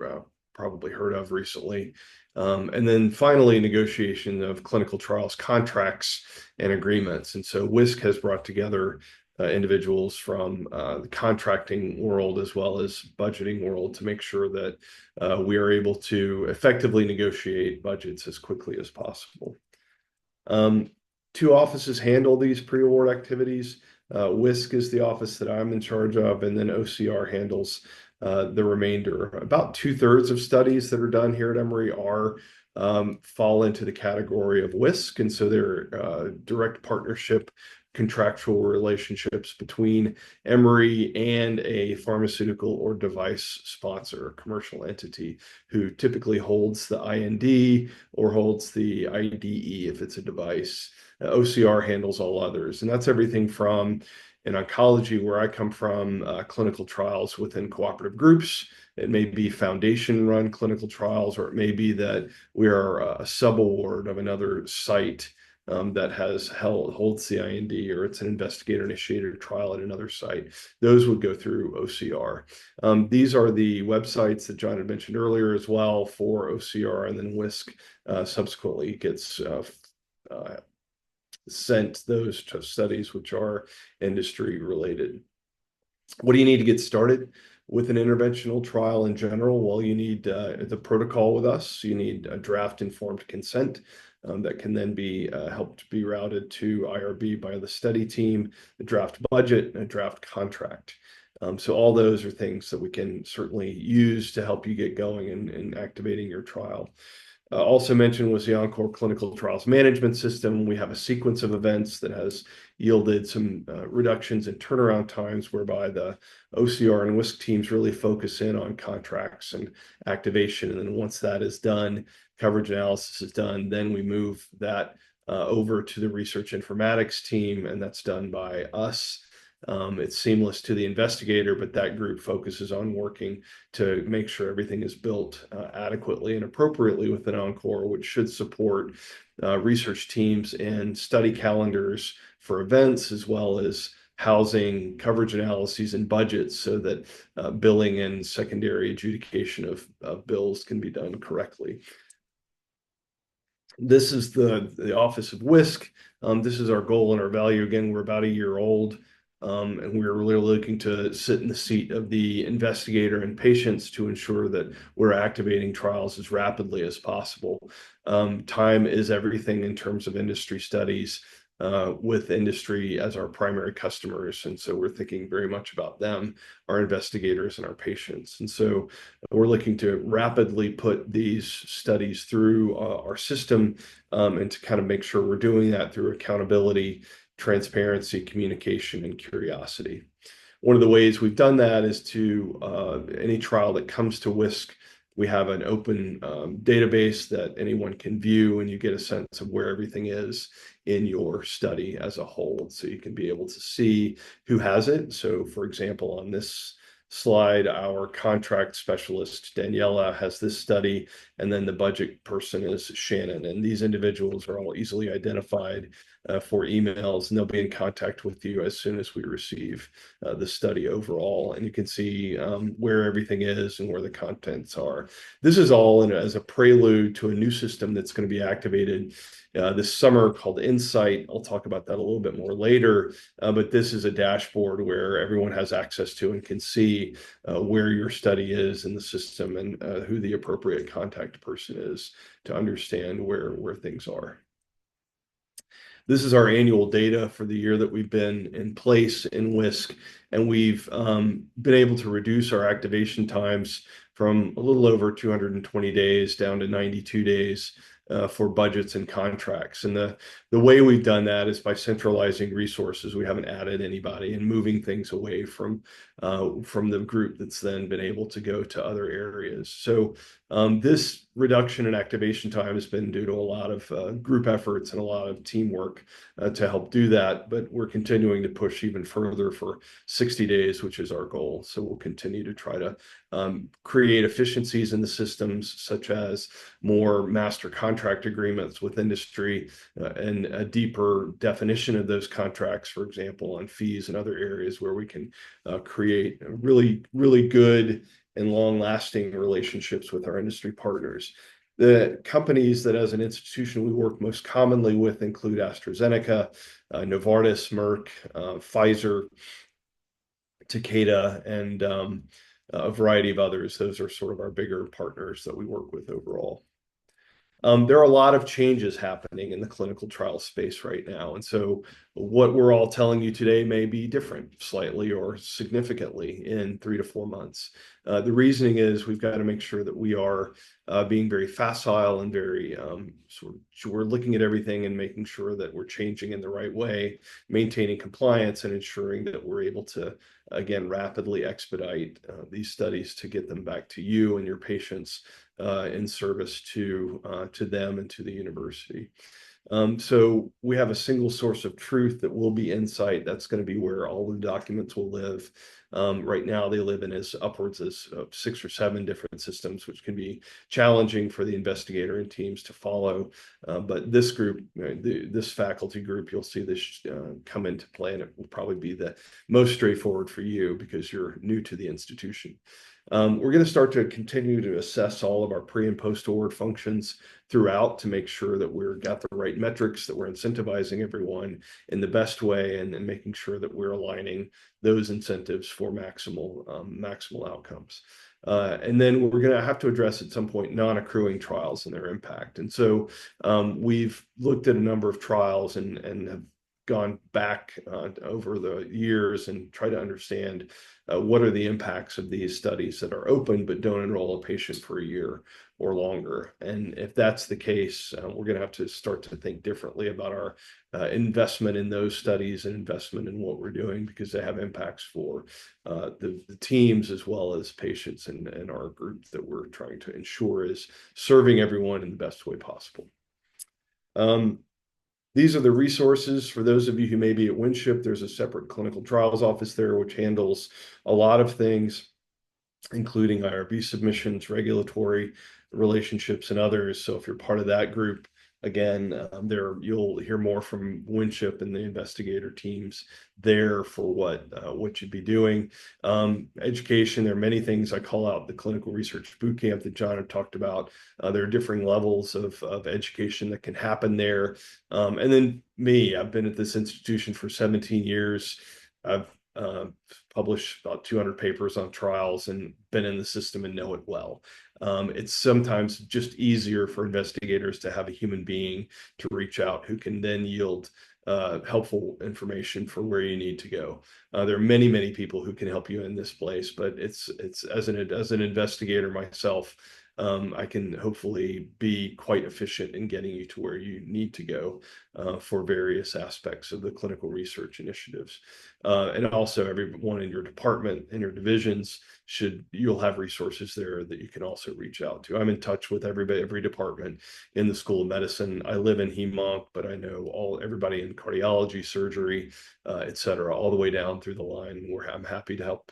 Speaker 15: probably heard of recently. And then finally, negotiation of clinical trials contracts and agreements. And so WISC has brought together individuals from the contracting world as well as budgeting world to make sure that we are able to effectively negotiate budgets as quickly as possible. Two offices handle these pre-award activities. WISC is the office that I'm in charge of, and then OCR handles the remainder. About 2/3 of studies that are done here at Emory fall into the category of WISC, and so they're direct partnership contractual relationships between Emory and a pharmaceutical or device sponsor, a commercial entity, who typically holds the IND or holds the IDE if it's a device. OCR handles all others, and that's everything from, in oncology, where I come from, clinical trials within cooperative groups. It may be foundation-run clinical trials, or it may be that we are a subaward of another site that holds the IND, or it's an investigator-initiated trial at another site. Those would go through OCR. These are the websites that John had mentioned earlier as well for OCR, and then WISC subsequently gets sent those to studies which are industry related. What do you need to get started with an interventional trial in general? Well, you need the protocol with us. You need a draft informed consent that can then be helped be routed to IRB by the study team, the draft budget, and a draft contract. So all those are things that we can certainly use to help you get going in activating your trial. Also mentioned was the Encore Clinical Trials Management System. We have a sequence of events that has yielded some reductions in turnaround times, whereby the OCR and WISC teams really focus in on contracts and activation. And then once that is done, coverage analysis is done, then we move that over to the research informatics team, and that's done by us. It's seamless to the investigator, but that group focuses on working to make sure everything is built adequately and appropriately within Encore, which should support research teams and study calendars for events, as well as housing, coverage analyses, and budgets, so that billing and secondary adjudication of bills can be done correctly. This is the Office of WISC. This is our goal and our value. Again, we're about a year old. And we're really looking to sit in the seat of the investigator and patients to ensure that we're activating trials as rapidly as possible. Time is everything in terms of industry studies, with industry as our primary customers. And so we're thinking very much about them, our investigators and our patients. And so we're looking to rapidly put these studies through our system, and to kind of make sure we're doing that through accountability, transparency, communication, and curiosity. One of the ways we've done that is to any trial that comes to WISC We have an open database that anyone can view, and you get a sense of where everything is in your study as a whole. So you can be able to see who has it. So for example, on this slide, our contract specialist, Daniela, has this study, and then the budget person is Shannon. And these individuals are all easily identified for emails, and they'll be in contact with you as soon as we receive the study overall. And you can see where everything is and where the contents are. This is all as a prelude to a new system that's going to be activated this summer called Insight. I'll talk about that a little bit more later, but this is a dashboard where everyone has access to and can see where your study is in the system and who the appropriate contact person is to understand where things are. This is our annual data for the year that we've been in place in WISC, and we've been able to reduce our activation times from a little over 220 days down to 92 days for budgets and contracts. And the way we've done that is by centralizing resources. We haven't added anybody and moving things away from the group that's then been able to go to other areas. So this reduction in activation time has been due to a lot of group efforts and a lot of teamwork to help do that. But we're continuing to push even further for 60 days, which is our goal. So we'll continue to try to create efficiencies in the systems, such as more master contract agreements with industry and a deeper definition of those contracts, for example, on fees and other areas where we can create really, really good and long-lasting relationships with our industry partners. The companies that as an institution we work most commonly with include AstraZeneca, Novartis, Merck, Pfizer, Takeda, and a variety of others. Those are sort of our bigger partners that we work with overall. There are a lot of changes happening in the clinical trial space right now. And so what we're all telling you today may be different slightly or significantly in 3 to 4 months. The reasoning is we've got to make sure that we are being very facile and very we're looking at everything and making sure that we're changing in the right way, maintaining compliance and ensuring that we're able to, again, rapidly expedite these studies to get them back to you and your patients in service to them and to the university. So we have a single source of truth that will be Insight. That's going to be where all the documents will live. Right now, they live in as upwards as 6 or 7 different systems, which can be challenging for the investigator and teams to follow. But this group, this faculty group, you'll see this come into play, and it will probably be the most straightforward for you because you're new to the institution. We're going to start to continue to assess all of our pre and post award functions throughout to make sure that we've got the right metrics, that we're incentivizing everyone in the best way, and making sure that we're aligning those incentives for maximal outcomes. And then we're going to have to address at some point non-accruing trials and their impact. And so we've looked at a number of trials and have gone back over the years and try to understand what are the impacts of these studies that are open but don't enroll a patient for a year or longer. And if that's the case, we're going to have to start to think differently about our investment in those studies and investment in what we're doing, because they have impacts for the teams as well as patients and our group that we're trying to ensure is serving everyone in the best way possible. These are the resources for those of you who may be at Winship. There's a separate clinical trials office there, which handles a lot of things, including IRB submissions, regulatory relationships, and others. So if you're part of that group, again, you'll hear more from Winship and the investigator teams there for what you'd be doing. Education, there are many things. I call out the clinical research bootcamp that John had talked about. There are differing levels of education that can happen there. And then I've been at this institution for 17 years. I've published about 200 papers on trials and been in the system and know it well. It's sometimes just easier for investigators to have a human being to reach out who can then yield helpful information for where you need to go. There are many, many people who can help you in this place, but it's as an investigator myself, I can hopefully be quite efficient in getting you to where you need to go for various aspects of the clinical research initiatives. And also everyone in your department, in your divisions, you'll have resources there that you can also reach out to. I'm in touch with every department in the School of Medicine. I live in Hem/Onc, but I know everybody in cardiology, surgery, et cetera, all the way down through the line, where I'm happy to help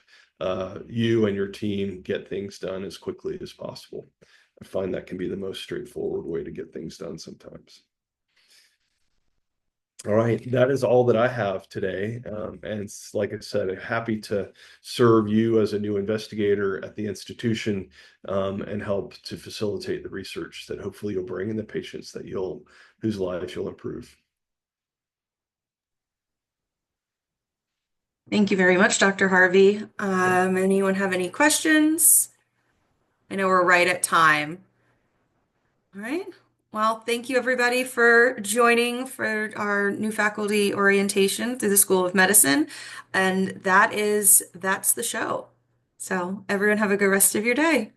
Speaker 15: you and your team get things done as quickly as possible. I find that can be the most straightforward way to get things done sometimes. All right, that is all that I have today. And like I said, happy to serve you as a new investigator at the institution and help to facilitate the research that hopefully you'll bring in the patients whose lives you'll improve.
Speaker 3: Thank you very much, Dr. Harvey. Anyone have any questions? I know we're right at time. All right. Well, thank you everybody for joining for our new faculty orientation through the School of Medicine. And that's the show. So everyone have a good rest of your day.